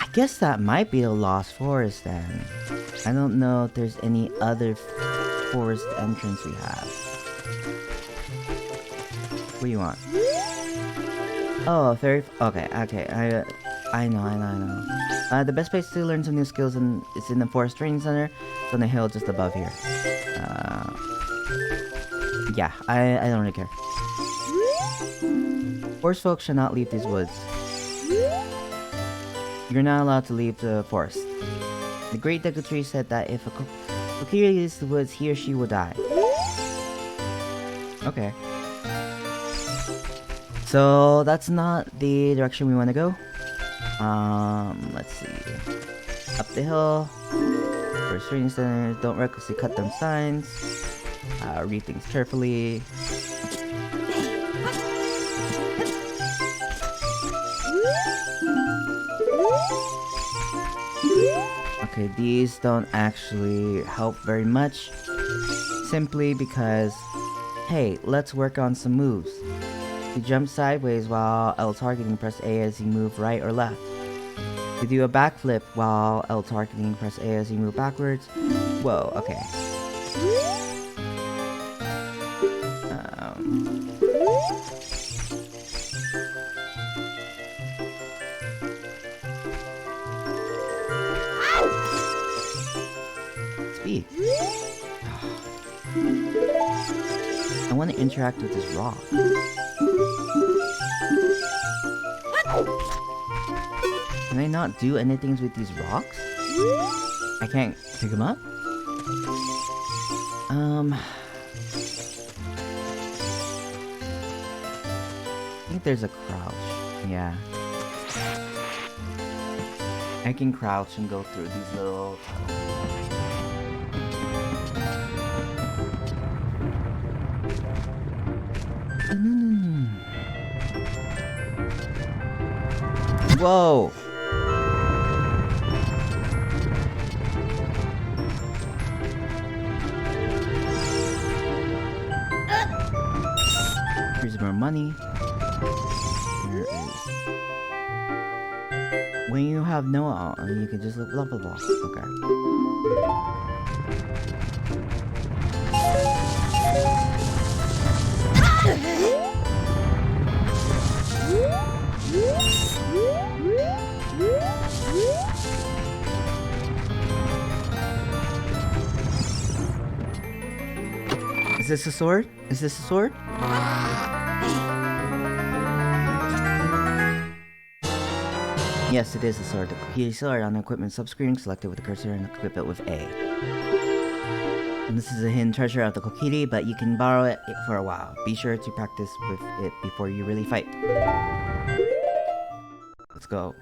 I guess that might be a lost forest then. I don't know if there's any other forest entrance we have. What do you want? Oh, fairy... Okay, I know. The best place to learn some new skills is in the Forest Training Center. It's on the hill just above here. Yeah, I don't really care. Forest folk shall not leave these woods. You're not allowed to leave the forest. The Great Deku Tree said that if a Kokiri leaves the woods, he or she will die. Okay. So that's not the direction we want to go. Let's see. Up the hill. First training center. Don't recklessly cut down signs. Read things carefully. Okay, these don't actually help very much. Simply because, hey, let's work on some moves. To jump sideways while L targeting, press A as you move right or left. To do a backflip while L targeting, press A as you move backwards. Whoa, okay. Speed. I want to interact with this rock. Can I not do anything with these rocks? I can't pick them up? I think there's a crouch. Yeah. I can crouch and go through these little Whoa! Here's more money. Here is... When you have no... you can just look blah blah blah. Okay. Is this a sword? Is this a sword? Yes, it is a sword. The Kokiri sword on the equipment subscreen, select it with the cursor and equip it with A. And this is a hidden treasure of the Kokiri, but you can borrow it for a while. Be sure to practice with it before you really fight. Let's go.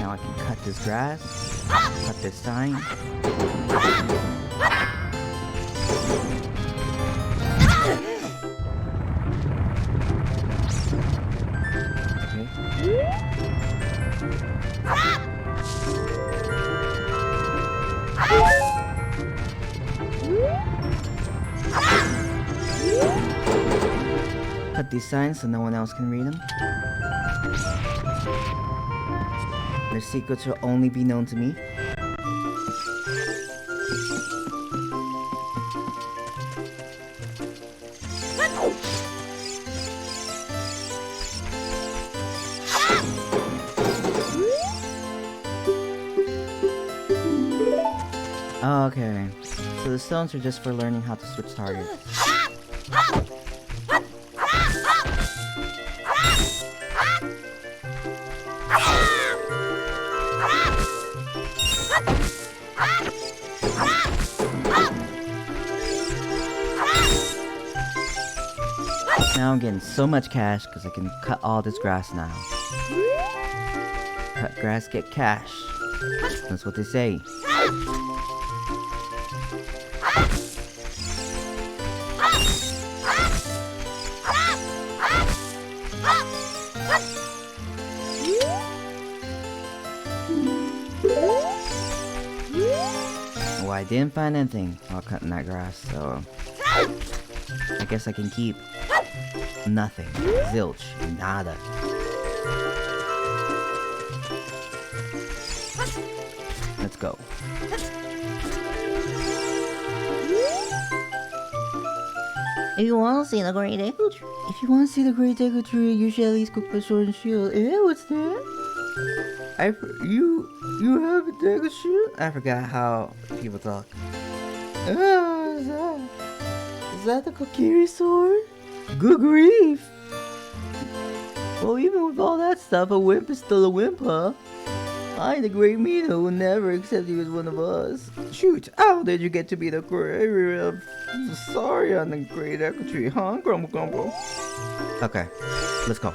Now I can cut this grass, cut this sign. Cut these signs so no one else can read them. Their secrets will only be known to me. Okay, so the stones are just for learning how to switch targets. Now I'm getting so much cash because I can cut all this grass now. Cut grass, get cash. That's what they say. Well, I didn't find anything while cutting that grass, so I guess I can keep nothing. Zilch. Nada. Let's go. If you want to see the Great Deku Tree, If you want to see the Great Deku Tree, you should at least cook the sword and shield. Eh, what's that? You have a Deku Shield? I forgot how people talk. Is that the Kokiri sword? Good grief! Well, even with all that stuff, a wimp is still a wimp, huh? I, the Great Mito, will never accept you as one of us. Shoot, how did you get to be the great sorry on the Great Deku Tree, huh? Grumble grumble. Okay, let's go.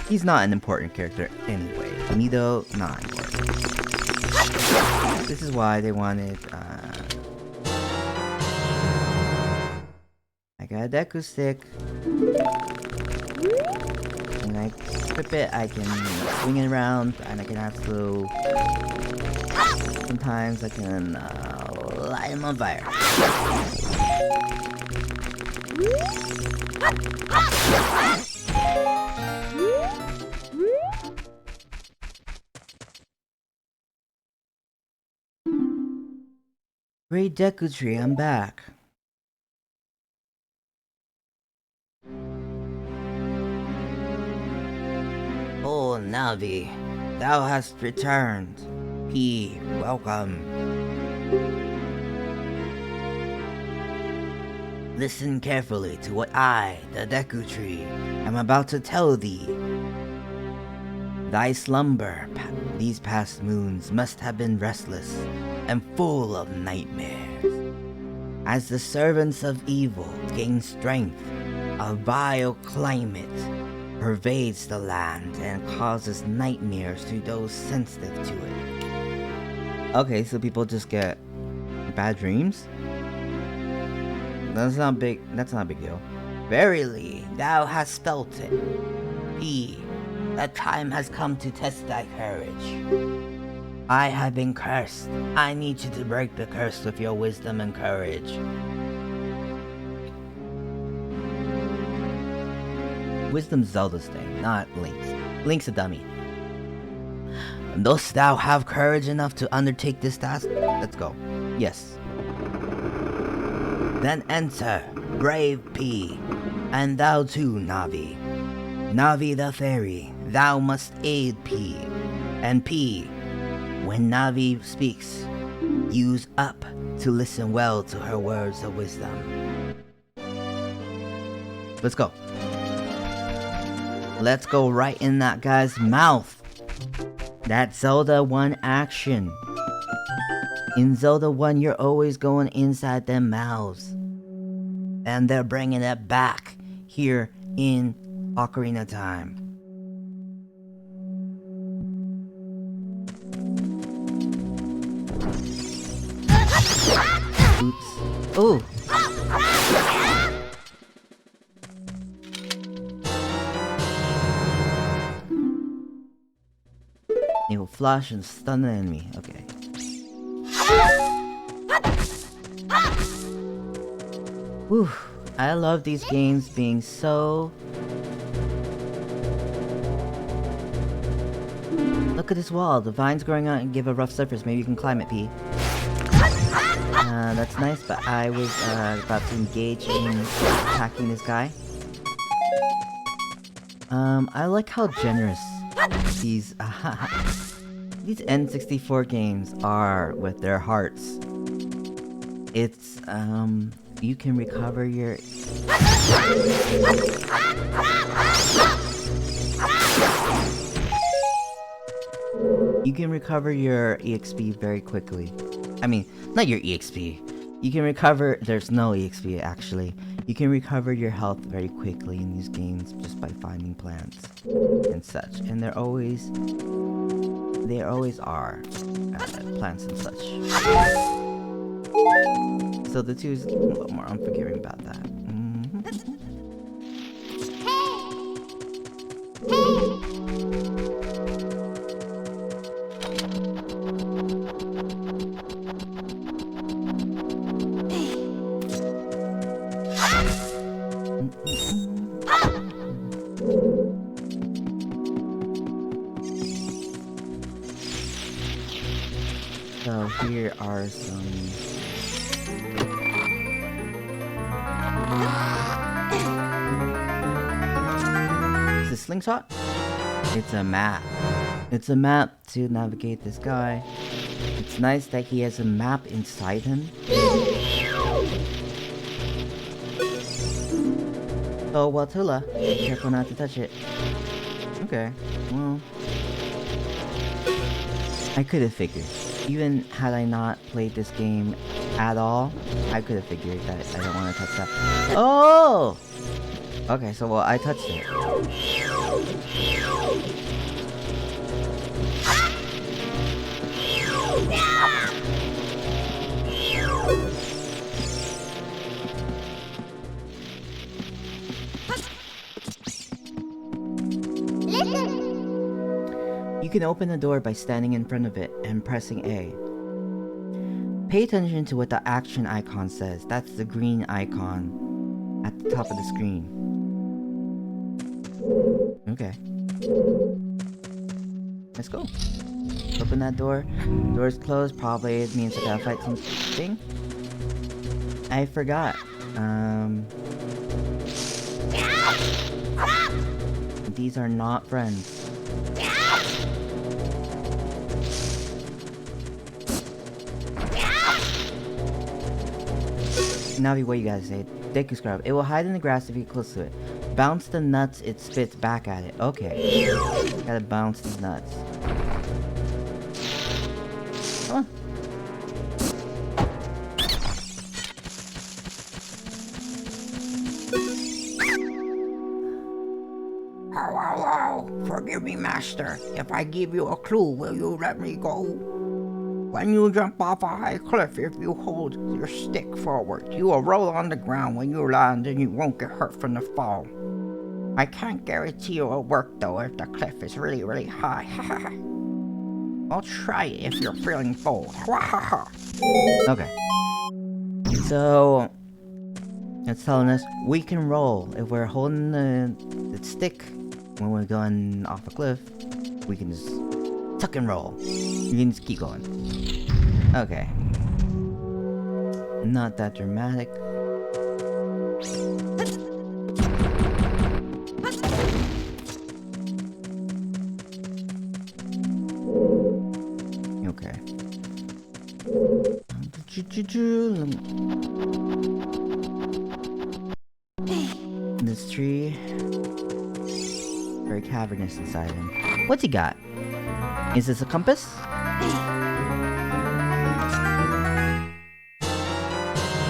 He's not an important character anyway. Mito, not important. This is why they wanted, I got a Deku stick. When I equip it, I can swing it around, and I can also... Sometimes I can, light him on fire. Great Deku Tree, I'm back. Oh, Navi, thou hast returned. P, welcome. Listen carefully to what I, the Deku Tree, am about to tell thee. Thy slumber these past moons must have been restless and full of nightmares. As the servants of evil gain strength, a vile climate pervades the land and causes nightmares to those sensitive to it. Okay, so people just get bad dreams? That's not big. That's not a big deal. Verily, thou hast felt it. P, the time has come to test thy courage. I have been cursed. I need you to break the curse with your wisdom and courage. Wisdom's Zelda's thing, not Link's. Link's a dummy. Dost thou have courage enough to undertake this task? Let's go. Yes. Then enter, brave P, and thou too, Navi. Navi the fairy, thou must aid P. And P, when Navi speaks, use up to listen well to her words of wisdom. Let's go. Let's go right in that guy's mouth. That's Zelda 1 action. In Zelda 1, you're always going inside them mouths. And they're bringing it back here in Ocarina of Time. Oops. Ooh. It will flash and stun the enemy. Okay. Whew. I love these games being so... Look at this wall. The vines growing out and give a rough surface. Maybe you can climb it, P. That's nice, but I was about to engage in attacking this guy. I like how generous these these N64 games are with their hearts. It's you can recover your EXP very quickly. I mean, not your EXP. You can recover, there's no EXP actually. You can recover your health very quickly in these games just by finding plants and such. And there always are plants and such. So the 2 is a little more unforgiving about that. So here are some... Is this slingshot? It's a map. It's a map to navigate this guy. It's nice that he has a map inside him. Oh, Watula, be careful not to touch it. Okay, well... I could have figured. Even had I not played this game at all, I could have figured that I don't want to touch that. Oh! Okay, so well, I touched it. You can open the door by standing in front of it and pressing A. Pay attention to what the action icon says. That's the green icon at the top of the screen. Okay. Let's go. Open that door. Door's closed. Probably it means I gotta fight something. I forgot. These are not friends. Navi, what you guys say? Deku Scrub. It will hide in the grass if you get close to it. Bounce the nuts it spits back at it. Okay. Gotta bounce these nuts. Come on. Forgive me, master. If I give you a clue, will you let me go? When you jump off a high cliff, if you hold your stick forward, you will roll on the ground when you land and you won't get hurt from the fall. I can't guarantee it will work though if the cliff is really, really high. I'll try it if you're feeling bold. Okay. So, it's telling us we can roll. If we're holding the stick when we're going off a cliff, we can just tuck and roll. You can just keep going. Okay. Not that dramatic. Okay. This tree, very cavernous inside him. What's he got? Is this a compass?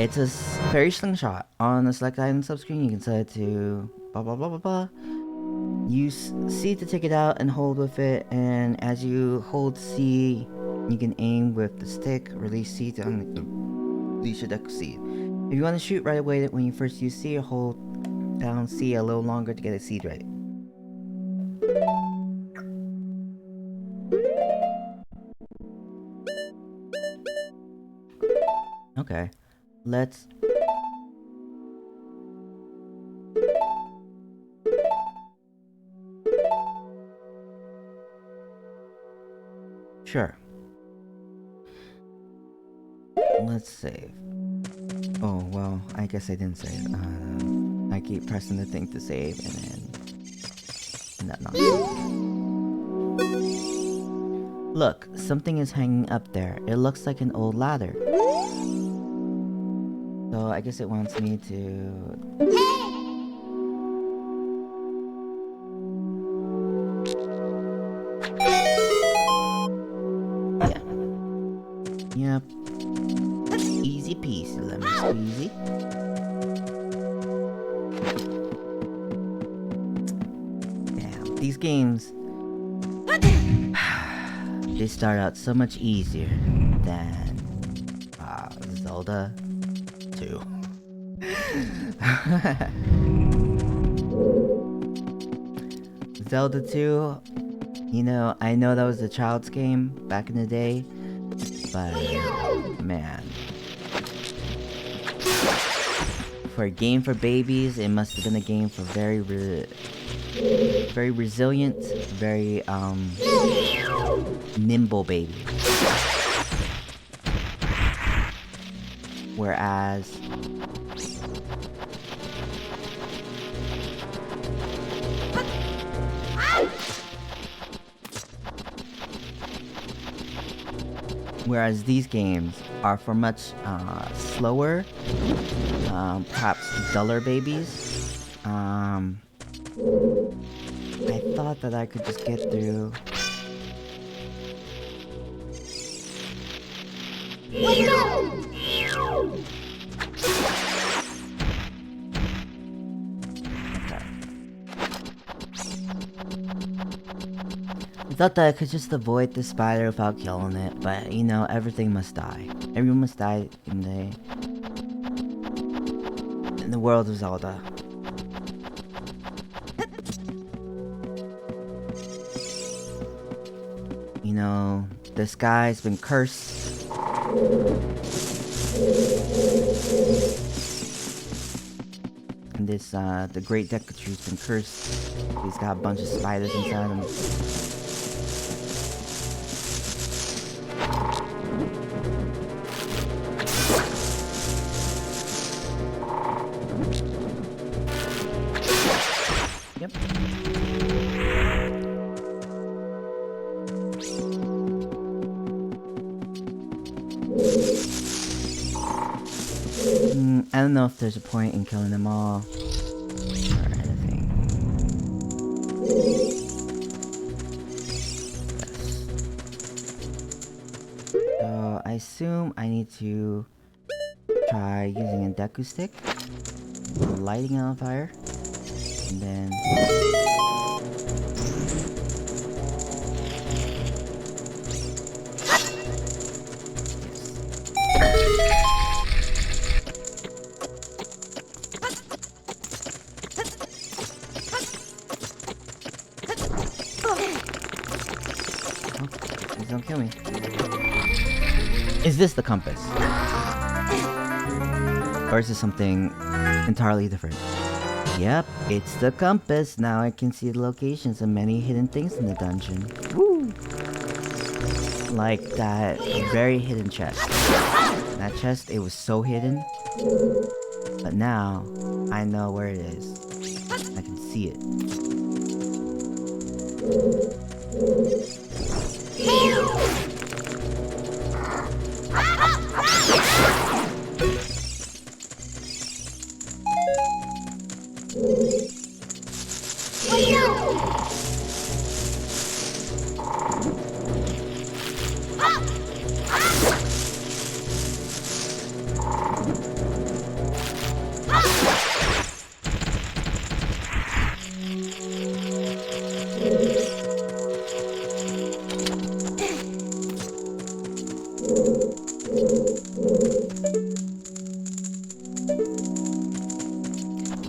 It's a fairy slingshot. On the select item subscreen, you can set it to blah blah blah blah blah. Use C to take it out and hold with it, and as you hold C, you can aim with the stick. Release C to release your deck seed. If you want to shoot right away when you first use C, hold down C a little longer to get a seed right. Okay, let's... Sure. Let's save. Oh, well, I guess I didn't save. I keep pressing the thing to save and then... that nonsense. Look, something is hanging up there. It looks like an old ladder. So I guess it wants me to... Yep. Easy peasy, lemon squeezy. Damn, these games... they start out so much easier than... Zelda 2. Zelda 2, you know, I know that was a child's game back in the day, but man, for a game for babies, it must have been a game for very resilient, very nimble babies. Whereas these games are for much slower, perhaps duller babies. I thought that I could just get through. I thought that I could just avoid the spider without killing it, but you know, everything must die. Everyone must die in the world of Zelda. You know, the sky's been cursed. And this, the Great Deku Tree's been cursed. He's got a bunch of spiders inside him. Yep. I don't know if there's a point in killing them all or anything. Yes. So I assume I need to try using a Deku stick, lighting it on fire, and then don't kill me. Is this the compass? Or is this something entirely different? Yep, it's the compass. Now I can see the locations of many hidden things in the dungeon. Woo! Like that very hidden chest. That chest, it was so hidden. But now, I know where it is. I can see it.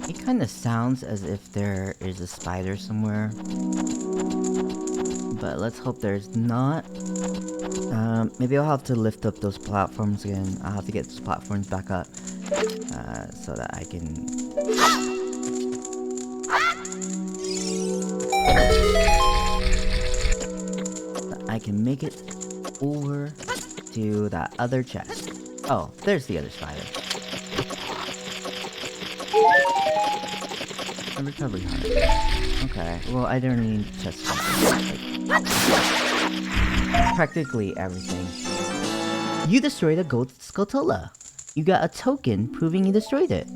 It kind of sounds as if there is a spider somewhere. But let's hope there's not. Maybe I'll have to lift up those platforms again. I'll have to get those platforms back up. So that I can... make it over to that other chest. Oh, there's the other spider. A recovery heart. Okay, well I don't need chest practically everything. You destroyed a gold scatola. You got a token proving you destroyed it.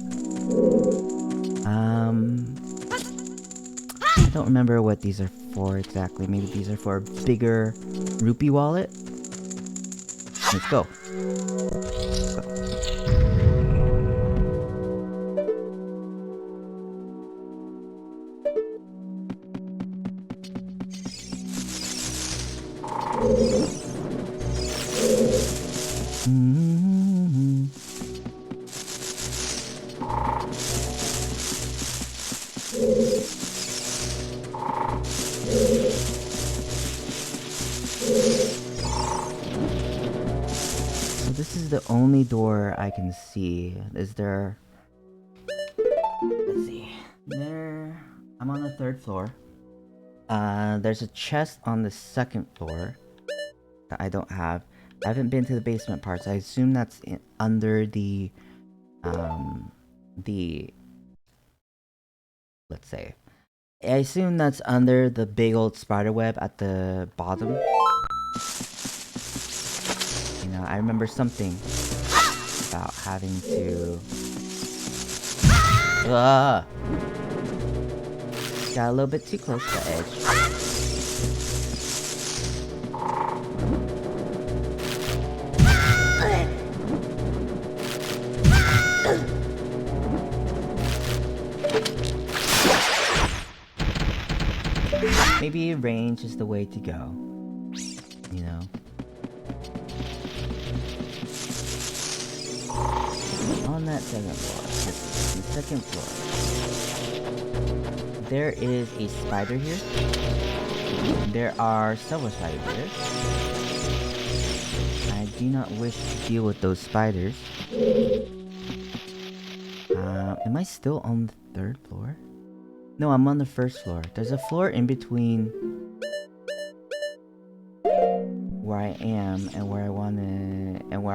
I don't remember what these are for exactly. Maybe these are for a bigger rupee wallet. Let's go. Let's go. This is the only door I can see. Is there... Let's see. There... I'm on the 3rd floor. There's a chest on the 2nd floor that I don't have. I haven't been to the basement parts. I assume that's under the... Let's say. I assume that's under the big old spider web at the bottom. I remember something about having to... Got a little bit too close to the edge. Maybe range is the way to go. You know? On that 2nd floor, the 2nd floor, there is a spider here. There are several spiders here. I do not wish to deal with those spiders. Am I still on the 3rd floor? No, I'm on the 1st floor. There's a floor in between where I am and where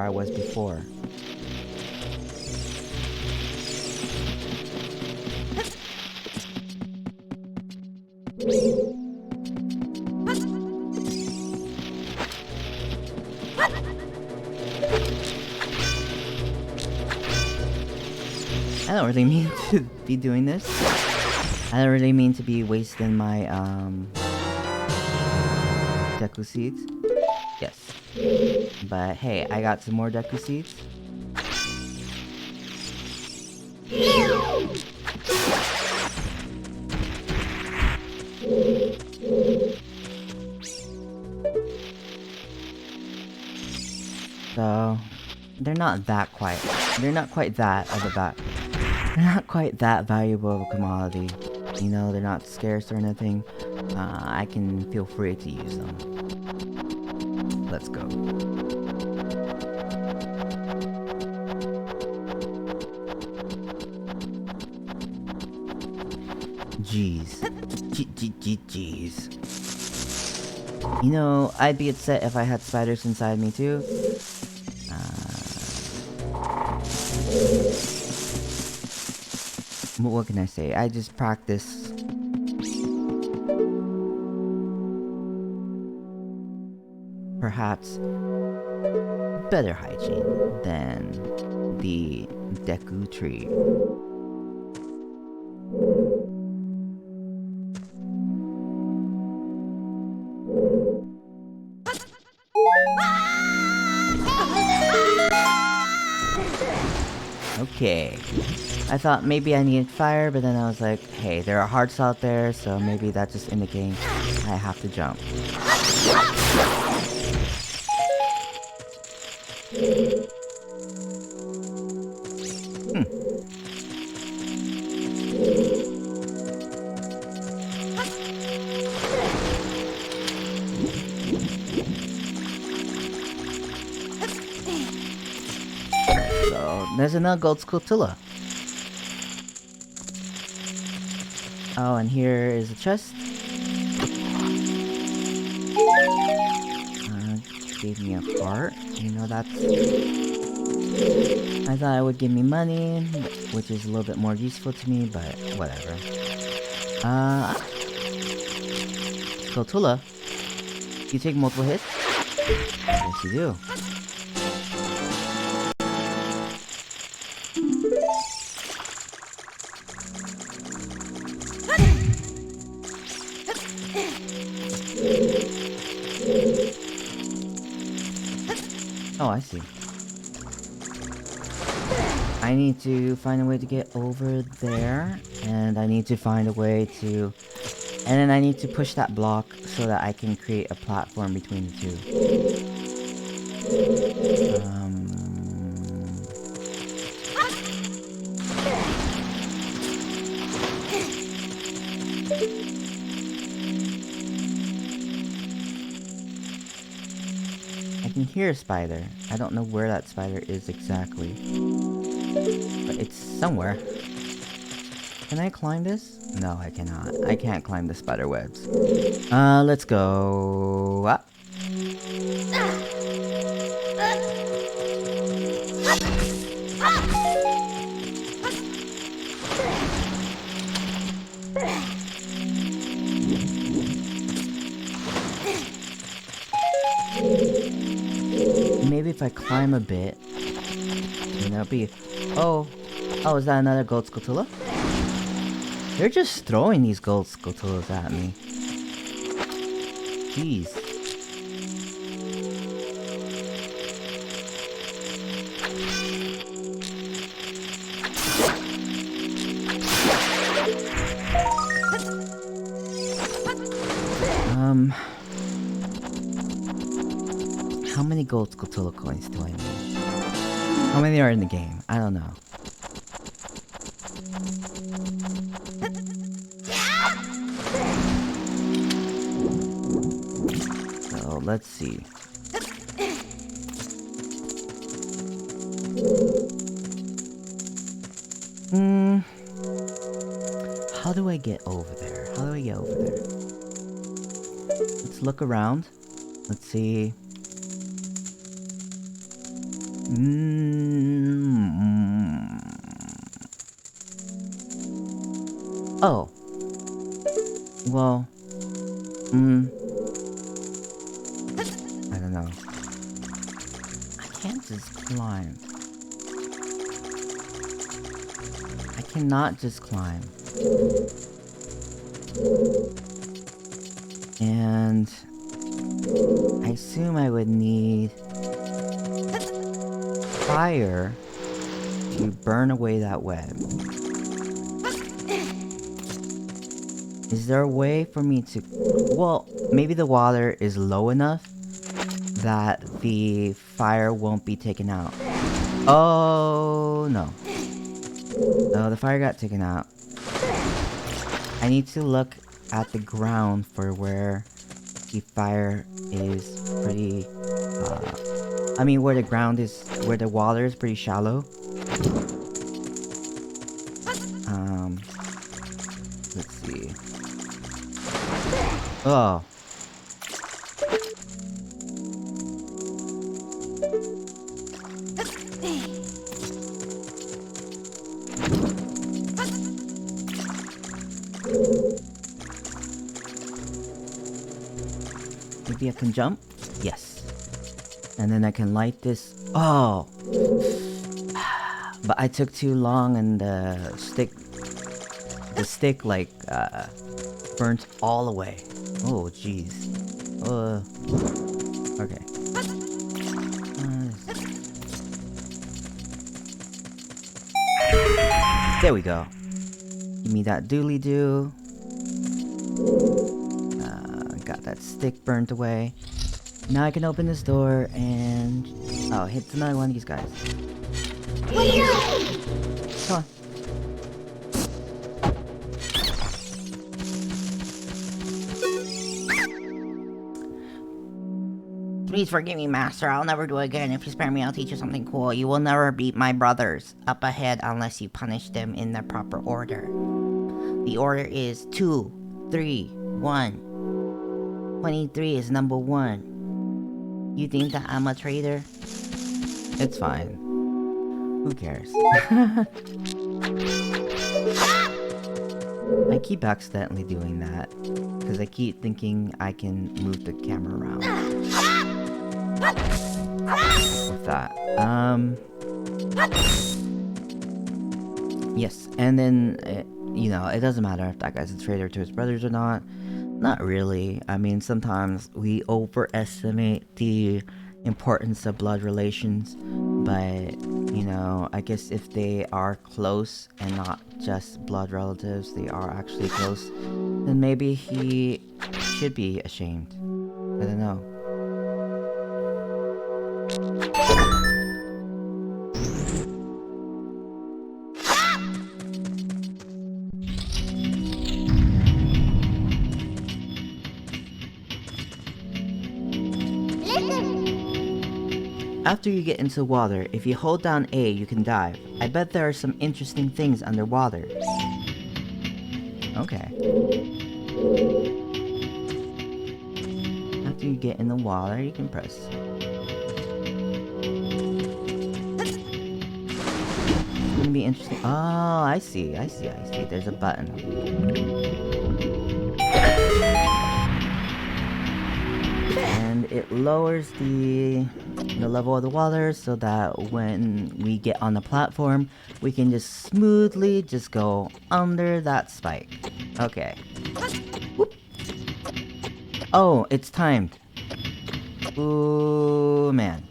I was before. I don't really mean to be doing this. I don't really mean to be wasting my Deku seeds. Yes. But hey, I got some more Deku seeds. So they're not that quite. They're not quite that of a they're not quite that valuable of a commodity. You know, they're not scarce or anything. I can feel free to use them. Let's go. Jeez. Jeez. You know, I'd be upset if I had spiders inside me too. What can I say? I just practice. Perhaps better hygiene than the Deku tree. Okay. I thought maybe I needed fire, but then I was like, hey, there are hearts out there, so maybe that just indicating I have to jump. So, there's another gold scutula. Oh, and here is a chest. Gave me a heart. You know, that's... I thought it would give me money, which is a little bit more useful to me, but whatever. Scutula. You take multiple hits? Yes, you do. Oh, I see. I need to find a way to get over there, and I need to find a way to... And then I need to push that block so that I can create a platform between the two. I can hear a spider. I don't know where that spider is exactly. But it's somewhere. Can I climb this? No, I cannot. I can't climb the spider webs. Let's go up. Maybe if I climb a bit, and that'll be... Oh, is that another gold scutula? They're just throwing these gold scutulas at me. Jeez. How many gold scutula coins do I need? How many are in the game? I don't know. So, let's see. How do I get over there? Let's look around. Let's see. Oh. Well. I don't know. I can't just climb. I cannot just climb. And I assume I would need fire to burn away that web. Is there a way for me to... Well, maybe the water is low enough that the fire won't be taken out. Oh, no. No, the fire got taken out. I need to look at the ground for where the fire is pretty, I mean, where the ground is, where the water is pretty shallow. Let's see. Oh. Maybe I can jump? Yes. And then I can light this. Oh! But I took too long and the stick like, burnt all the way. Oh, jeez. Okay. There we go. Give me that dooley-doo. Got that stick burnt away. Now I can open this door and... Oh, hit another one of these guys. Come on. Please forgive me, Master. I'll never do it again. If you spare me, I'll teach you something cool. You will never beat my brothers up ahead unless you punish them in the proper order. The order is 2, 3, 1. 23 is number 1. You think that I'm a traitor? It's fine. Who cares? I keep accidentally doing that. Because I keep thinking I can move the camera around. With that. Yes, and then, you know, it doesn't matter if that guy's a traitor to his brothers or not. Not really. I mean, sometimes we overestimate the importance of blood relations, but, you know, I guess if they are close and not just blood relatives, they are actually close, then maybe he should be ashamed. I don't know. After you get into water, if you hold down A, you can dive. I bet there are some interesting things underwater. Okay. After you get in the water, you can press. It's gonna be interesting. Oh, I see. There's a button. And it lowers the level of the water so that when we get on the platform, we can just smoothly just go under that spike. Okay. Whoop. Oh, it's timed. Ooh, man.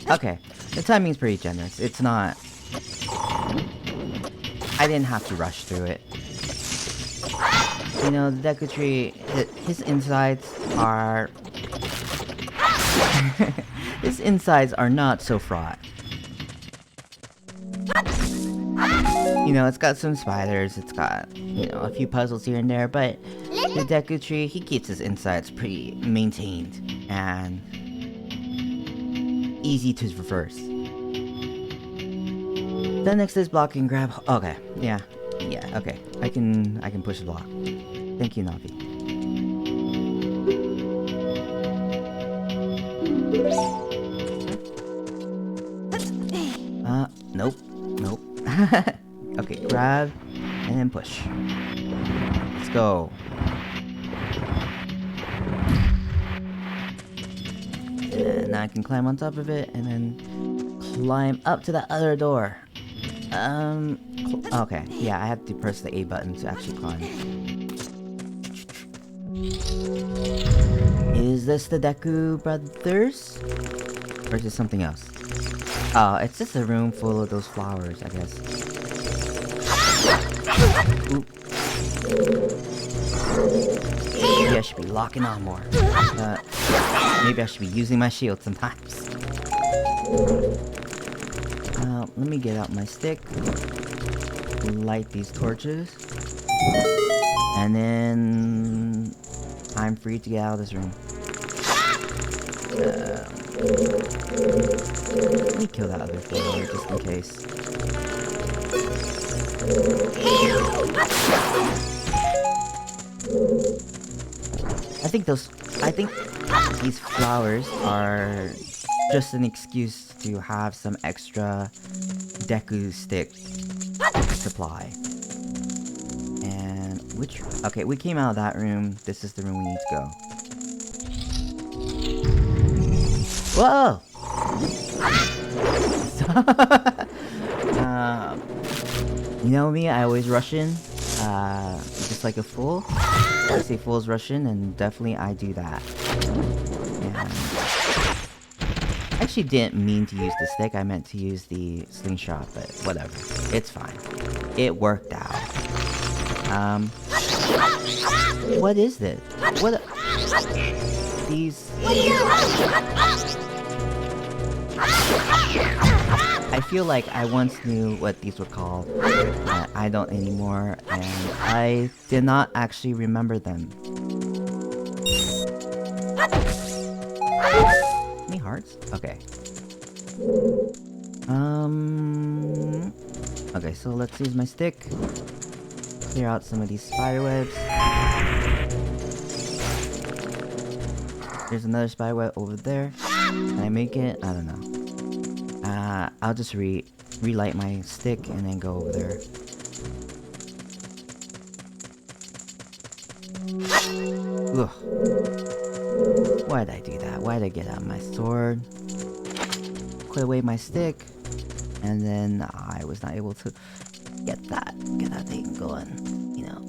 Okay, the timing's pretty generous. It's not... I didn't have to rush through it. You know, the Deku Tree, his insides are... his insides are not so fraught. You know, it's got some spiders, it's got, you know, a few puzzles here and there, but the Deku Tree, he keeps his insides pretty maintained and easy to reverse. Then next is block and grab. Okay, yeah, okay. I can push the block. Thank you, Navi. Nope. Okay, grab and then push. Let's go. And now I can climb on top of it and then climb up to the other door. Okay, yeah, I have to press the A button to actually climb. Is this the Deku Brothers? Or is it something else? Oh, it's just a room full of those flowers, I guess. Oop. Maybe I should be locking on more. Maybe I should be using my shield sometimes. Let me get out my stick. Light these torches. And then... I'm free to get out of this room. Let me kill that other floor just in case. I think these flowers are just an excuse to have some extra Deku stick supply. And which... Okay, we came out of that room. This is the room we need to go. Whoa! You know me, I always rush in. Just like a fool. I say fools rush in, and definitely I do that. And I actually didn't mean to use the stick, I meant to use the slingshot, but whatever. It's fine. It worked out. What is this? What? These... I feel like I once knew what these were called, but I don't anymore, and I did not actually remember them. Any hearts? Okay. Okay, so let's use my stick. Clear out some of these spider webs. There's another spider web over there. Can I make it? I don't know. I'll just relight my stick and then go over there. Ugh. Why did I do that? Why did I get out my sword? Put away my stick, and then I was not able to get that thing going, you know.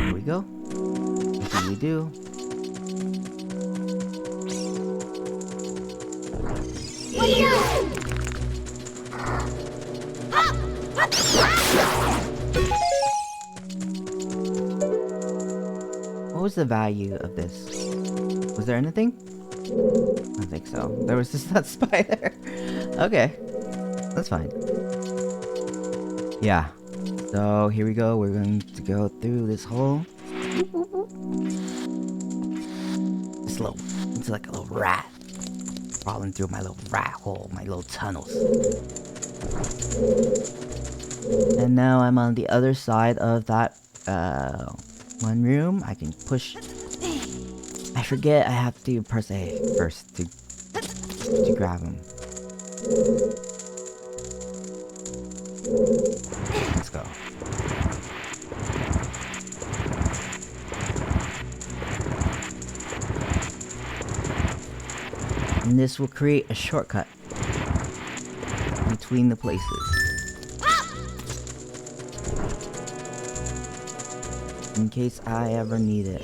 Here we go. What do we do? What was the value of this? Was there anything? I don't think so. There was just that spider. Okay. That's fine. Yeah. So here we go. We're going to go through this hole. It's like a little rat. Crawling through my little rat hole, my little tunnels. And now I'm on the other side of that one room. I can push. I forget I have to press A first to grab him. Let's go. And this will create a shortcut between the places. In case I ever need it.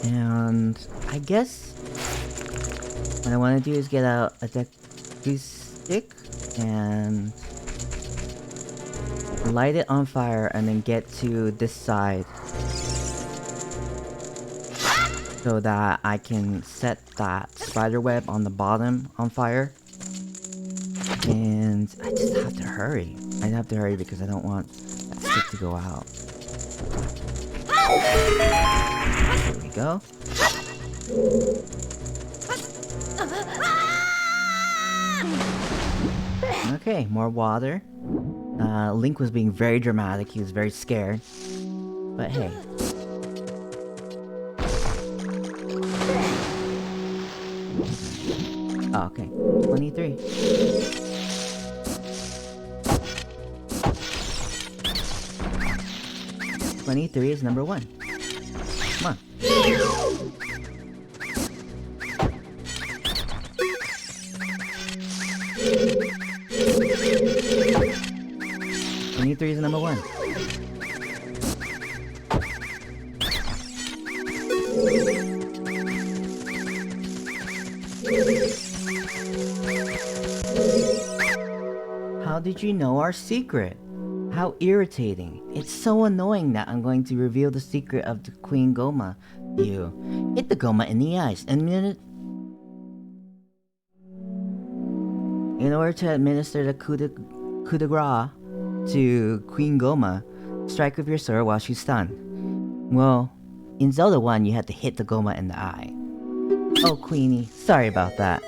And I guess what I want to do is get out a Deku stick and light it on fire and then get to this side so that I can set that spider web on the bottom on fire. And I just have to hurry. I have to hurry because I don't want that stick to go out. There we go. Okay, more water. Link was being very dramatic. He was very scared. But hey. Oh, okay. 23. '23 is number 1. Come on. 23 is number 1. did you know our secret? How irritating. It's so annoying that I'm going to reveal the secret of the Queen Goma to you. Hit the Goma in the eyes and in order to administer the coup de grace to Queen Goma, strike with your sword while she's stunned. Well, in Zelda 1, you had to hit the Goma in the eye. Oh, Queenie, sorry about that.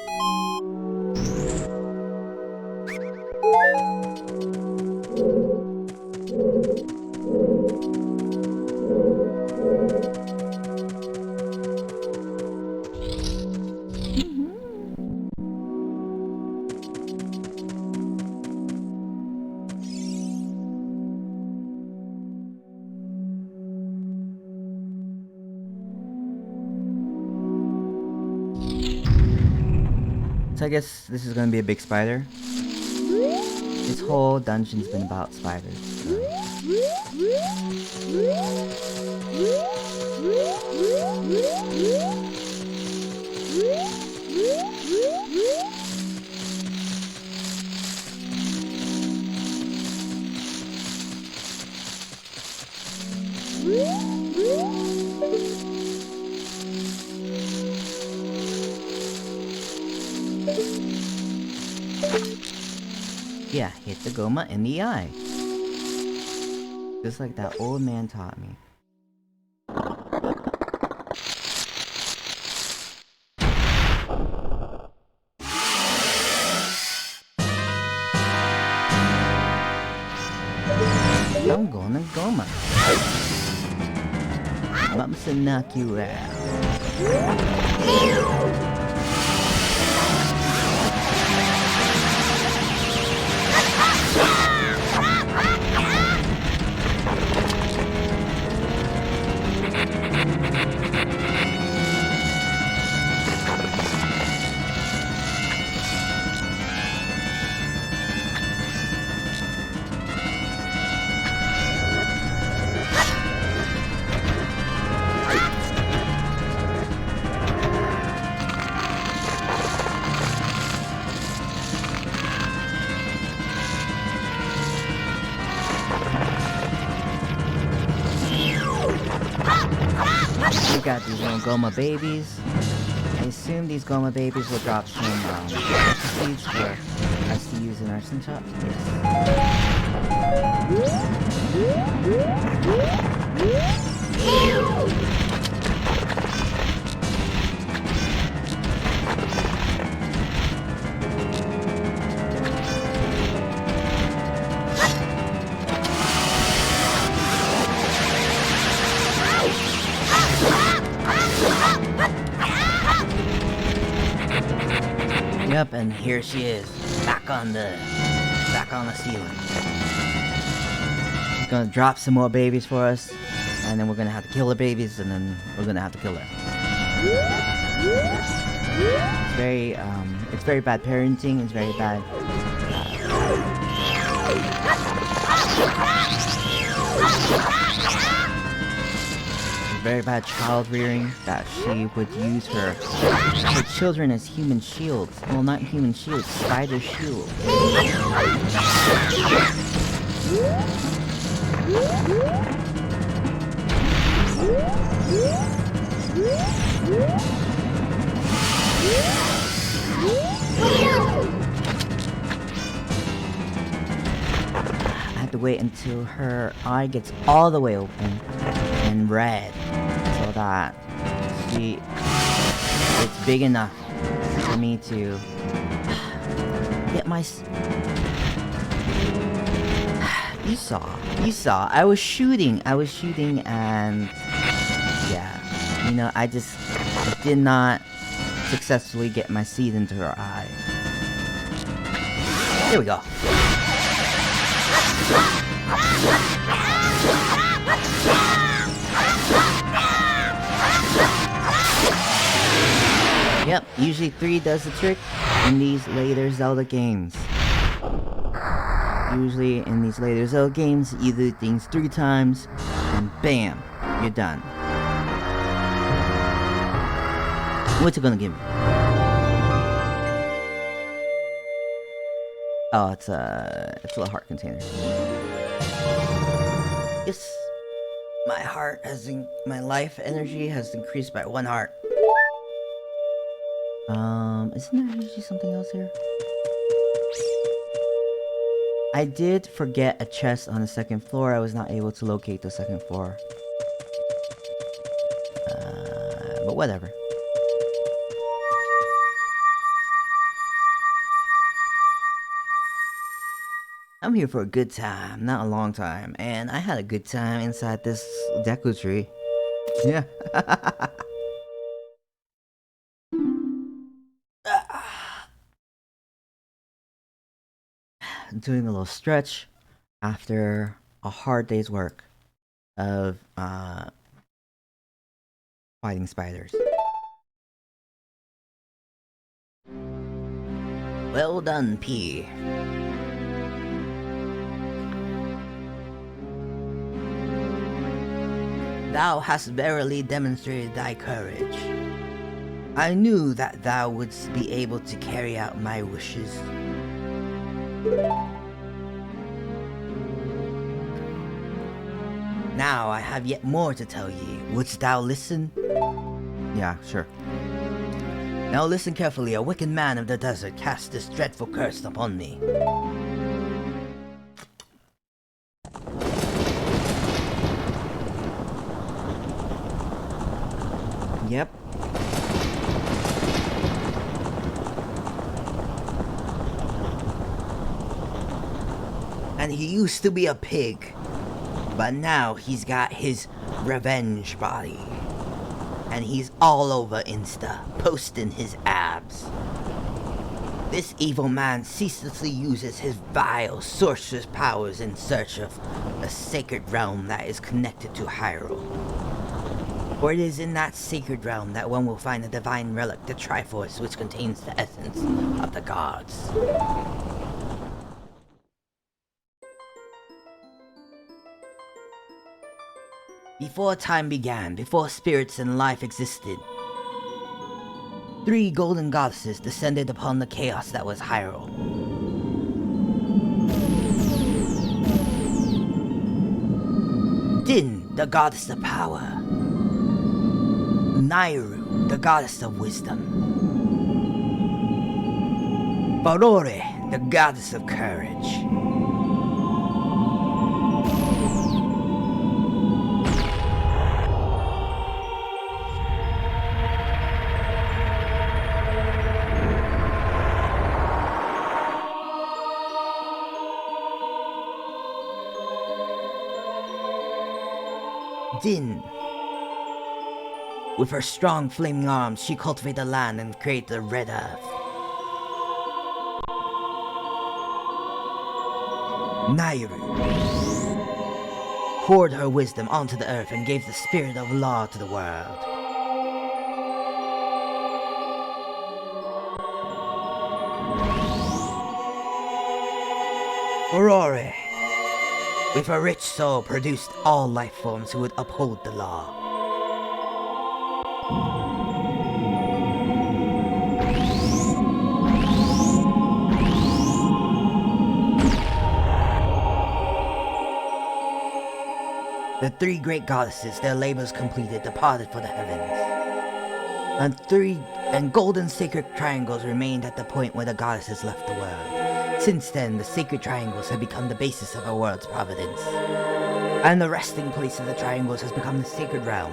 So I guess this is gonna be a big spider. This whole dungeon's been about spiders. So. Yeah, hit the Goma in the eye. Just like that old man taught me. I'm gonna Goma. I'm gonna knock you out. We got these little Goma babies. I assume these Goma babies will drop some seeds for us to use in our shop. Yep, and here she is, back on the ceiling. She's gonna drop some more babies for us, and then we're gonna have to kill the babies, and then we're gonna have to kill her. It's very bad parenting. It's very bad. Very bad child rearing that she would use her children as human shields. Well, not human shields, spider shields. I have to wait until her eye gets all the way open and red, so that it's big enough for me to get my. You saw. I was shooting, and yeah, you know, I did not successfully get my seed into her eye. Here we go. Yep, usually 3 does the trick in these later Zelda games. Usually in these later Zelda games, you do things 3 times, and bam, you're done. What's it gonna give me? Oh, it's a heart container. Yes, my life energy has increased by 1 heart. Isn't there usually something else here? I did forget a chest on the second floor. I was not able to locate the second floor. But whatever. I'm here for a good time, not a long time. And I had a good time inside this Deku tree. Yeah. Doing a little stretch after a hard day's work of fighting spiders. Well done, P. Thou hast verily demonstrated thy courage. I knew that thou wouldst be able to carry out my wishes. Now I have yet more to tell ye. Wouldst thou listen? Yeah, sure. Now listen carefully. A wicked man of the desert cast this dreadful curse upon me. Yep. And he used to be a pig, but now he's got his revenge body. And he's all over Insta, posting his abs. This evil man ceaselessly uses his vile sorcerer's powers in search of a sacred realm that is connected to Hyrule. For it is in that sacred realm that one will find the divine relic, the Triforce, which contains the essence of the gods. Before time began, before spirits and life existed, 3 golden goddesses descended upon the chaos that was Hyrule. Din, the goddess of power. Nairu, the goddess of wisdom. Barore, the goddess of courage. Din. With her strong flaming arms, she cultivated the land and created the Red Earth. Nairu poured her wisdom onto the earth and gave the spirit of law to the world. Aurora, with her rich soul, produced all life forms who would uphold the law. The 3 great goddesses, their labors completed, departed for the heavens. And golden sacred triangles remained at the point where the goddesses left the world. Since then, the sacred triangles have become the basis of our world's providence. And the resting place of the triangles has become the sacred realm.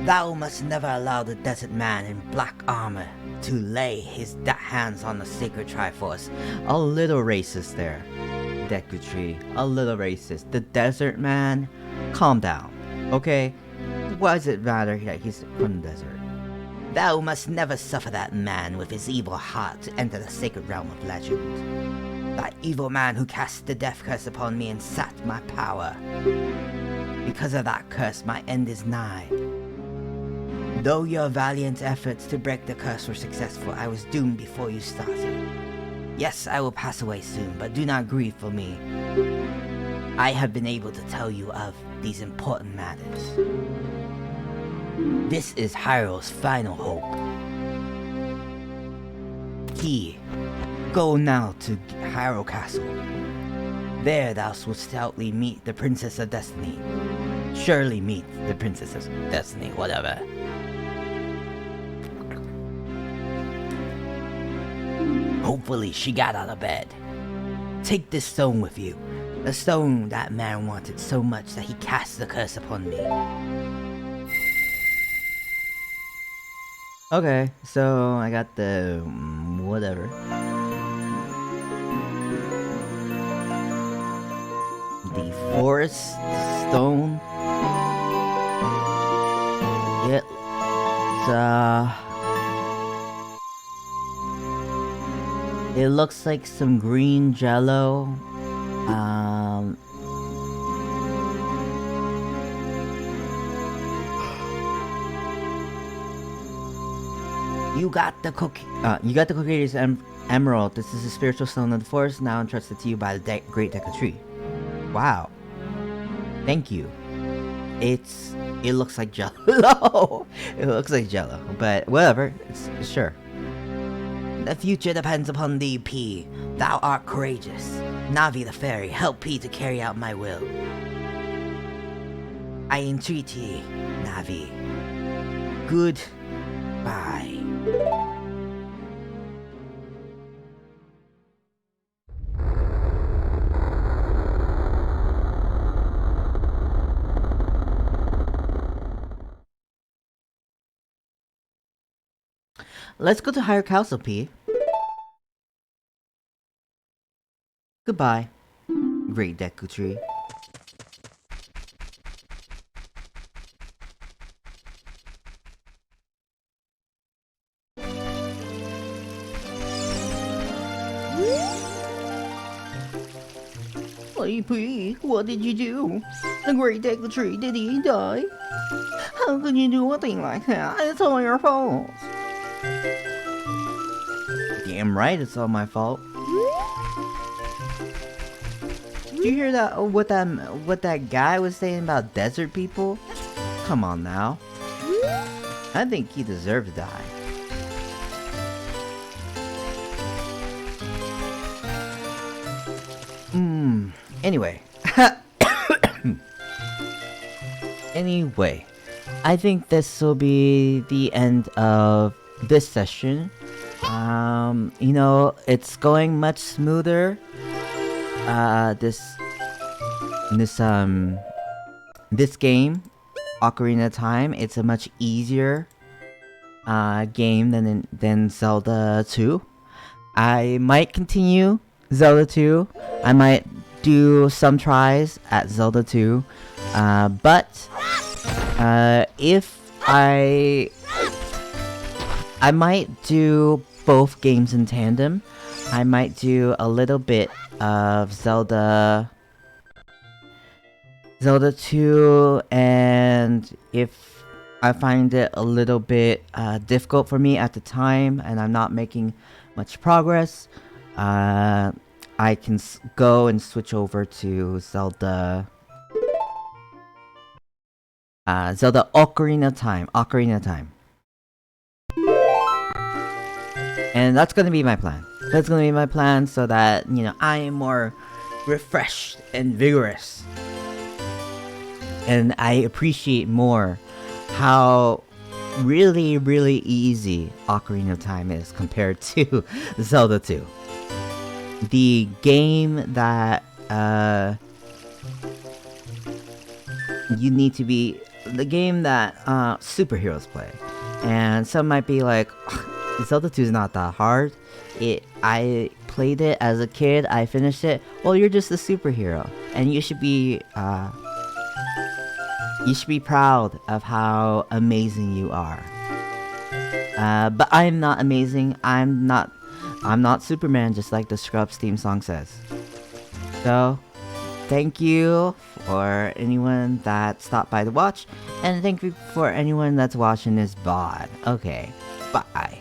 Thou must never allow the desert man in black armor to lay his hands on the sacred Triforce. A little racist there, Deku Tree. A little racist. The desert man? Calm down, okay? Why does it matter that he's from the desert? Thou must never suffer that man with his evil heart to enter the sacred realm of legend. That evil man who cast the death curse upon me and sapped my power. Because of that curse, my end is nigh. Though your valiant efforts to break the curse were successful, I was doomed before you started. Yes, I will pass away soon, but do not grieve for me. I have been able to tell you of these important matters. This is Hyrule's final hope. Go now to Hyrule Castle. There thou wilt stoutly meet the Princess of Destiny. Surely meet the Princess of Destiny, whatever. Hopefully she got out of bed. Take this stone with you. The stone that man wanted so much that he cast the curse upon me. Okay, so I got the whatever. The forest stone. It looks like some green jello. You got the Cookies Emerald. This is a spiritual stone of the forest, now entrusted to you by the Great Deku Tree. Wow. Thank you. It looks like jello. It looks like jello, but whatever. Sure. The future depends upon thee, P. Thou art courageous. Navi the fairy, help P to carry out my will. I entreat thee, Navi. Goodbye. Let's go to Hyrule Castle, P. Goodbye, Great Deku Tree. Hey P, what did you do? The Great Deku Tree, did he die? How could you do a thing like that? It's all your fault. Damn right, it's all my fault. Did you hear that? What that guy was saying about desert people? Come on now. I think he deserved to die. Anyway. Anyway, I think this will be the end of this session. You know, it's going much smoother. This game, Ocarina of Time, it's a much easier game than Zelda 2. I might continue Zelda 2. I might do some tries at Zelda 2. But if I might do both games in tandem. I might do a little bit of Zelda 2, and if I find it a little bit difficult for me at the time and I'm not making much progress, I can go and switch over to Zelda Ocarina of Time. And that's gonna be my plan. That's gonna be my plan so that, you know, I am more refreshed and vigorous. And I appreciate more how really, really easy Ocarina of Time is compared to Zelda 2. The game that the game that superheroes play. And some might be like, Zelda 2 is not that hard. I played it as a kid, I finished it. Well, you're just a superhero, and you should be proud of how amazing you are. But I'm not amazing. I'm not Superman, just like the Scrubs theme song says. So, thank you for anyone that stopped by to watch, and thank you for anyone that's watching this VOD. Okay, bye.